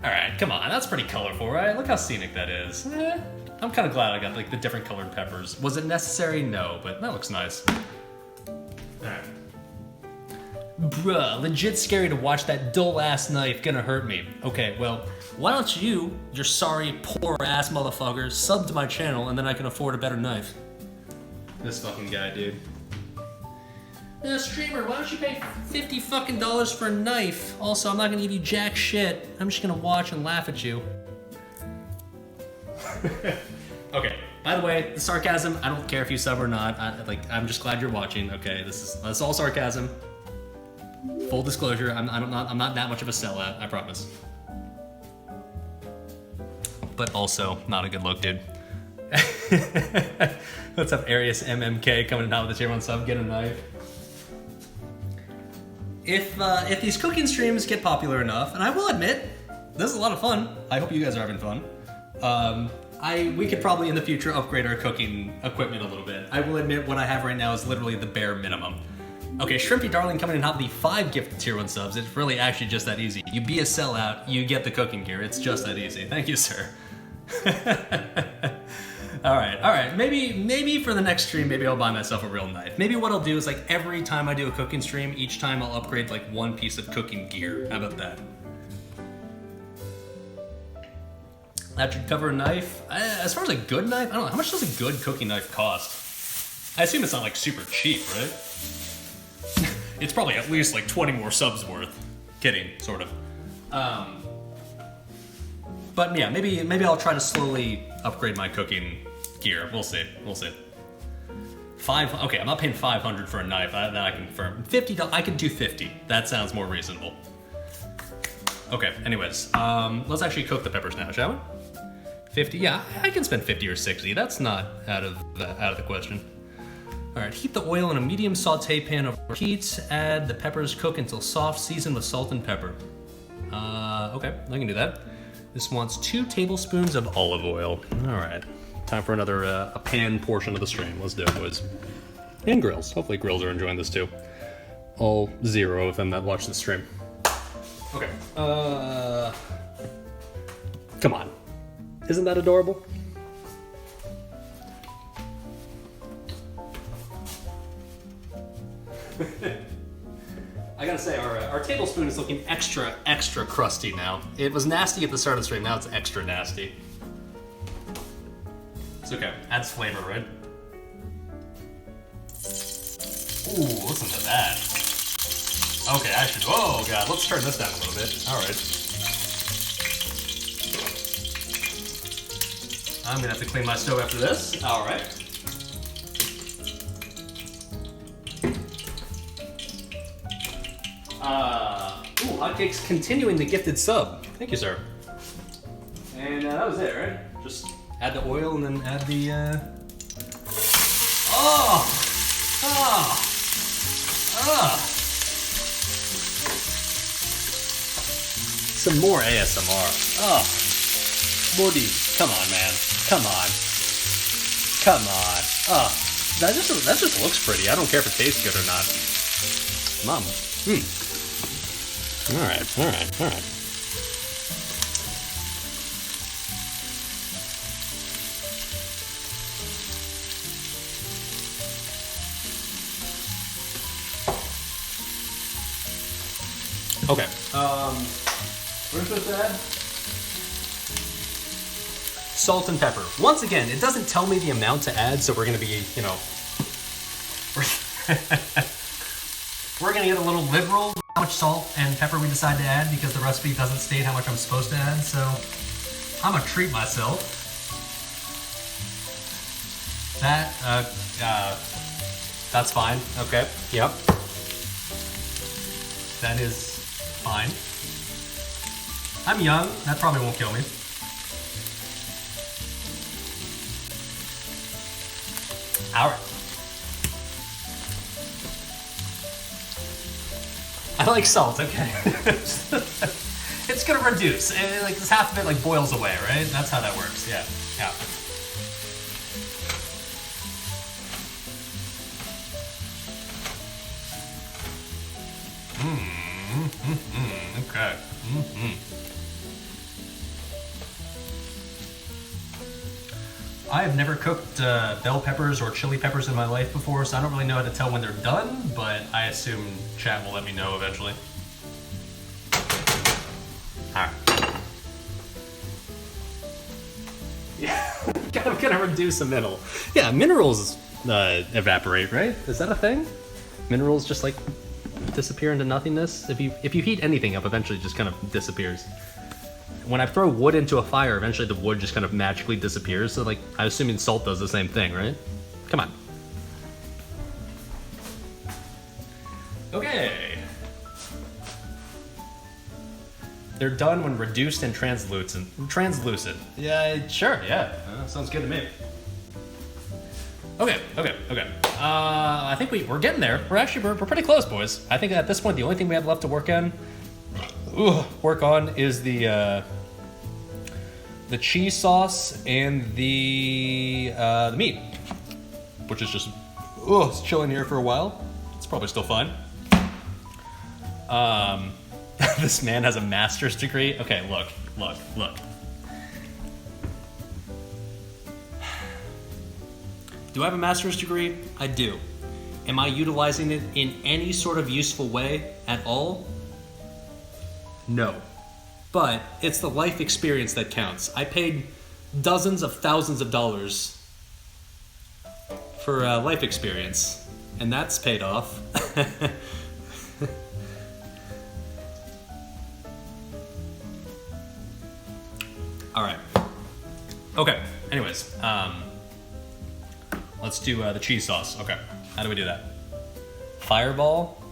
Alright, come on, that's pretty colorful, right? Look how scenic that is. I'm kind of glad I got like the different colored peppers. Was it necessary? No, but that looks nice. Alright. Bruh, legit scary to watch that dull-ass knife gonna hurt me. Okay, well, why don't you, sorry, poor-ass motherfucker, sub to my channel and then I can afford a better knife. This fucking guy, dude. Streamer, why don't you pay $50 fucking for a knife? Also, I'm not gonna give you jack shit. I'm just gonna watch and laugh at you. Okay, by the way, the sarcasm, I don't care if you sub or not. I'm just glad you're watching, okay? This is all sarcasm. Full disclosure, I'm not that much of a sellout, I promise. But also, not a good look, dude. Let's have Arius MMK coming out with a tier 1 sub, get a knife. If these cooking streams get popular enough, and I will admit, this is a lot of fun. I hope you guys are having fun. We could probably in the future upgrade our cooking equipment a little bit. I will admit what I have right now is literally the bare minimum. Okay, Shrimpy Darling coming in hot with the 5 gifted tier 1 subs. It's really actually just that easy. You be a sellout, you get the cooking gear. It's just that easy. Thank you, sir. Alright. Maybe for the next stream, maybe I'll buy myself a real knife. Maybe what I'll do is like every time I do a cooking stream, each time I'll upgrade like 1 piece of cooking gear. How about that? That should cover a knife. As far as a good knife, I don't know. How much does a good cooking knife cost? I assume it's not like super cheap, right? It's probably at least like 20 more subs worth. Kidding, sort of. But yeah, maybe I'll try to slowly upgrade my cooking gear. We'll see. Okay, I'm not paying $500 for a knife. That I can confirm. $50. I can do 50. That sounds more reasonable. Okay. Anyways, let's actually cook the peppers now, shall we? 50. Yeah, I can spend 50 or 60. That's not out of the question. All right, heat the oil in a medium saute pan over heat. Add the peppers, cook until soft, season with salt and pepper. Okay, I can do that. This wants 2 tablespoons of olive oil. All right, time for another a pan portion of the stream. Let's do it, boys. And grills. Hopefully grills are enjoying this too. All 0 of them that watch the stream. Okay. Come on. Isn't that adorable? I gotta say, our tablespoon is looking extra crusty now. It was nasty at the start of the stream, now it's extra nasty. It's okay, adds flavor, right? Ooh, listen to that. Okay, I should, oh god, let's turn this down a little bit. Alright. I'm gonna have to clean my stove after this. Alright. Ooh, Hotcakes continuing the gifted sub. Thank you, sir. And that was it, right? Just add the oil and then add the, Some more ASMR. Oh. Buddy, come on, man. Come on. Come on. Oh. That just looks pretty. I don't care if it tastes good or not. Mom. Alright. Okay. What is this add? Salt and pepper. Once again, it doesn't tell me the amount to add, so we're gonna be, you know, we're gonna get a little liberal with how much salt and pepper we decide to add because the recipe doesn't state how much I'm supposed to add, so I'm gonna treat myself. That's fine. Okay. Yep. That is fine. I'm young. That probably won't kill me. Alright. I like salt, okay. It's gonna reduce. Like this half of it like boils away, right? That's how that works. Yeah. Okay. I have never cooked bell peppers or chili peppers in my life before, so I don't really know how to tell when they're done, but I assume chat will let me know eventually. Alright. Yeah, I'm gonna reduce a mineral. Yeah, minerals evaporate, right? Is that a thing? Minerals just like disappear into nothingness? If you heat anything up, eventually it just kind of disappears. When I throw wood into a fire, eventually the wood just kind of magically disappears, so like, I'm assuming salt does the same thing, right? Come on. Okay. They're done when reduced and translucent. Yeah, sure, yeah. Sounds good to me. Okay. I think we're getting there. We're pretty close, boys. I think at this point, the only thing we have left to work on is the cheese sauce and the meat, which is just it's chilling here for a while. It's probably still fine. This man has a master's degree. Okay, look. Do I have a master's degree? I do. Am I utilizing it in any sort of useful way at all? No. But it's the life experience that counts. I paid dozens of thousands of dollars for life experience, and that's paid off. All right. Okay. Anyways, let's do the cheese sauce. Okay. How do we do that? Fireball?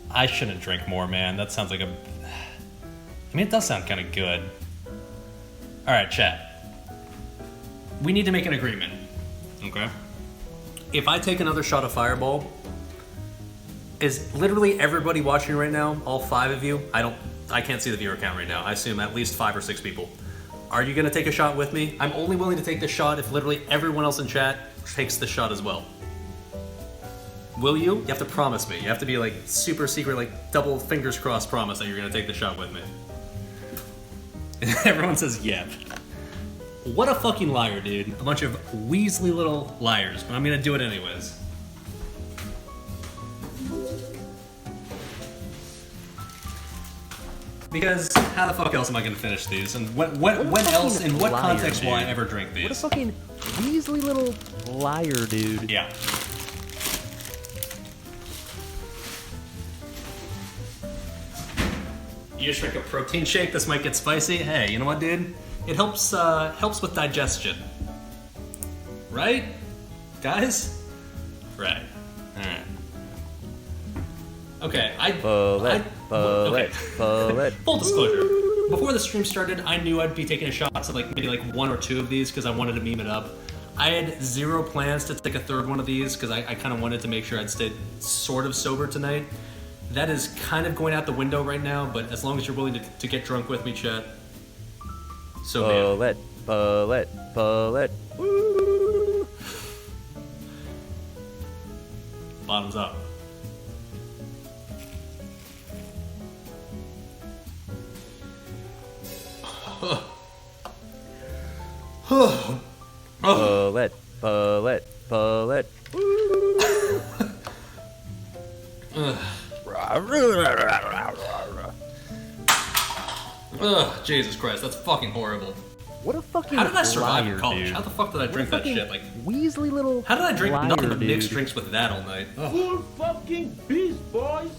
I shouldn't drink more, man. That sounds like a... I mean, it does sound kind of good. All right, chat. we need to make an agreement, okay? If I take another shot of Fireball, is literally everybody watching right now, all 5 of you, I can't see the viewer count right now. I assume at least 5 or 6 people. Are you gonna take a shot with me? I'm only willing to take this shot if literally everyone else in chat takes the shot as well. Will you? You have to promise me. You have to be like super secret, like double fingers crossed promise that you're gonna take the shot with me. And everyone says yep. What a fucking liar, dude. A bunch of Weasley little liars, but I'm gonna do it anyways. Because how the fuck else am I gonna finish these? And when else, in what context will I ever drink these? What a fucking Weasley little liar, dude. Yeah. You just drink a protein shake, this might get spicy. Hey, you know what, dude? It helps with digestion. Right? Guys? Right. Alright. Okay, Full disclosure. Before the stream started, I knew I'd be taking shots of maybe 1 or 2 of these because I wanted to meme it up. I had 0 plans to take a 3rd one of these because I kind of wanted to make sure I'd stay sort of sober tonight. That is kind of going out the window right now, but as long as you're willing to get drunk with me, chat. So Bullet. Woo. Bottoms up. Bullet. Ugh, Jesus Christ, that's fucking horrible. What a fucking How did I survive liar, in college? dude. How the fuck did I drink that shit? Weasley little how did I drink liar, nothing but mixed dude. drinks with that all night? Ugh. Full fucking beast, boys.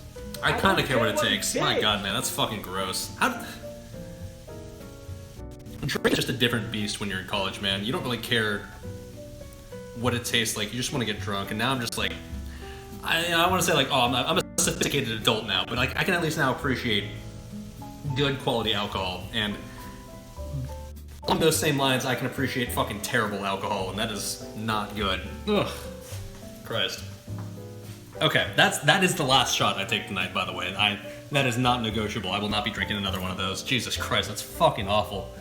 I kind of care what it what it takes. My takes. god, man, that's fucking gross. Drink is just a different beast when you're in college, man. You don't really care what it tastes like. You just want to get drunk. And now I'm just like, I want to say like, oh, I'm a sophisticated adult now, but like I can at least now appreciate good quality alcohol. And on those same lines, I can appreciate fucking terrible alcohol, and that is not good. Ugh, Christ. Okay, that is the last shot I take tonight, by the way. That is not negotiable. I will not be drinking another one of those. Jesus Christ, that's fucking awful.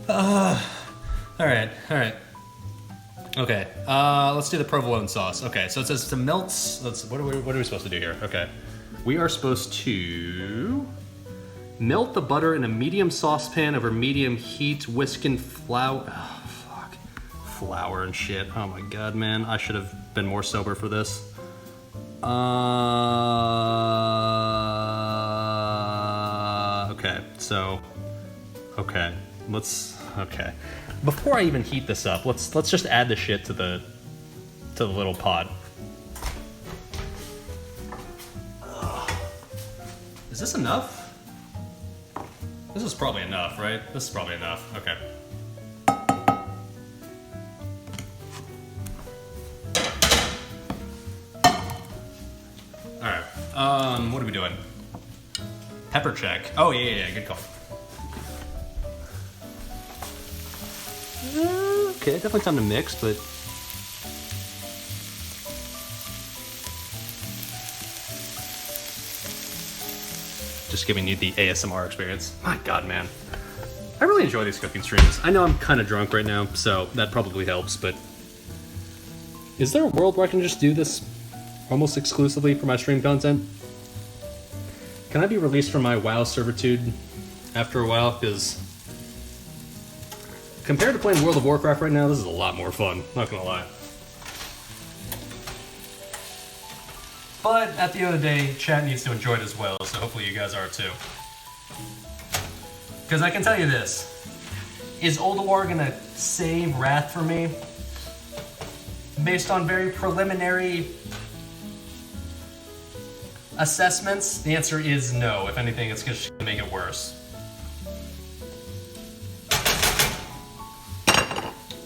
Alright. Okay, let's do the provolone sauce. Okay, so it says to melt... What are we supposed to do here? Okay. We are supposed to... melt the butter in a medium saucepan over medium heat, whisk in flour... Oh, fuck. Flour and shit. Oh my god, man. I should have been more sober for this. Okay, so... Okay, okay. Before I even heat this up, let's just add the shit to the little pot. Is this enough? This is probably enough, right? This is probably enough. Okay. All right. What are we doing? Pepper check. Oh yeah, good call. Okay, definitely time to mix, but... Just giving you the ASMR experience. My god, man. I really enjoy these cooking streams. I know I'm kind of drunk right now, so that probably helps, but... Is there a world where I can just do this almost exclusively for my stream content? Can I be released from my WoW servitude after a while? Because... compared to playing World of Warcraft right now, this is a lot more fun, not gonna lie. But at the end of the day, chat needs to enjoy it as well, so hopefully you guys are too. Because I can tell you this, is Oldawar gonna save Wrath for me? Based on very preliminary assessments, the answer is no. If anything, it's just gonna make it worse.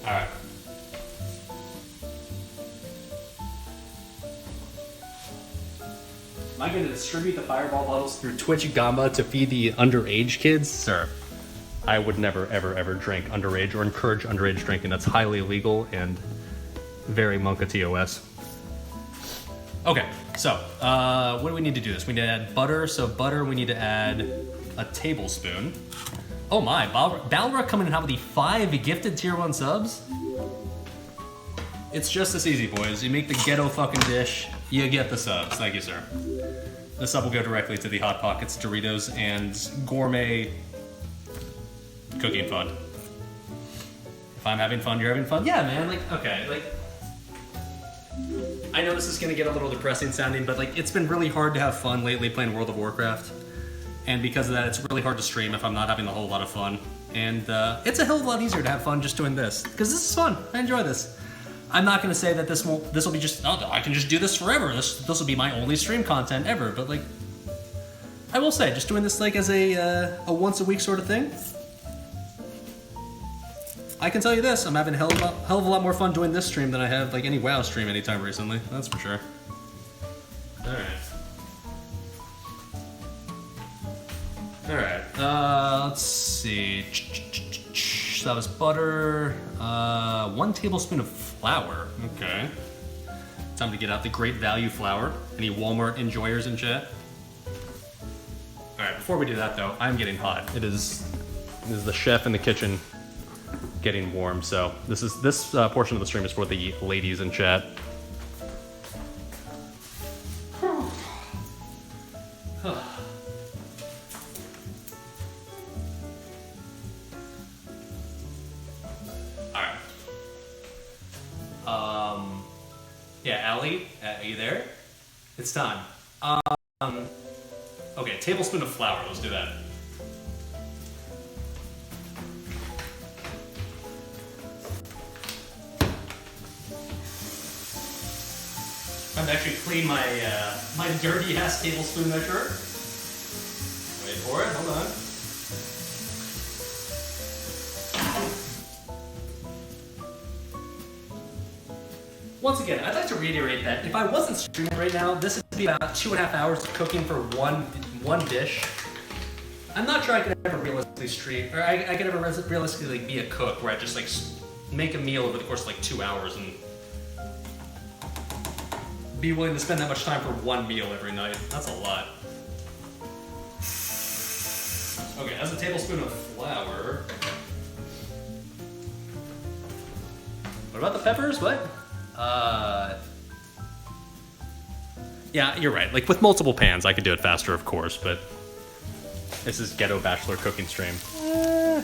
Alright. Am I going to distribute the Fireball bottles through Twitch Gamba to feed the underage kids? Sir, I would never, ever, ever drink underage or encourage underage drinking. That's highly illegal and very Monka TOS. Okay, so what do we need to do this? We need to add butter. So butter, we need to add a tablespoon. Oh my, Balra coming in hot with the 5 gifted tier 1 subs. It's just this easy, boys. You make the ghetto fucking dish, you get the subs. Thank you, sir. The sub will go directly to the Hot Pockets, Doritos, and gourmet cooking fun. If I'm having fun, you're having fun? Yeah, man, like, okay, like, I know this is gonna get a little depressing sounding, but like, it's been really hard to have fun lately playing World of Warcraft. And because of that, it's really hard to stream if I'm not having a whole lot of fun. And it's a hell of a lot easier to have fun just doing this, because this is fun. I enjoy this. I'm not gonna say that this will be just, oh, I can just do this forever. This will be my only stream content ever. But like, I will say, just doing this like as a once a week sort of thing. I can tell you this, I'm having a hell of a lot more fun doing this stream than I have like any WoW stream anytime recently. That's for sure. All right. Let's see. So that was butter. 1 tablespoon of flour. Okay. Time to get out the great value flour. Any Walmart enjoyers in chat? All right. Before we do that, though, I'm getting hot. It is the chef in the kitchen getting warm. So this portion of the stream is for the ladies in chat. Yeah, Allie, are you there? It's time. Okay, tablespoon of flour, let's do that. Time to actually clean my my dirty ass tablespoon measure. Wait for it, hold on. Once again, I'd like to reiterate that if I wasn't streaming right now, this would be about 2.5 hours of cooking for one dish. I'm not sure I could ever realistically stream, or I could ever realistically like, be a cook where I just like make a meal over the course of like 2 hours and be willing to spend that much time for one meal every night. That's a lot. Okay, that's a tablespoon of flour. What about the peppers? What? Yeah, you're right. Like with multiple pans, I could do it faster, of course, but this is ghetto bachelor cooking stream. I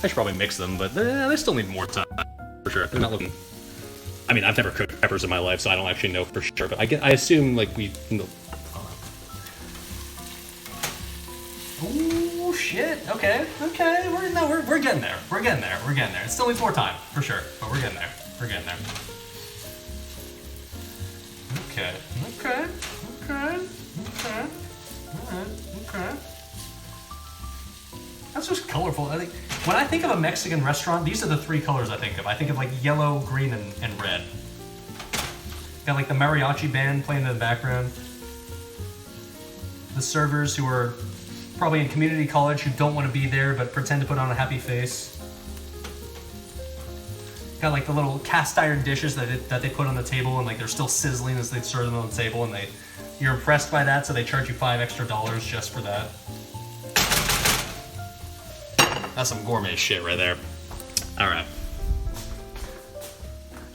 should probably mix them, but they still need more time, for sure. They're not looking... I mean, I've never cooked peppers in my life, so I don't actually know for sure, but I assume, like, we... Ooh, shit. Okay. We're getting there. We're getting there. It still needs more time, for sure, but we're getting there. Okay. That's just colorful. I think when I think of a Mexican restaurant, these are the 3 colors I think of. I think of like yellow, green, and red. Got like the mariachi band playing in the background. The servers who are probably in community college who don't want to be there but pretend to put on a happy face. Got like the little cast iron dishes that they put on the table and like they're still sizzling as they serve them on the table and you're impressed by that, so they charge you $5 extra just for that. That's some gourmet shit right there. All right.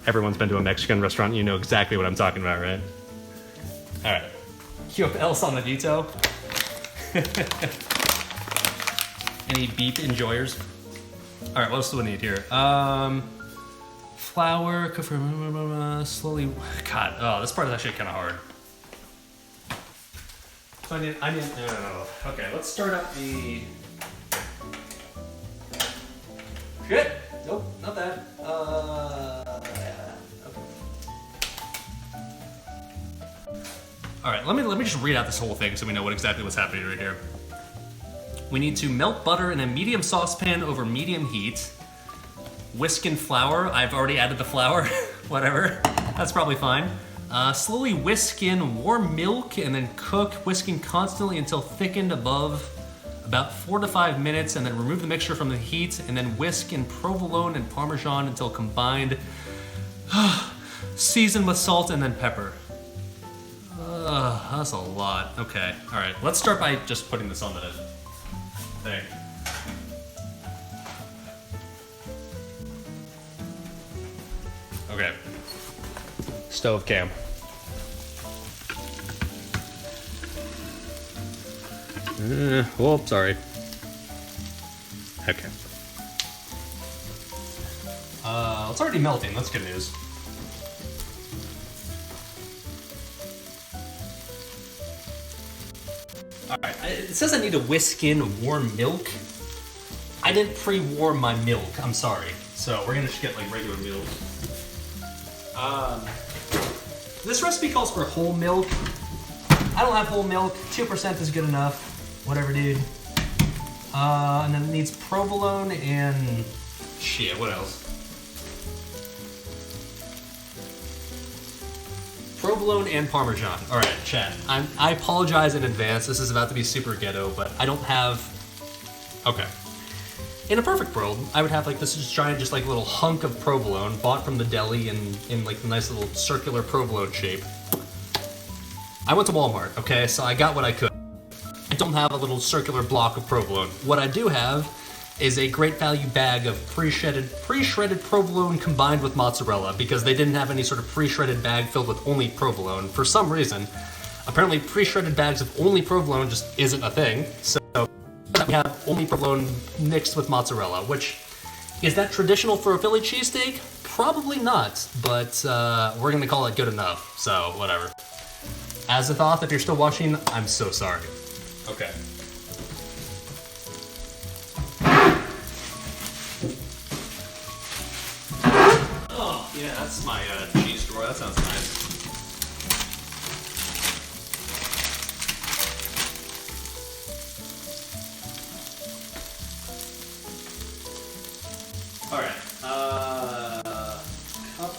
Everyone's been to a Mexican restaurant, you know exactly what I'm talking about, right? All right. Cue up El Sonadito. Any beep enjoyers? All right, what else do we need here? Flour, slowly. God, oh, this part is actually kind of hard. So I need. Okay, let's start up the. Shit. Nope, not that. Okay. All right, let me just read out this whole thing so we know what exactly what's happening right here. We need to melt butter in a medium saucepan over medium heat. Whisk in flour. I've already added the flour. Whatever. That's probably fine. Slowly whisk in warm milk and then cook, whisking constantly until thickened above about 4 to 5 minutes, and then remove the mixture from the heat, and then whisk in provolone and Parmesan until combined. Season with salt and then pepper. That's a lot. Okay, all right. Let's start by just putting this on the thing. Okay. Stove cam. Oh, sorry. Okay. It's already melting. That's good news. Alright, it says I need to whisk in warm milk. I didn't pre-warm my milk, I'm sorry. So we're gonna just get like regular milk. This recipe calls for whole milk. I don't have whole milk, 2% is good enough. Whatever, dude. And then it needs provolone and shit, what else? Provolone and Parmesan. All right, chat. I apologize in advance. This is about to be super ghetto, but I don't have. Okay. In a perfect world, I would have like this giant, just like little hunk of provolone bought from the deli in like the nice little circular provolone shape. I went to Walmart, okay, so I got what I could. I don't have a little circular block of provolone. What I do have is a great value bag of pre-shredded provolone combined with mozzarella, because they didn't have any sort of pre-shredded bag filled with only provolone. For some reason, apparently pre-shredded bags of only provolone just isn't a thing. So we have only provolone mixed with mozzarella, which, is that traditional for a Philly cheesesteak? Probably not, but we're gonna call it good enough, so whatever. Azathoth, if you're still watching, I'm so sorry. Okay. Oh, yeah, that's my cheese drawer. That sounds nice. All right. Cup.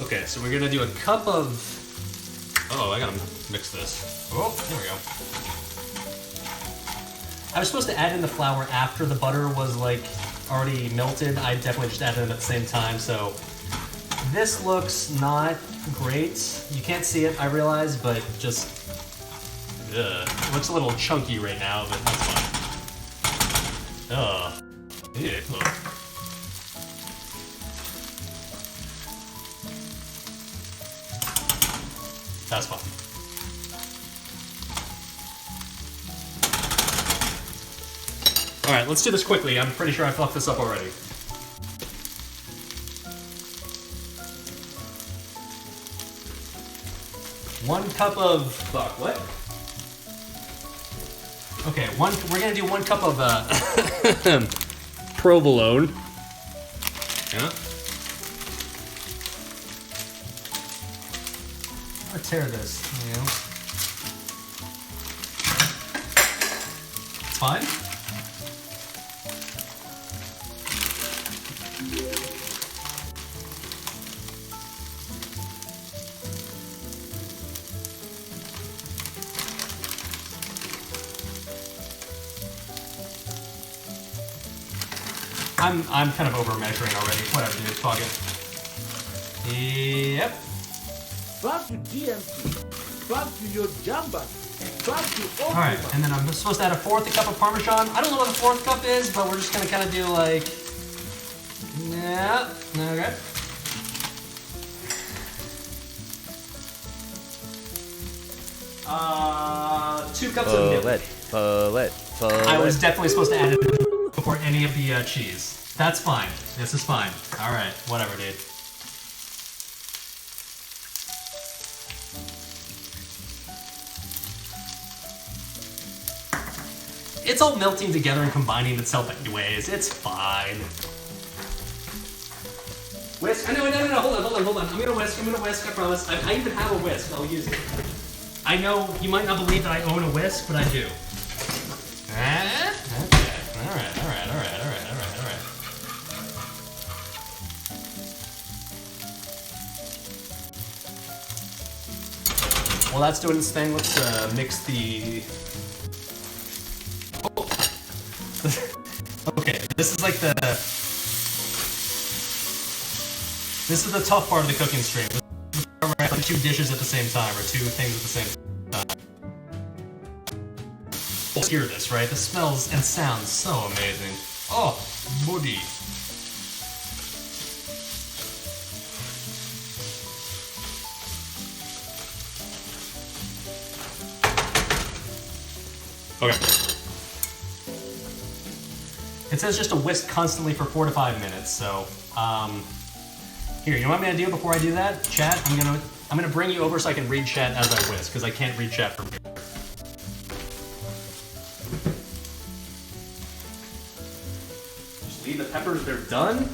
Okay, so we're gonna do a cup of. Oh, I gotta mix this. Oh, there we go. I was supposed to add in the flour after the butter was like already melted. I definitely just added it at the same time, so this looks not great. You can't see it, I realize, but just it looks a little chunky right now, but that's fine. Yeah. Look. That's fine. All right, let's do this quickly. I'm pretty sure I fucked this up already. One cup of fuck. What? Okay, we're gonna do 1 cup of provolone. Yeah. I'm gonna tear this. You know. It's fine. I'm kind of over measuring already. Whatever, dude. Fuck it. Yep. Back to DMT. Back to your jamba. Back to all. All right, and then I'm supposed to add a 4th cup of Parmesan. I don't know what a 4th cup is, but we're just gonna kind of do like. Yeah. Okay. Two cups of milk. I was definitely supposed to add it before any of the cheese. That's fine. This is fine. All right, whatever, dude. It's all melting together and combining itself anyways. It's fine. Whisk. No, hold on. I'm gonna whisk, I promise. I even have a whisk. I'll use it. I know you might not believe that I own a whisk, but I do. Okay. All right. While that's doing its thing, let's mix the... Oh. Okay, this is like the... This is the tough part of the cooking stream. Where I have like 2 dishes at the same time, or 2 things at the same time. You'll hear this, right? This smells and sounds so amazing. Oh, buddy. Okay. It says just to whisk constantly for 4 to 5 minutes, so, here, you know what I'm gonna do before I do that? Chat, I'm gonna bring you over so I can read chat as I whisk, because I can't read chat from here. Just leave the peppers, they're done?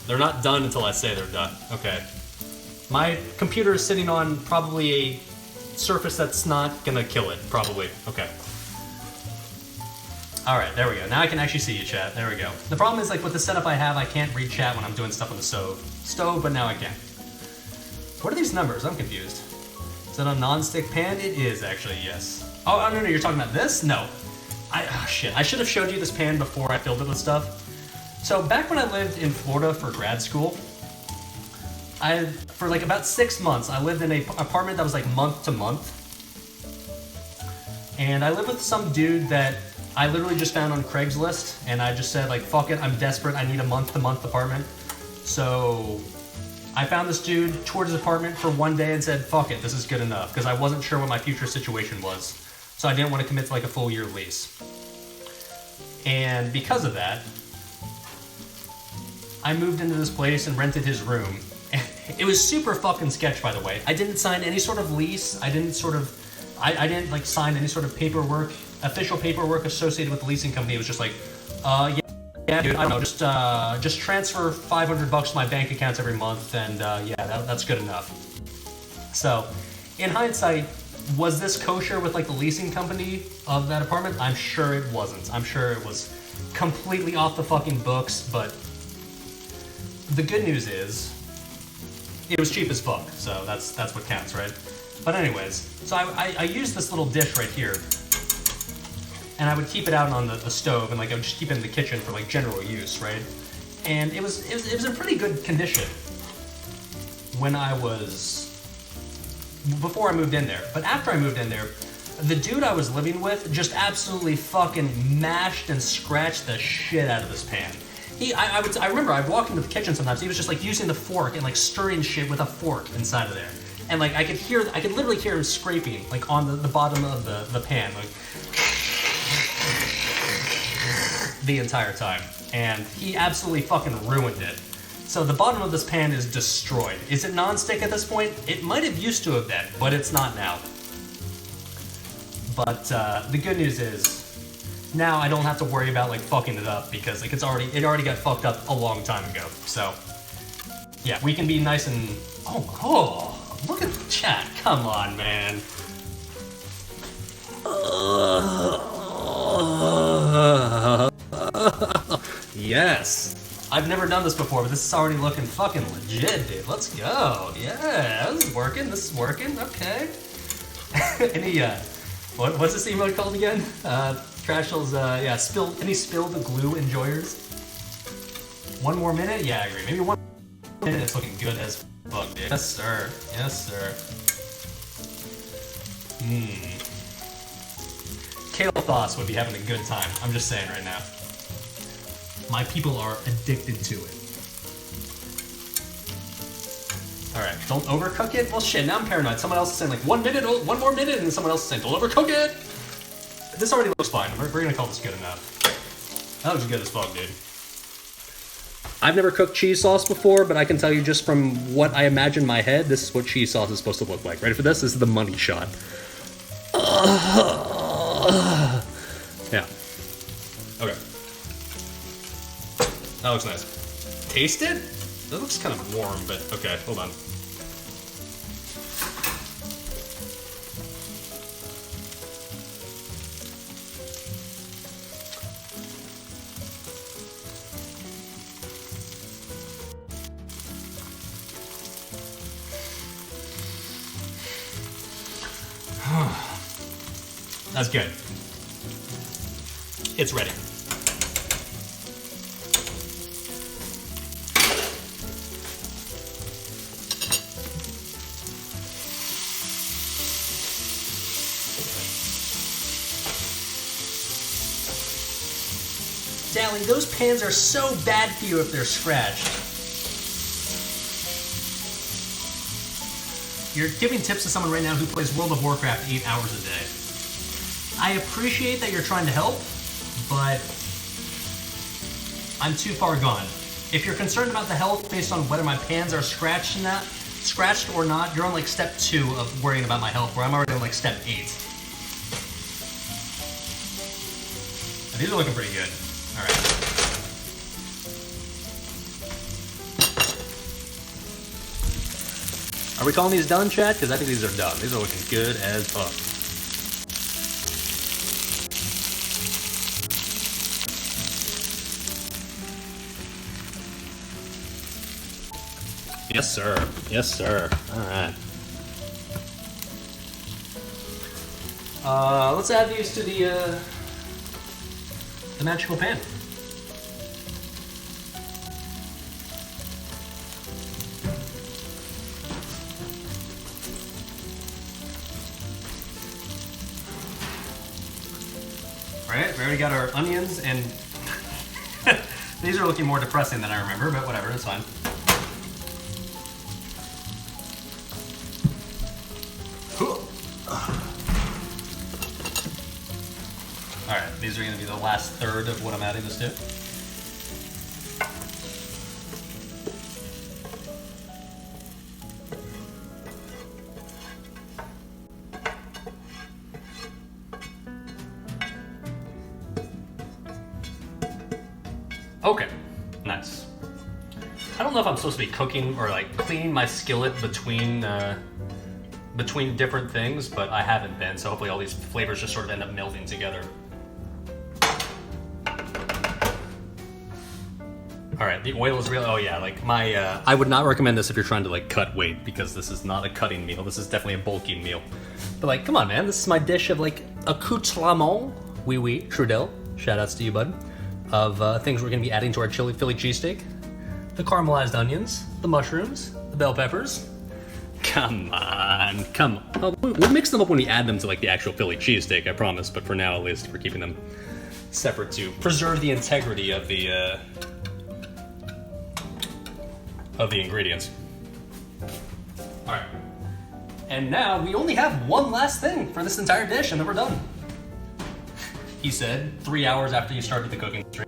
They're not done until I say they're done. Okay. My computer is sitting on probably a surface that's not gonna kill it, probably. Okay. Alright, there we go. Now I can actually see you, chat. There we go. The problem is, like, with the setup I have, I can't read chat when I'm doing stuff on the stove, but now I can. What are these numbers? I'm confused. Is that a non-stick pan? It is, actually, yes. Oh, no, you're talking about this? No. Shit. I should have showed you this pan before I filled it with stuff. So, back when I lived in Florida for grad school, for like about 6 months, I lived in an apartment that was like month to month. And I lived with some dude that I literally just found on Craigslist, and I just said, like, fuck it, I'm desperate, I need a month-to-month apartment. So I found this dude, toured his apartment for 1 day and said, fuck it, this is good enough, because I wasn't sure what my future situation was. So I didn't want to commit to like a full year lease. And because of that, I moved into this place and rented his room. It was super fucking sketch, by the way. I didn't sign any sort of lease, I didn't like sign any sort of paperwork, official paperwork associated with the leasing company. It was just like, yeah, dude, I don't know, just transfer $500 to my bank accounts every month, and yeah, that's good enough. So, in hindsight, was this kosher with like the leasing company of that apartment? I'm sure it wasn't. I'm sure it was completely off the fucking books, but the good news is, it was cheap as fuck, so that's what counts, right? But anyways, so I used this little dish right here, and I would keep it out on the stove, and like I would just keep it in the kitchen for like general use, right? And it was in pretty good condition when before I moved in there. But after I moved in there, the dude I was living with just absolutely fucking mashed and scratched the shit out of this pan. I remember I'd walk into the kitchen sometimes, he was just like using the fork and like stirring shit with a fork inside of there. And like I could literally hear him scraping like on the bottom of the pan, like the entire time. And he absolutely fucking ruined it. So the bottom of this pan is destroyed. Is it non-stick at this point? It might have used to have been, but it's not now. But the good news is, now I don't have to worry about like fucking it up, because like it already got fucked up a long time ago. So yeah, we can be nice and oh, look at the chat. Come on, man. Yes. I've never done this before, but this is already looking fucking legit, dude. Let's go. Yeah, this is working. Okay. Any what's this emote called again? Trashels, yeah, any spilled glue enjoyers? 1 more minute? Yeah, I agree. Maybe 1 minute. It's looking good as fuck, dude. Yes, sir. Kale Thoughts would be having a good time. I'm just saying right now. My people are addicted to it. Alright, don't overcook it? Well, shit, now I'm paranoid. Someone else is saying like 1 minute, 1 more minute, and then someone else is saying don't overcook it! This already looks fine. We're gonna call this good enough. That looks good as fuck, dude. I've never cooked cheese sauce before, but I can tell you just from what I imagine in my head, this is what cheese sauce is supposed to look like. Ready for this? This is the money shot. Yeah. Okay. That looks nice. Taste it? That looks kind of warm, but okay, hold on. That's good. It's ready. Dali, those pans are so bad for you if they're scratched. You're giving tips to someone right now who plays World of Warcraft 8 hours a day. I appreciate that you're trying to help, but I'm too far gone. If you're concerned about the health based on whether my pans are scratched or not, you're on like step 2 of worrying about my health, where I'm already on like step 8. These are looking pretty good. All right. Are we calling these done, chat? Because I think these are done. These are looking good as fuck. Yes, sir. Yes, sir. All right. Let's add these to the magical pan. Alright, we already got our onions, and these are looking more depressing than I remember, but whatever, it's fine. Alright, these are going to be the last third of what I'm adding this to. Okay, nice. I don't know if I'm supposed to be cooking or like cleaning my skillet between different things, but I haven't been, so hopefully all these flavors just sort of end up melding together. Alright, the oil is real. Oh yeah, like my, I would not recommend this if you're trying to like cut weight, because this is not a cutting meal. This is definitely a bulking meal. But like, come on man, this is my dish of like accoutrement. Oui, oui, Trudel. Shoutouts to you, bud. Of things we're gonna be adding to our Philly cheesesteak. The caramelized onions, the mushrooms, the bell peppers. Come on, come on. Oh, we'll mix them up when we add them to like the actual Philly cheesesteak, I promise. But for now, at least, we're keeping them separate to preserve the integrity of the ingredients. All right. And now we only have one last thing for this entire dish, and then we're done. He said 3 hours after you started the cooking stream.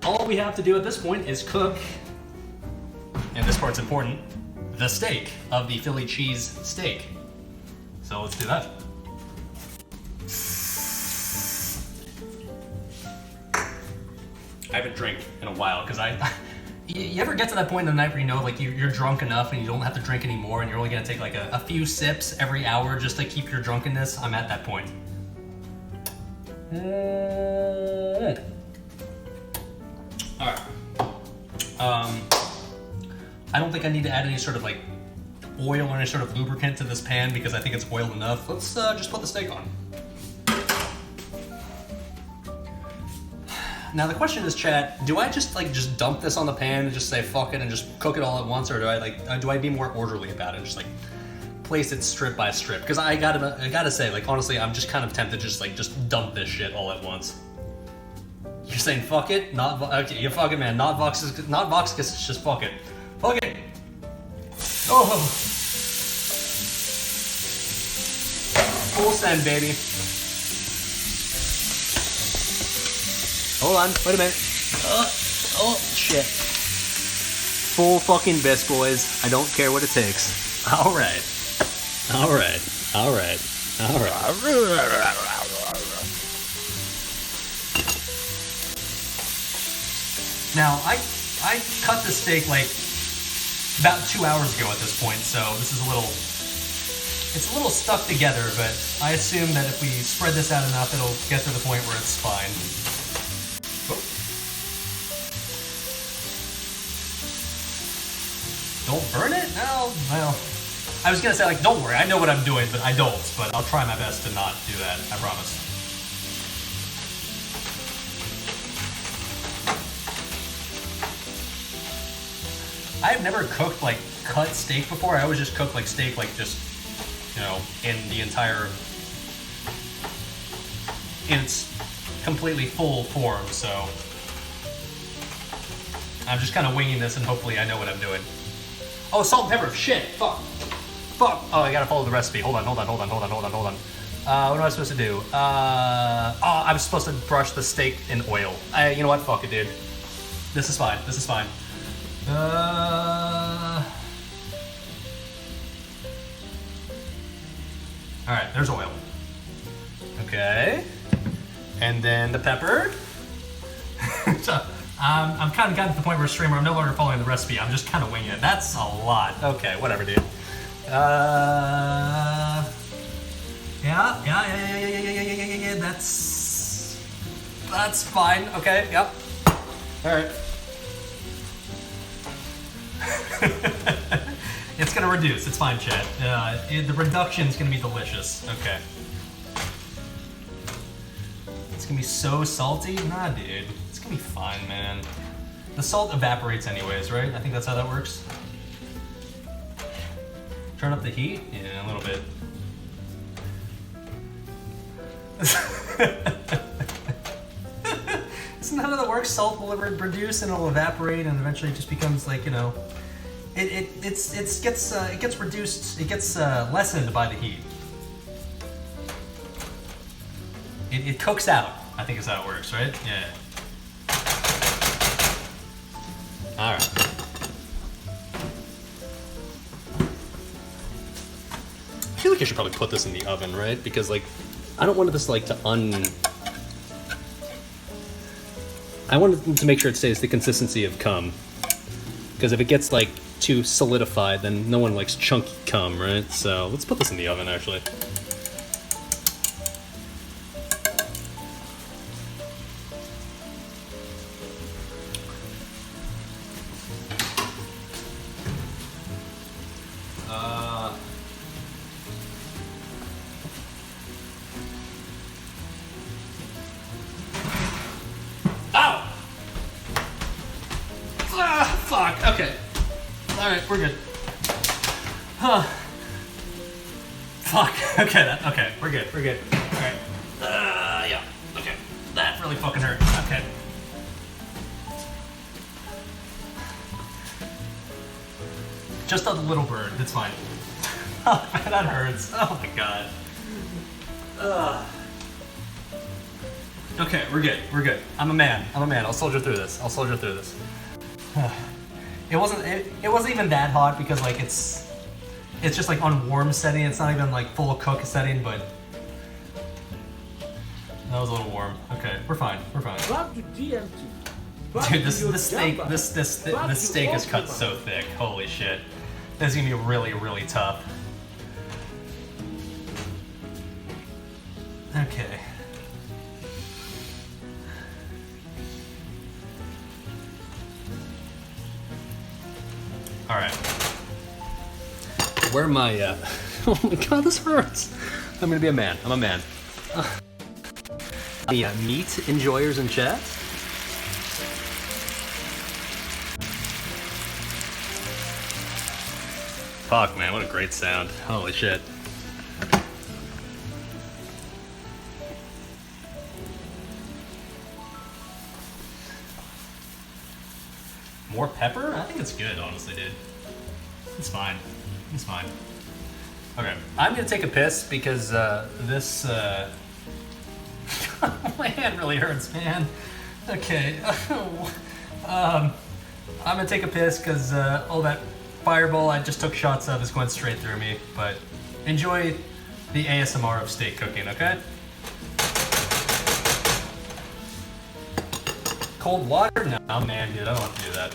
All we have to do at this point is cook, and this part's important, the steak of the Philly cheese steak. So let's do that. I haven't drank in a while, because you ever get to that point in the night where you know like you're drunk enough and you don't have to drink anymore and you're only gonna take like a few sips every hour just to keep your drunkenness? I'm at that point. Alright. I don't think I need to add any sort of like oil or any sort of lubricant to this pan because I think it's oiled enough. Let's just put the steak on. Now the question is, chat, do I just dump this on the pan and just say fuck it and just cook it all at once, or do I be more orderly about it and just like place it strip by strip? Because I gotta say, like honestly, I'm just kind of tempted to just dump this shit all at once. You're saying fuck it? Okay, you fuck it, man. Not Vox, it's just fuck it. Fuck it. Oh. Full send, baby. Hold on, wait a minute. Oh, shit. Full fucking bisque, boys. I don't care what it takes. Alright. Now, I cut the steak like about 2 hours ago at this point, so this is it's a little stuck together, but I assume that if we spread this out enough, it'll get to the point where it's fine. Don't burn it? No, well, I was gonna say, like, don't worry, I know what I'm doing, but I don't. But I'll try my best to not do that, I promise. I've never cooked, like, cut steak before. I always just cook, like, steak, like, just, you know, in the entire... in its completely full form, so... I'm just kind of winging this, and hopefully I know what I'm doing. Oh, salt and pepper. Shit. Fuck. Fuck. Oh, I gotta follow the recipe. Hold on. What am I supposed to do? Oh, I'm supposed to brush the steak in oil. You know what? Fuck it, dude. This is fine. Alright, there's oil. Okay. And then the pepper. So, I'm kind of gotten to the point where streamer, I'm no longer following the recipe. I'm just kind of winging it. That's a lot. Okay, whatever, dude. Yeah. That's fine. Okay, yep. All right. It's gonna reduce. It's fine, chat. The reduction's gonna be delicious. Okay. It's gonna be so salty? Nah, dude. It's gonna be fine, man. The salt evaporates anyways, right? I think that's how that works. Turn up the heat? Yeah, a little bit. Isn't that how that works? Salt will reduce and it'll evaporate and eventually it just becomes like, you know, it gets reduced, it gets lessened by the heat. It cooks out, I think is how it works, right? Yeah. All right. I feel like I should probably put this in the oven, right? Because like, I don't want this like to I wanted to make sure it stays the consistency of cum. Because if it gets like too solidified, then no one likes chunky cum, right? So let's put this in the oven actually. We're good. Huh. Fuck. Okay, we're good. Alright. Yeah. Okay. That really fucking hurt. Okay. Just a little bird. It's fine. Oh, man, that hurts. Oh my god. Okay, we're good. I'm a man. I'll soldier through this. It wasn't even that hot because like it's just like on warm setting. It's not even like full cook setting, but that was a little warm. Okay, we're fine. Dude, this steak is cut so thick. Holy shit, this is gonna be really, really tough. Okay. All right. Where am I? Oh my god, this hurts. I'm gonna be a man. I'm a man. The meat enjoyers in chat. Fuck, man, what a great sound. Holy shit. More pepper? I think it's good, honestly, dude. It's fine. Okay, I'm gonna take a piss because this my hand really hurts, man. Okay. I'm gonna take a piss because all that fireball I just took shots of is going straight through me. But enjoy the ASMR of steak cooking, okay? Cold water? No, man, dude, I don't want to do that.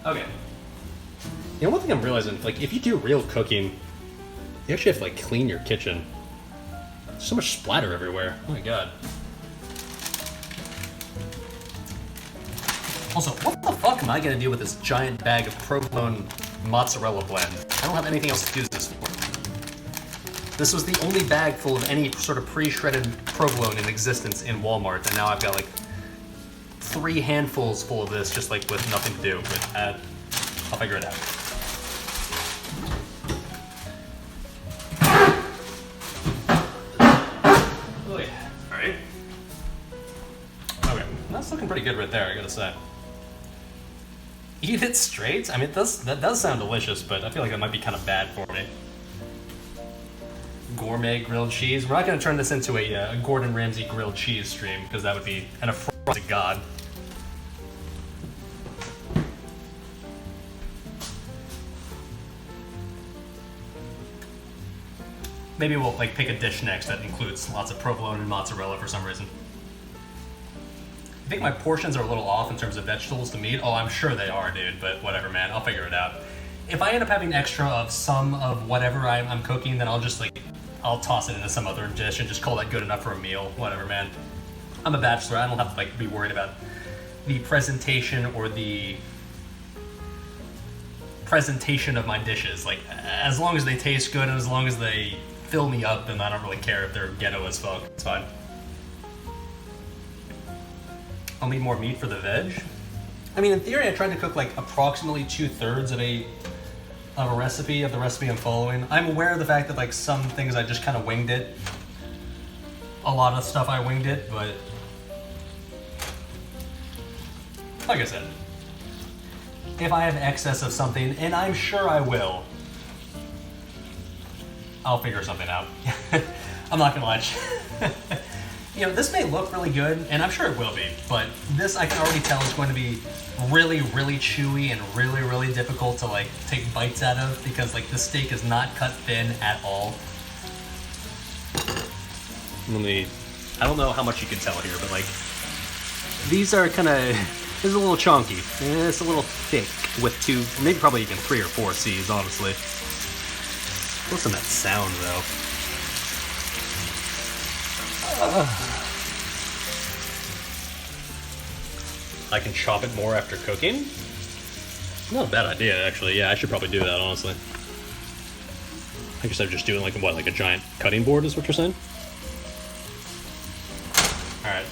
Okay. You know, one thing I'm realizing, like, if you do real cooking, you actually have to, like, clean your kitchen. There's so much splatter everywhere. Oh my god. Also, what the fuck am I gonna do with this giant bag of provolone mozzarella blend? I don't have anything else to use this for. This was the only bag full of any sort of pre-shredded provolone in existence in Walmart, and now I've got, like, 3 handfuls full of this, just, like, with nothing to do. But, I'll figure it out. Alright. Okay, that's looking pretty good right there, I gotta say. Eat it straight? I mean, that does sound delicious, but I feel like that might be kind of bad for me. Gourmet grilled cheese. We're not gonna turn this into a Gordon Ramsay grilled cheese stream, because that would be an affront to God. Maybe we'll like pick a dish next that includes lots of provolone and mozzarella for some reason. I think my portions are a little off in terms of vegetables to meat. Oh, I'm sure they are, dude, but whatever, man. I'll figure it out. If I end up having extra of some of whatever I'm cooking, then I'll just like, I'll toss it into some other dish and just call that good enough for a meal. Whatever, man. I'm a bachelor. I don't have to like be worried about the presentation or the presentation of my dishes. Like, as long as they taste good and as long as they fill me up, then I don't really care if they're ghetto as fuck. It's fine. I'll need more meat for the veg. I mean, in theory, I tried to cook like approximately 2/3 of a recipe, of the recipe I'm following. I'm aware of the fact that like some things I just kind of winged it. A lot of stuff I winged it, but like I said, if I have excess of something, and I'm sure I will, I'll figure something out. I'm not gonna lie. You know, this may look really good, and I'm sure it will be, but this I can already tell is going to be really, really chewy and really, really difficult to like take bites out of, because like the steak is not cut thin at all. I don't know how much you can tell here, but like these are kind of, this is a little chunky. It's a little thick with maybe probably even 3 or 4 C's, honestly. Listen to that sound, though. I can chop it more after cooking? Not a bad idea, actually. Yeah, I should probably do that, honestly. I guess I'm just doing like, what, like a giant cutting board is what you're saying? Alright.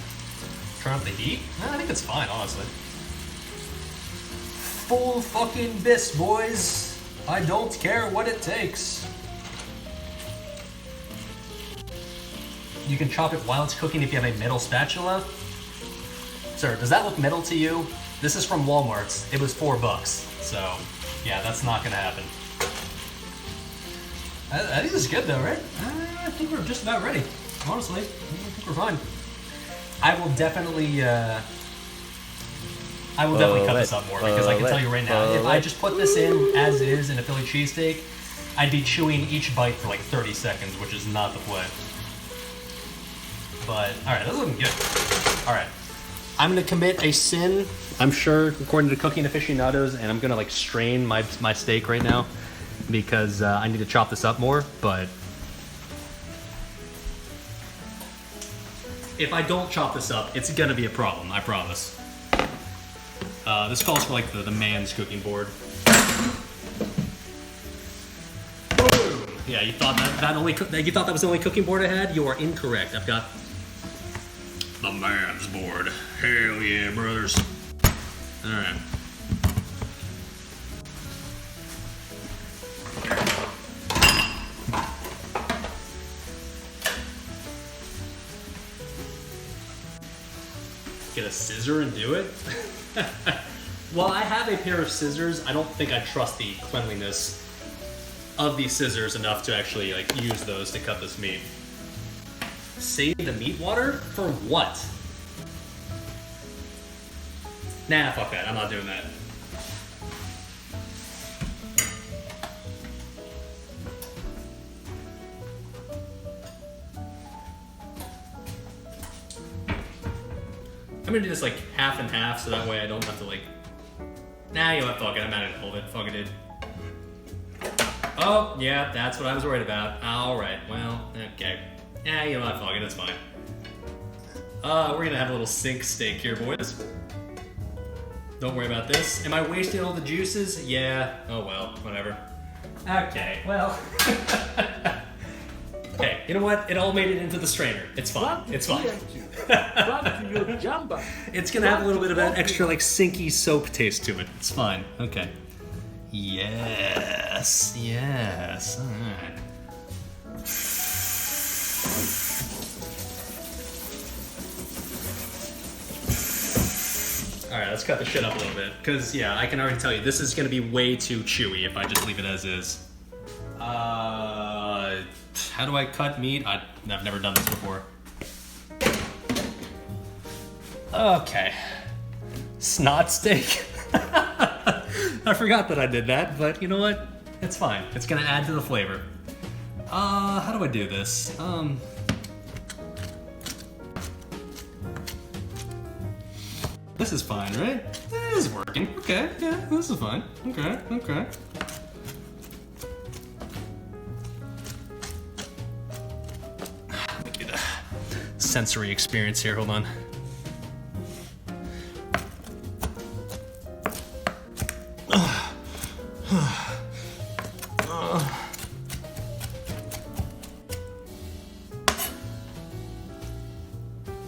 Turn up the heat? I think it's fine, honestly. Full fucking bis, boys. I don't care what it takes. You can chop it while it's cooking if you have a metal spatula. Sir, does that look metal to you? This is from Walmart. It was $4. So, yeah, that's not gonna happen. I think this is good though, right? I think we're just about ready. Honestly, I think we're fine. I will definitely cut this up more, because I can tell you right now, if I just put this in as is in a Philly cheesesteak, I'd be chewing each bite for like 30 seconds, which is not the play. But, alright, that's looking good. Alright. I'm gonna commit a sin, I'm sure, according to cooking aficionados, and I'm gonna like strain my steak right now, because I need to chop this up more, but if I don't chop this up, it's gonna be a problem, I promise. This calls for like the man's cooking board. Boom! Yeah, you thought you thought that was the only cooking board I had? You are incorrect. I've got the man's board. Hell yeah, brothers. Alright. Get a scissor and do it? While I have a pair of scissors, I don't think I trust the cleanliness of these scissors enough to actually like use those to cut this meat. Save the meat water? For what? Nah, fuck that. I'm not doing that. I'm gonna do this like half and half, so that way I don't have to like Nah, you know what? Fuck it. I'm out of it. Fuck it, dude. Oh, yeah, that's what I was worried about. Alright, well, okay. Yeah, you know what? Fuck it. It's fine. We're gonna have a little sink steak here, boys. Don't worry about this. Am I wasting all the juices? Yeah. Oh, well, whatever. Okay, well. Hey, you know what? It all made it into the strainer. It's fine. It's fine. It's gonna have a little bit of that extra, like, sinky soap taste to it. It's fine. Okay. Yes. Yes. All right. Alright, let's cut the shit up a little bit. Because, yeah, I can already tell you, this is going to be way too chewy if I just leave it as is. How do I cut meat? I've never done this before. Okay. Snot steak. I forgot that I did that, but you know what? It's fine. It's going to add to the flavor. How do I do this? This is fine, right? This is working. Okay, yeah, this is fine. Okay, okay. Let me get a sensory experience here, hold on.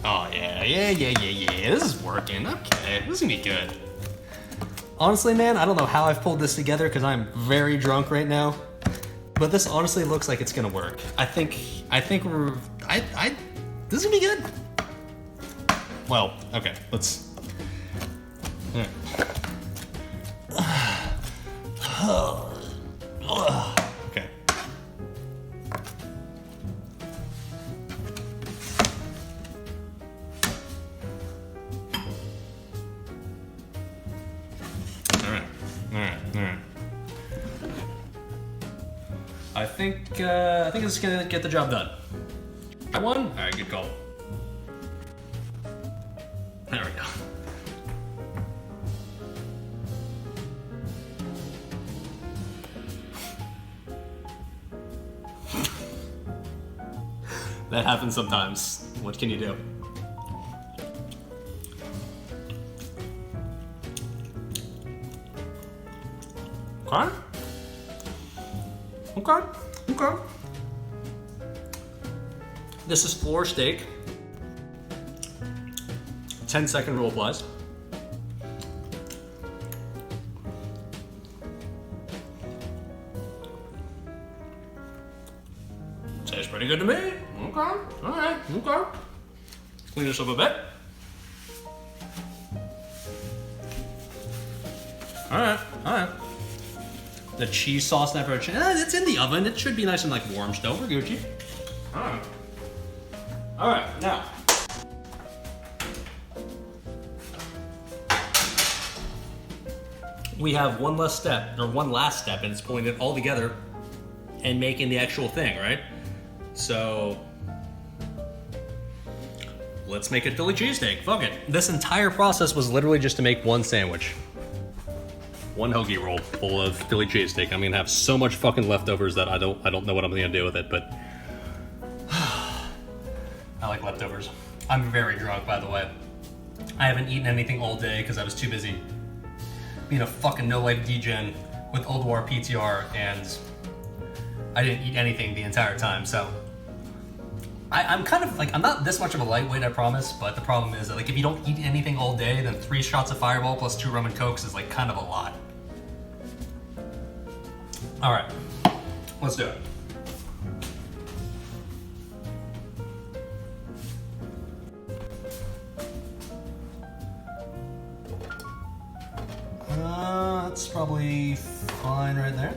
Oh, yeah. This is working. Okay, this is gonna be good. Honestly, man, I don't know how I've pulled this together because I'm very drunk right now. But this honestly looks like it's gonna work. I think we're. This is gonna be good. Well, okay, let's. Okay. Alright. I think this is gonna get the job done. I won? Alright, good call. There we go. That happens sometimes. What can you do? Okay. This is floor steak. 10-second rule applies. Tastes pretty good to me. Okay. Alright. Okay. Clean this up a bit. Alright. The cheese sauce and it's in the oven. It should be nice and like warm still. We're Gucci. Alright, now. We have one last step, and it's pulling it all together and making the actual thing, right? So let's make a Philly cheesesteak. Fuck it. This entire process was literally just to make one sandwich. One hoagie roll full of Philly cheesesteak. I'm gonna have so much fucking leftovers that I don't know what I'm gonna do with it, but I like leftovers. I'm very drunk, by the way. I haven't eaten anything all day because I was too busy being a fucking no-light degen with Old War PTR, and I didn't eat anything the entire time, so I'm kind of like, I'm not this much of a lightweight, I promise, but the problem is that like if you don't eat anything all day, then 3 shots of Fireball plus 2 rum and cokes is like kind of a lot. All right, let's do it. That's probably fine right there.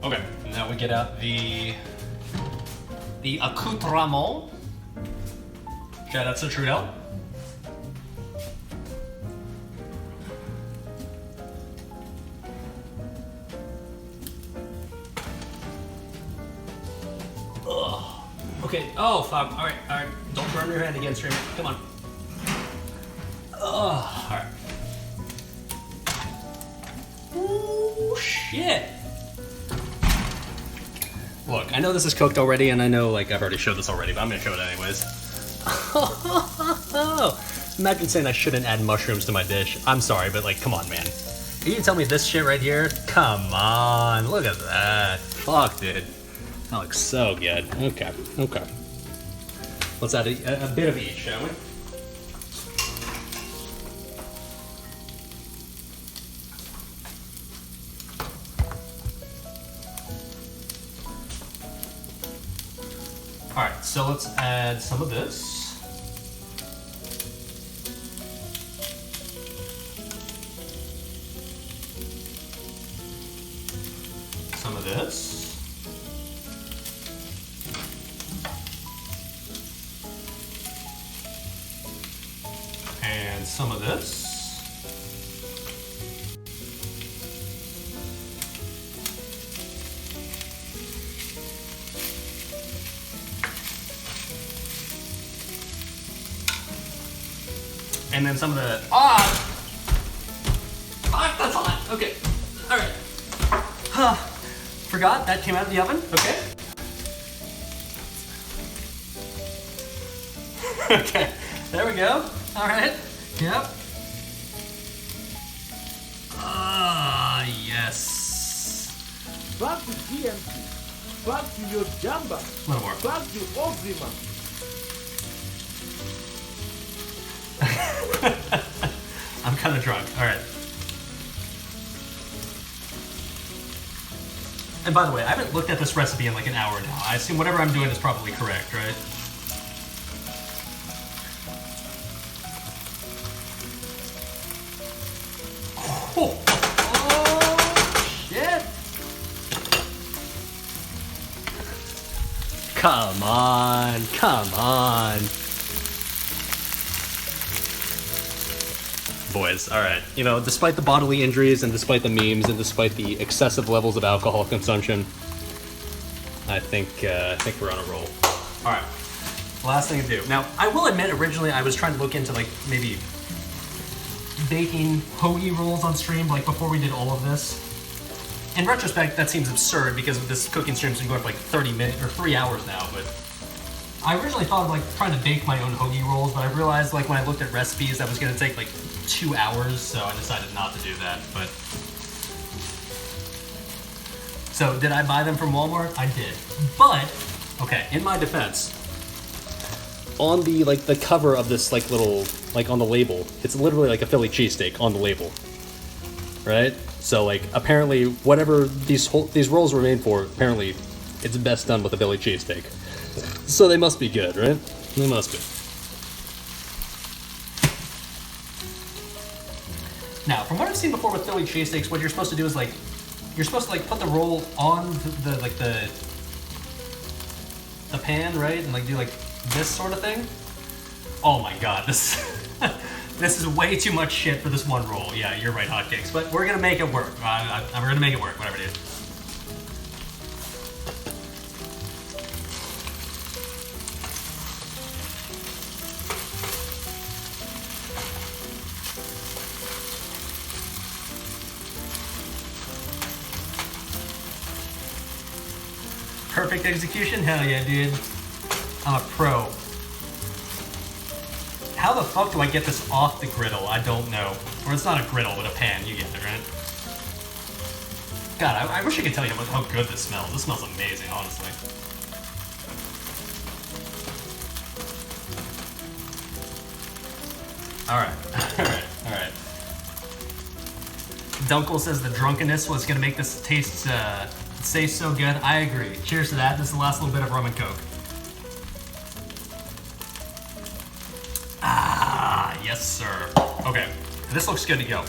Okay, now we get out the accoutrement. Shout out to Trudel. Ugh. Okay, oh fuck, alright. Don't burn your hand again, streamer, come on. Oh, alright. Ooh, shit. Look, I know this is cooked already, and I know, like, I've already showed this already, but I'm gonna show it anyways. Imagine saying I shouldn't add mushrooms to my dish. I'm sorry, but, like, come on, man. You tell me this shit right here? Come on, look at that. Fuck, dude. That looks so good. Okay, okay. Let's add a bit of each, shall we? Alright, so let's add some of this. Some of this. And some of this. And then some of the, fuck, that's hot. Okay, all right. Forgot that came out of the oven. Okay. Okay, there we go. All right. Yep. Ah, yes. Back to GMT. Back to your jamba. A little more. Back to Ogrima. I'm kind of drunk. All right. And by the way, I haven't looked at this recipe in like an hour now. I assume whatever I'm doing is probably correct, right? Oh, shit. Come on, come on. Boys, all right. You know, despite the bodily injuries and despite the memes and despite the excessive levels of alcohol consumption, I think we're on a roll. All right, last thing to do. Now, I will admit, originally I was trying to look into like maybe baking hoagie rolls on stream, like before we did all of this. In retrospect, that seems absurd because this cooking stream's been going for like 30 minutes or 3 hours now. But I originally thought of like trying to bake my own hoagie rolls, but I realized like when I looked at recipes that was going to take like 2 hours, so I decided not to do that. But so did I buy them from Walmart? I did. But okay, in my defense, on the like the cover of this like little like on the label, it's literally like a Philly cheesesteak on the label, right? So like apparently whatever these rolls were made for, apparently it's best done with a Philly cheesesteak. So they must be good, right? They must be. Now, from what I've seen before with Philly cheesesteaks, what you're supposed to do is like, you're supposed to like put the roll on the pan, right? And like do like this sort of thing. Oh my god, this this is way too much shit for this one roll. Yeah, you're right, hotcakes. But we're gonna make it work. We're gonna make it work, whatever it is. Perfect execution? Hell yeah, dude. I'm a pro. How the fuck do I get this off the griddle? I don't know. Or it's not a griddle, but a pan. You get it, right? God, I wish I could tell you how good this smells. This smells amazing, honestly. Alright. Alright. Dunkel says the drunkenness was gonna make this taste so good. I agree. Cheers to that. This is the last little bit of rum and coke. Ah, yes, sir. Okay, this looks good to go.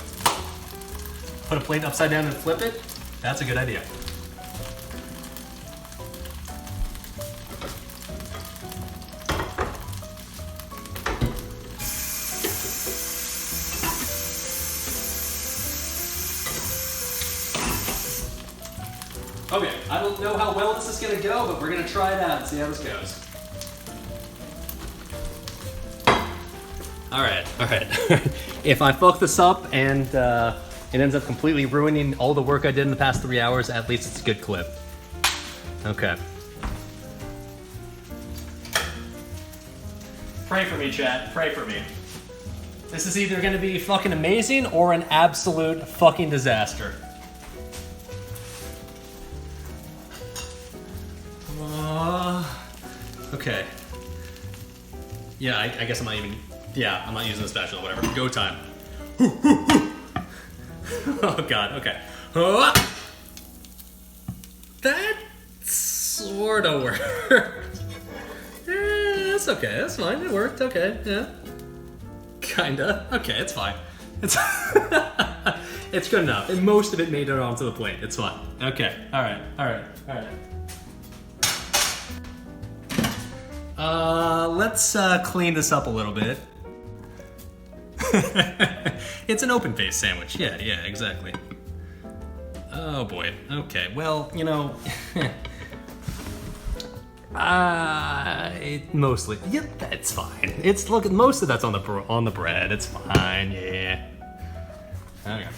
Put a plate upside down and flip it. That's a good idea. Okay, I don't know how well this is gonna go, but we're gonna try it out and see how this goes. All right. If I fuck this up and it ends up completely ruining all the work I did in the past 3 hours, at least it's a good clip. Okay. Pray for me, chat. Pray for me. This is either gonna be fucking amazing or an absolute fucking disaster. Okay. Yeah, I guess I'm not even... Yeah, I'm not using the spatula, whatever. Go time. Oh god, okay. That sort of worked. Yeah, that's okay, that's fine. It worked, okay, yeah. Kinda. Okay, it's fine. It's it's good enough. And most of it made it onto the plate. It's fine. Okay, alright. Let's clean this up a little bit. It's an open face sandwich. Yeah, exactly. Oh boy. Okay. Well, you know, mostly. Yeah, that's fine. It's look. Most of that's on the bread. It's fine. Yeah. Okay.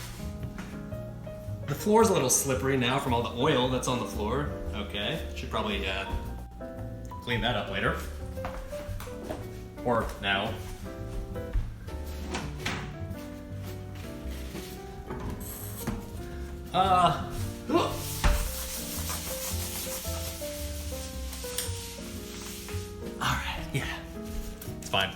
The floor's a little slippery now from all the oil that's on the floor. Okay. Should probably clean that up later. Or now. Alright, yeah. It's fine.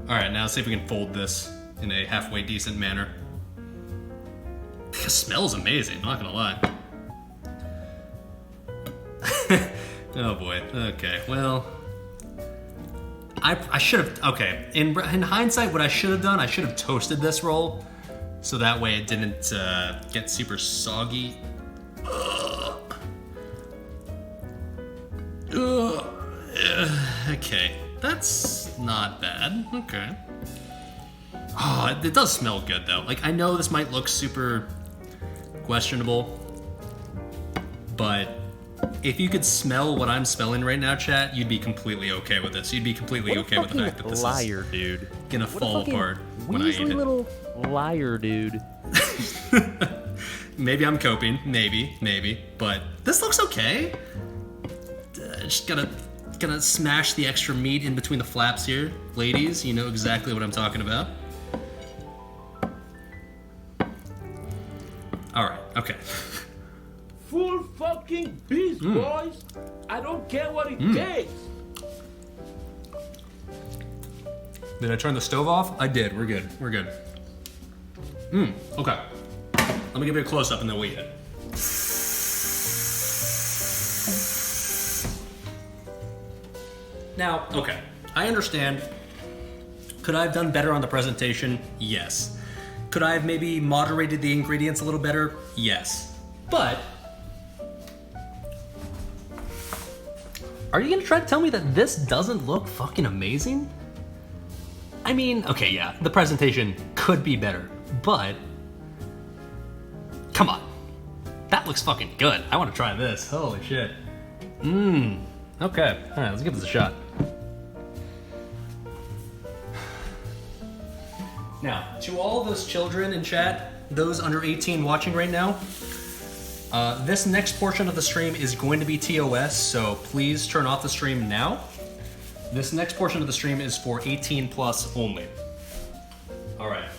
Alright, now let's see if we can fold this in a halfway decent manner. The smell's amazing, I'm not gonna lie. Oh boy. Okay. Well, I should have. Okay. In hindsight, what I should have done, I should have toasted this roll, so that way it didn't get super soggy. Okay. That's not bad. Okay. Oh, it does smell good though. Like I know this might look super questionable, but if you could smell what I'm smelling right now, chat, you'd be completely okay with this. You'd be completely okay with the fact that this liar, is dude. Gonna fall apart when I eat it. Little liar, dude. Maybe I'm coping, maybe, but this looks okay. Just gonna smash the extra meat in between the flaps here, ladies. You know exactly what I'm talking about. All right, okay. Full fucking beast, boys. I don't care what it takes. Did I turn the stove off? I did. We're good. Okay. Let me give you a close up and then we'll eat it. Now, okay. I understand. Could I have done better on the presentation? Yes. Could I have maybe moderated the ingredients a little better? Yes. But are you gonna try to tell me that this doesn't look fucking amazing? I mean, okay, yeah, the presentation could be better, but come on. That looks fucking good. I wanna try this. Holy shit. Okay. Alright, let's give this a shot. Now, to all those children in chat, those under 18 watching right now, this next portion of the stream is going to be TOS, so please turn off the stream now. This next portion of the stream is for 18 plus only. All right.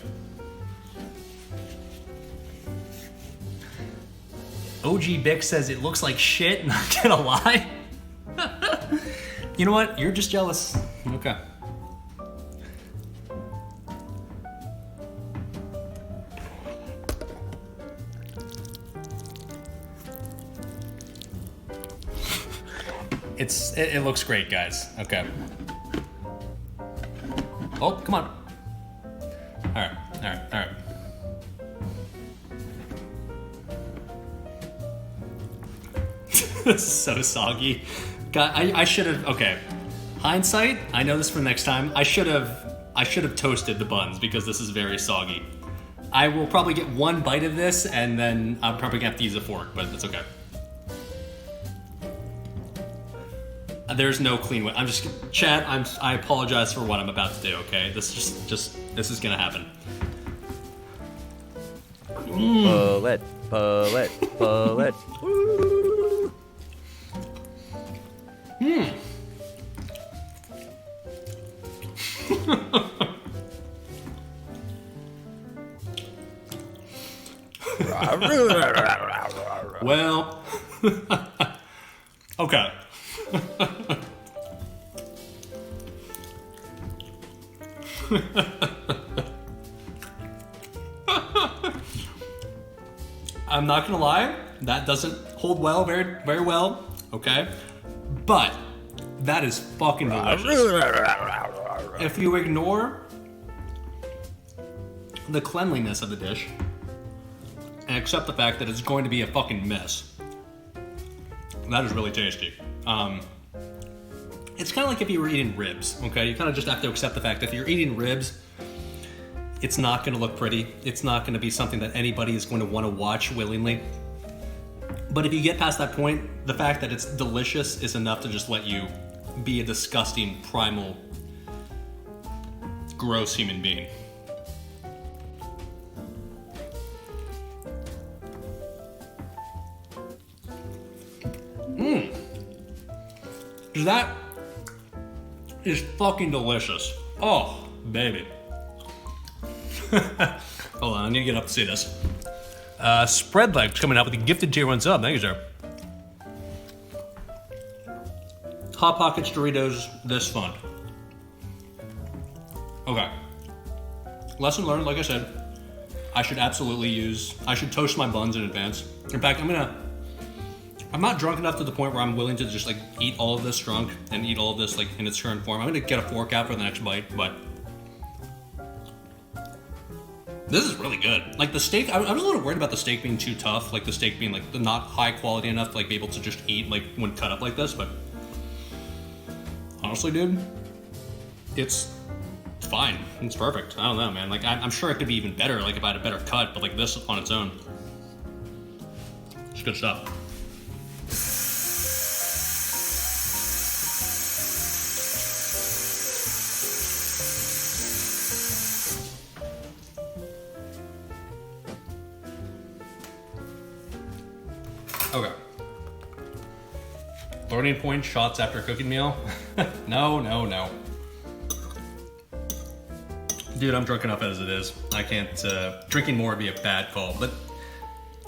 OG Bick says it looks like shit, not gonna lie. You know what? You're just jealous. Okay. It looks great, guys. Okay. Oh, come on. All right. This is so soggy. God, I should have. Okay. Hindsight. I know this for next time. I should have toasted the buns because this is very soggy. I will probably get one bite of this, and then I'm probably gonna have to use a fork, but that's okay. There's no clean way. I'm just, Chad, I apologize for what I'm about to do, okay? This is gonna happen. Bullet, bullet, bullet. Well, okay. I'm not gonna lie, that doesn't hold well, very, very well, okay? But that is fucking delicious. If you ignore the cleanliness of the dish and accept the fact that it's going to be a fucking mess, that is really tasty. It's kind of like if you were eating ribs, okay? You kind of just have to accept the fact that if you're eating ribs, it's not gonna look pretty. It's not gonna be something that anybody is going to want to watch willingly. But if you get past that point, the fact that it's delicious is enough to just let you be a disgusting, primal, gross human being. That is fucking delicious. Oh, baby. Hold on, I need to get up to see this. Spread Legs coming out with the gifted tier 1 sub. Thank you, sir. Hot Pockets Doritos this fun. Okay. Lesson learned, like I said, I should toast my buns in advance. In fact, I'm not drunk enough to the point where I'm willing to just like eat all of this drunk and eat all of this like in its current form. I'm gonna get a fork out for the next bite, but this is really good. Like the steak, I was a little worried about the steak being too tough, like the steak being like not high quality enough to like be able to just eat like when cut up like this, but honestly, dude, it's fine. It's perfect. I don't know, man. Like I'm sure it could be even better, like if I had a better cut, but like this on its own, it's good stuff. Okay. Learning point, shots after cooking meal? No. Dude, I'm drunk enough as it is. I can't, drinking more would be a bad call, but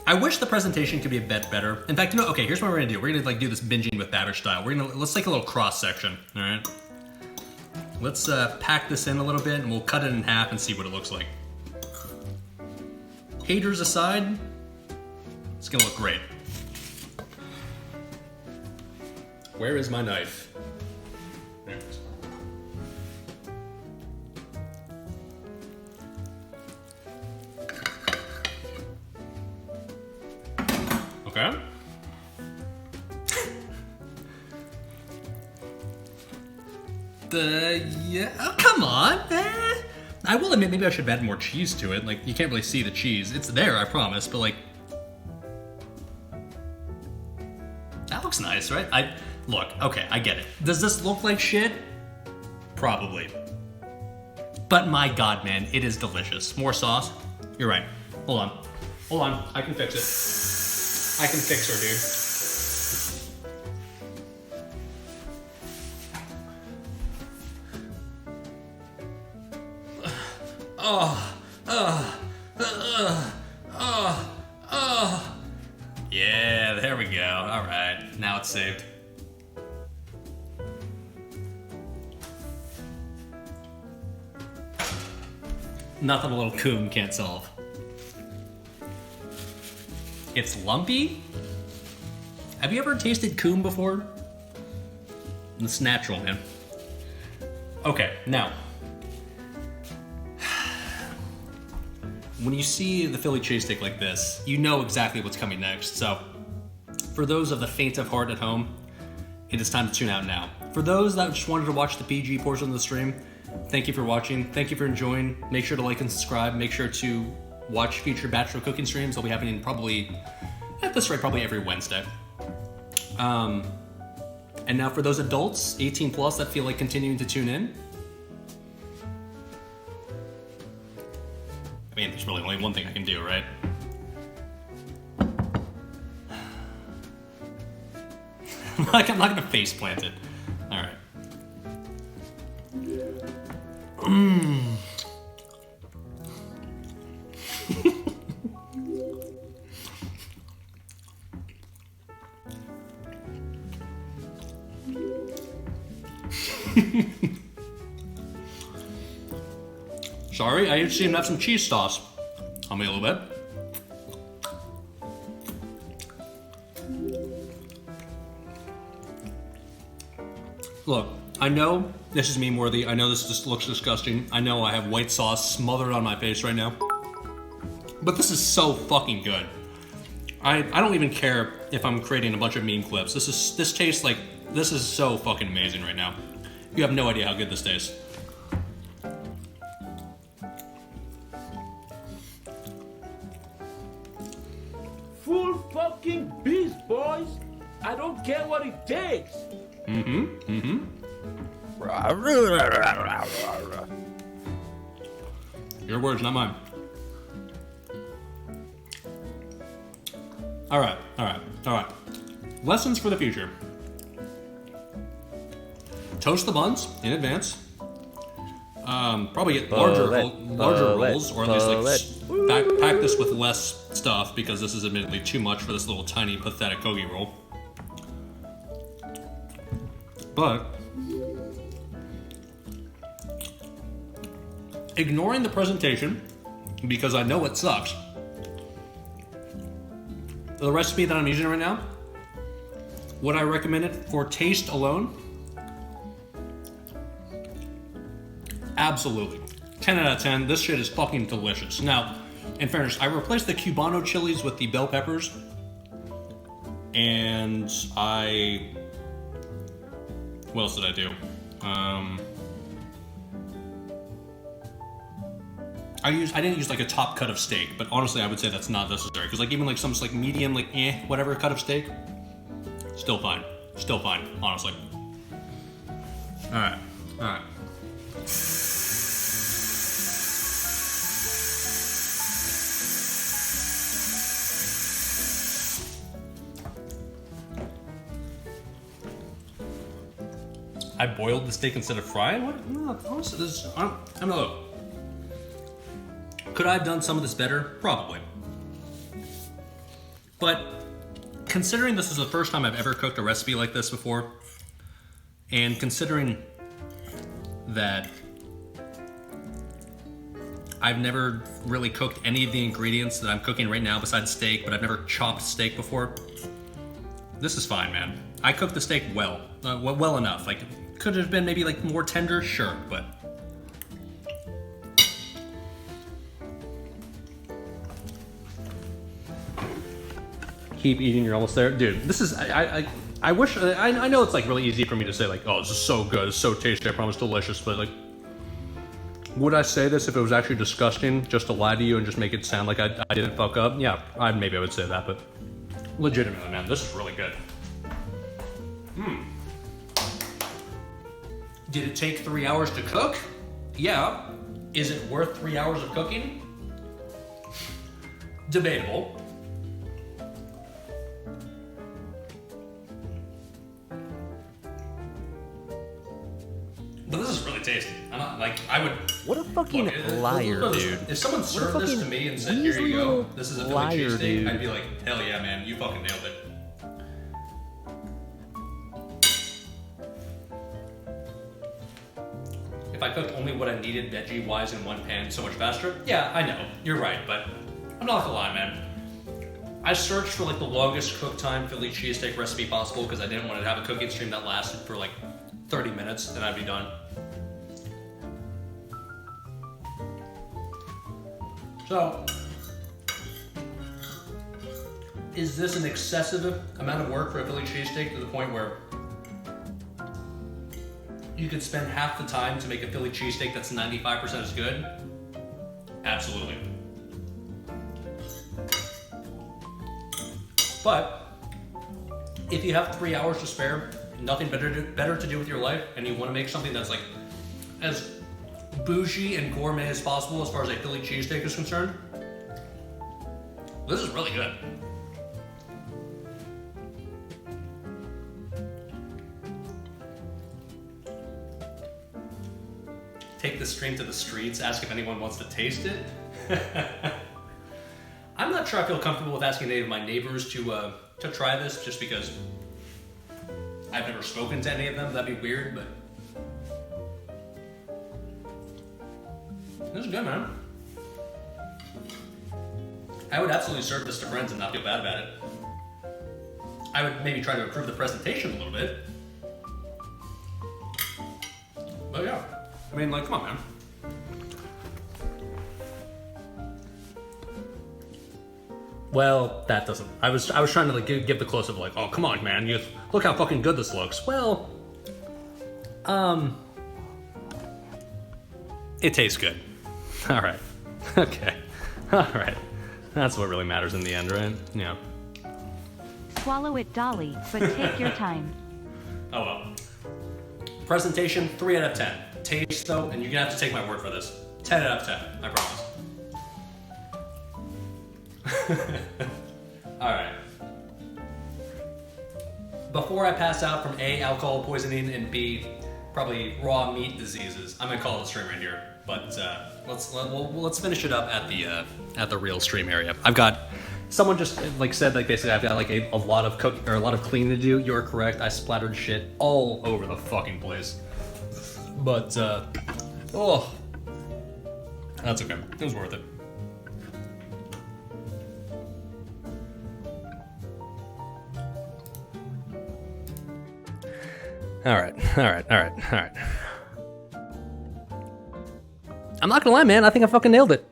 I wish the presentation could be a bit better. In fact, okay, here's what we're gonna do. We're gonna like do this binging with batter style. Let's take a little cross section, all right? Let's pack this in a little bit and we'll cut it in half and see what it looks like. Haters aside, it's gonna look great. Where is my knife? There it is. Okay. Yeah, oh, come on. I will admit, maybe I should add more cheese to it. Like, you can't really see the cheese. It's there, I promise, but like, that looks nice, right? Look, okay, I get it. Does this look like shit? Probably. But my God, man, it is delicious. More sauce? You're right. Hold on, I can fix it. I can fix her, dude. Yeah, there we go. All right, now it's saved. Nothing a little coon can't solve. It's lumpy? Have you ever tasted coon before? It's natural, man. Okay, now. When you see the Philly cheesesteak like this, you know exactly what's coming next. So, for those of the faint of heart at home, it is time to tune out now. For those that just wanted to watch the PG portion of the stream, thank you for watching. Thank you for enjoying. Make sure to like and subscribe. Make sure to watch future Bachelor cooking streams. They'll be happening probably, at this rate, probably every Wednesday. And now for those adults, 18 plus, that feel like continuing to tune in. I mean, there's really only one thing I can do, right? Like, I'm not gonna face plant it. All right. Sorry, I seem to have some cheese sauce on me a little bit. Look, I know this is meme worthy. I know this just looks disgusting. I know I have white sauce smothered on my face right now. But this is so fucking good. I don't even care if I'm creating a bunch of meme clips. This tastes like, this is so fucking amazing right now. You have no idea how good this tastes. Full fucking beast, boys. I don't care what it takes. Your words, not mine. All right. Lessons for the future. Toast the buns in advance. Probably get larger rolls, or at least like pack this with less stuff, because this is admittedly too much for this little tiny pathetic hoagie roll. But ignoring the presentation, because I know it sucks, the recipe that I'm using right now, would I recommend it for taste alone? Absolutely. 10 out of 10. This shit is fucking delicious. Now, in fairness, I replaced the Cubano chilies with the bell peppers. And what else did I do? I didn't use like a top cut of steak, but honestly I would say that's not necessary, because like even like some like medium, like whatever cut of steak, still fine, honestly. All right. I boiled the steak instead of frying? What? No, honestly, I'm not. Could I have done some of this better? Probably. But considering this is the first time I've ever cooked a recipe like this before, and considering that I've never really cooked any of the ingredients that I'm cooking right now besides steak, but I've never chopped steak before, this is fine, man. I cooked the steak well enough. Like, could it have been maybe like more tender? Sure, but keep eating, you're almost there. Dude, this is, I wish, I know it's like really easy for me to say like, oh, this is so good, it's so tasty, I promise delicious, but like, would I say this if it was actually disgusting, just to lie to you and just make it sound like I didn't fuck up? Yeah, maybe I would say that, but legitimately, man, this is really good. Did it take 3 hours to cook? Yeah. Is it worth 3 hours of cooking? Debatable. But this is really tasty. I'm not, like, I would... What a fucking liar, dude. If someone served this to me and said, here you go, this is a Philly cheesesteak, I'd be like, hell yeah, man, you fucking nailed it. If I cooked only what I needed veggie-wise in one pan so much faster, yeah, I know, you're right, but I'm not gonna lie, man. I searched for like the longest cook time Philly cheesesteak recipe possible because I didn't want to have a cooking stream that lasted for like 30 minutes and I'd be done. So, is this an excessive amount of work for a Philly cheesesteak to the point where you could spend half the time to make a Philly cheesesteak that's 95% as good? Absolutely. But if you have 3 hours to spare, nothing better to do with your life, and you want to make something that's like as bougie and gourmet as possible as far as a Philly cheesesteak is concerned, this is really good. Take the stream to the streets, ask if anyone wants to taste it. I'm not sure I feel comfortable with asking any of my neighbors to try this, just because I've never spoken to any of them. That'd be weird, but this is good, man. I would absolutely serve this to friends and not feel bad about it. I would maybe try to improve the presentation a little bit. But yeah, I mean, like, come on, man. Well, that doesn't. I was trying to like give the close up, like, oh come on, man, you look how fucking good this looks. Well, it tastes good. All right, okay, all right. That's what really matters in the end, right? Yeah. Swallow it, Dolly, but take your time. Oh well. Presentation 3 out of 10. Taste though, and you're gonna have to take my word for this. 10 out of 10. I promise. Alright. Before I pass out from A, alcohol poisoning, and B, probably raw meat diseases, I'm gonna call it a stream right here. But let's finish it up at the real stream area. I've got someone just like said, like, basically I've got like a lot of cooking or a lot of cleaning to do. You're correct. I splattered shit all over the fucking place. But oh, that's okay. It was worth it. All right. I'm not gonna lie, man. I think I fucking nailed it.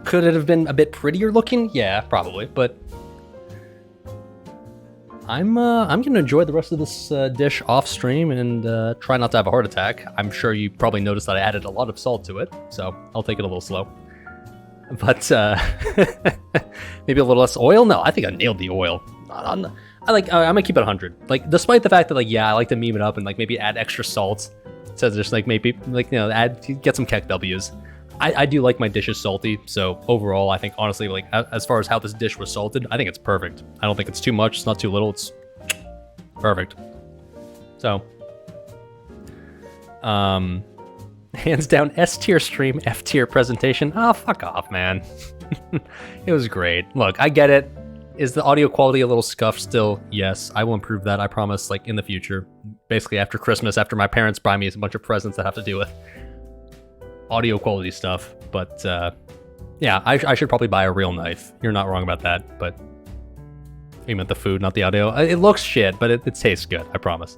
Could it have been a bit prettier looking? Yeah, probably. But I'm gonna enjoy the rest of this dish off stream and try not to have a heart attack. I'm sure you probably noticed that I added a lot of salt to it, so I'll take it a little slow. But maybe a little less oil. No, I think I nailed the oil. I'm gonna keep it 100. Like, despite the fact that, like, yeah, I like to meme it up and like maybe add extra salt. So just like maybe like, you know, get some Keck W's. I do like my dishes salty, so overall I think honestly, like, as far as how this dish was salted, I think it's perfect. I don't think it's too much, it's not too little, it's perfect. So hands down S tier stream, F tier presentation. Oh, fuck off, man. It was great. Look, I get it. Is the audio quality a little scuffed still? Yes, I will improve that, I promise, like, in the future. Basically after Christmas, after my parents buy me a bunch of presents that have to do with audio quality stuff. But yeah, I should probably buy a real knife. You're not wrong about that, but you meant the food, not the audio. It looks shit, but it tastes good, I promise.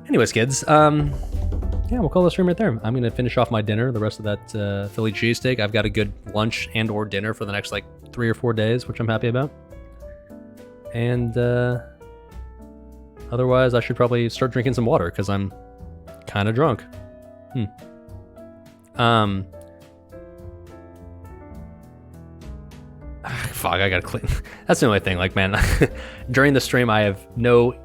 Anyways, kids, yeah, we'll call the stream right there. I'm gonna finish off my dinner, the rest of that Philly cheesesteak. I've got a good lunch and or dinner for the next like 3 or 4 days, which I'm happy about. And otherwise, I should probably start drinking some water because I'm kind of drunk. Fuck, I gotta clean. That's the only thing. Like, man, during the stream, I have no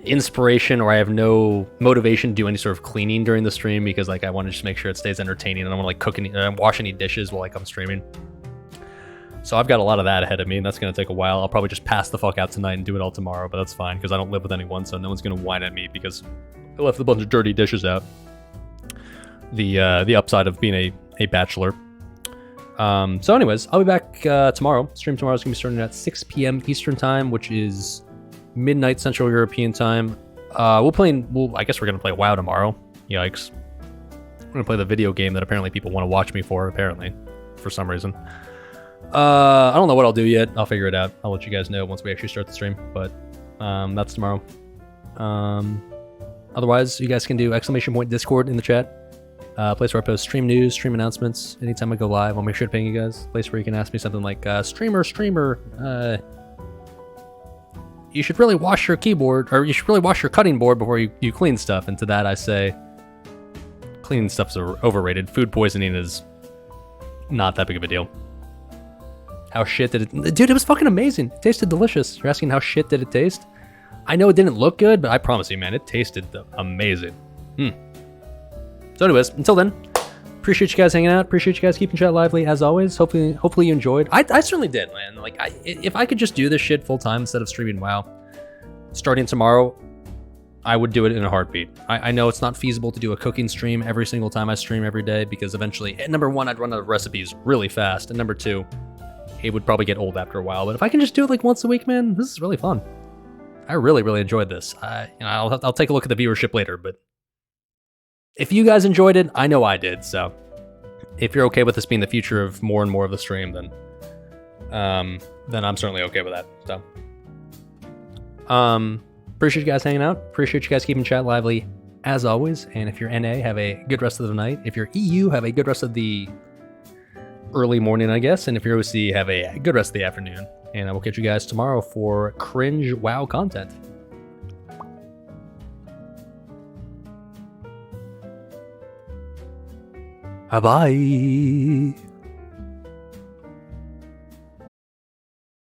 inspiration, or I have no motivation to do any sort of cleaning during the stream because, like, I want to just make sure it stays entertaining. I don't want to like cook any, wash any dishes while like I'm streaming. So I've got a lot of that ahead of me, and that's gonna take a while. I'll probably just pass the fuck out tonight and do it all tomorrow, but that's fine because I don't live with anyone, so no one's gonna whine at me because I left a bunch of dirty dishes out. The upside of being a bachelor. So anyways, I'll be back tomorrow. Stream tomorrow is gonna be starting at 6 p.m. Eastern time, which is midnight Central European time. I guess we're gonna play WoW tomorrow. Yikes. We're gonna play the video game that apparently people want to watch me for, for some reason. I don't know what I'll do yet. I'll figure it out. I'll let you guys know once we actually start the stream, but that's tomorrow. Otherwise, you guys can do !Discord in the chat. Place where I post stream news, stream announcements. Anytime I go live, I'll make sure to ping you guys. Place where you can ask me something like, streamer, you should really wash your keyboard, or you should really wash your cutting board before you clean stuff. And to that I say, cleaning stuff's overrated. Food poisoning is not that big of a deal. How shit did it... Dude, it was fucking amazing. It tasted delicious. You're asking how shit did it taste? I know it didn't look good, but I promise you, man, it tasted amazing. So anyways, until then, appreciate you guys hanging out. Appreciate you guys keeping chat lively, as always. Hopefully you enjoyed. I certainly did, man. Like, if I could just do this shit full time instead of streaming WoW, starting tomorrow, I would do it in a heartbeat. I know it's not feasible to do a cooking stream every single time I stream every day, because eventually, number one, I'd run out of recipes really fast, and number two, it would probably get old after a while. But if I can just do it like once a week, man, this is really fun. I really enjoyed this. I'll take a look at the viewership later, but if you guys enjoyed it, I know I did. So if you're okay with this being the future of more and more of the stream, then I'm certainly okay with that. So appreciate you guys hanging out. Appreciate you guys keeping chat lively, as always. And if you're NA, have a good rest of the night. If you're EU, have a good rest of the early morning, I guess. And if you're OC, have a good rest of the afternoon. And I will catch you guys tomorrow for cringe WoW content. Bye-bye.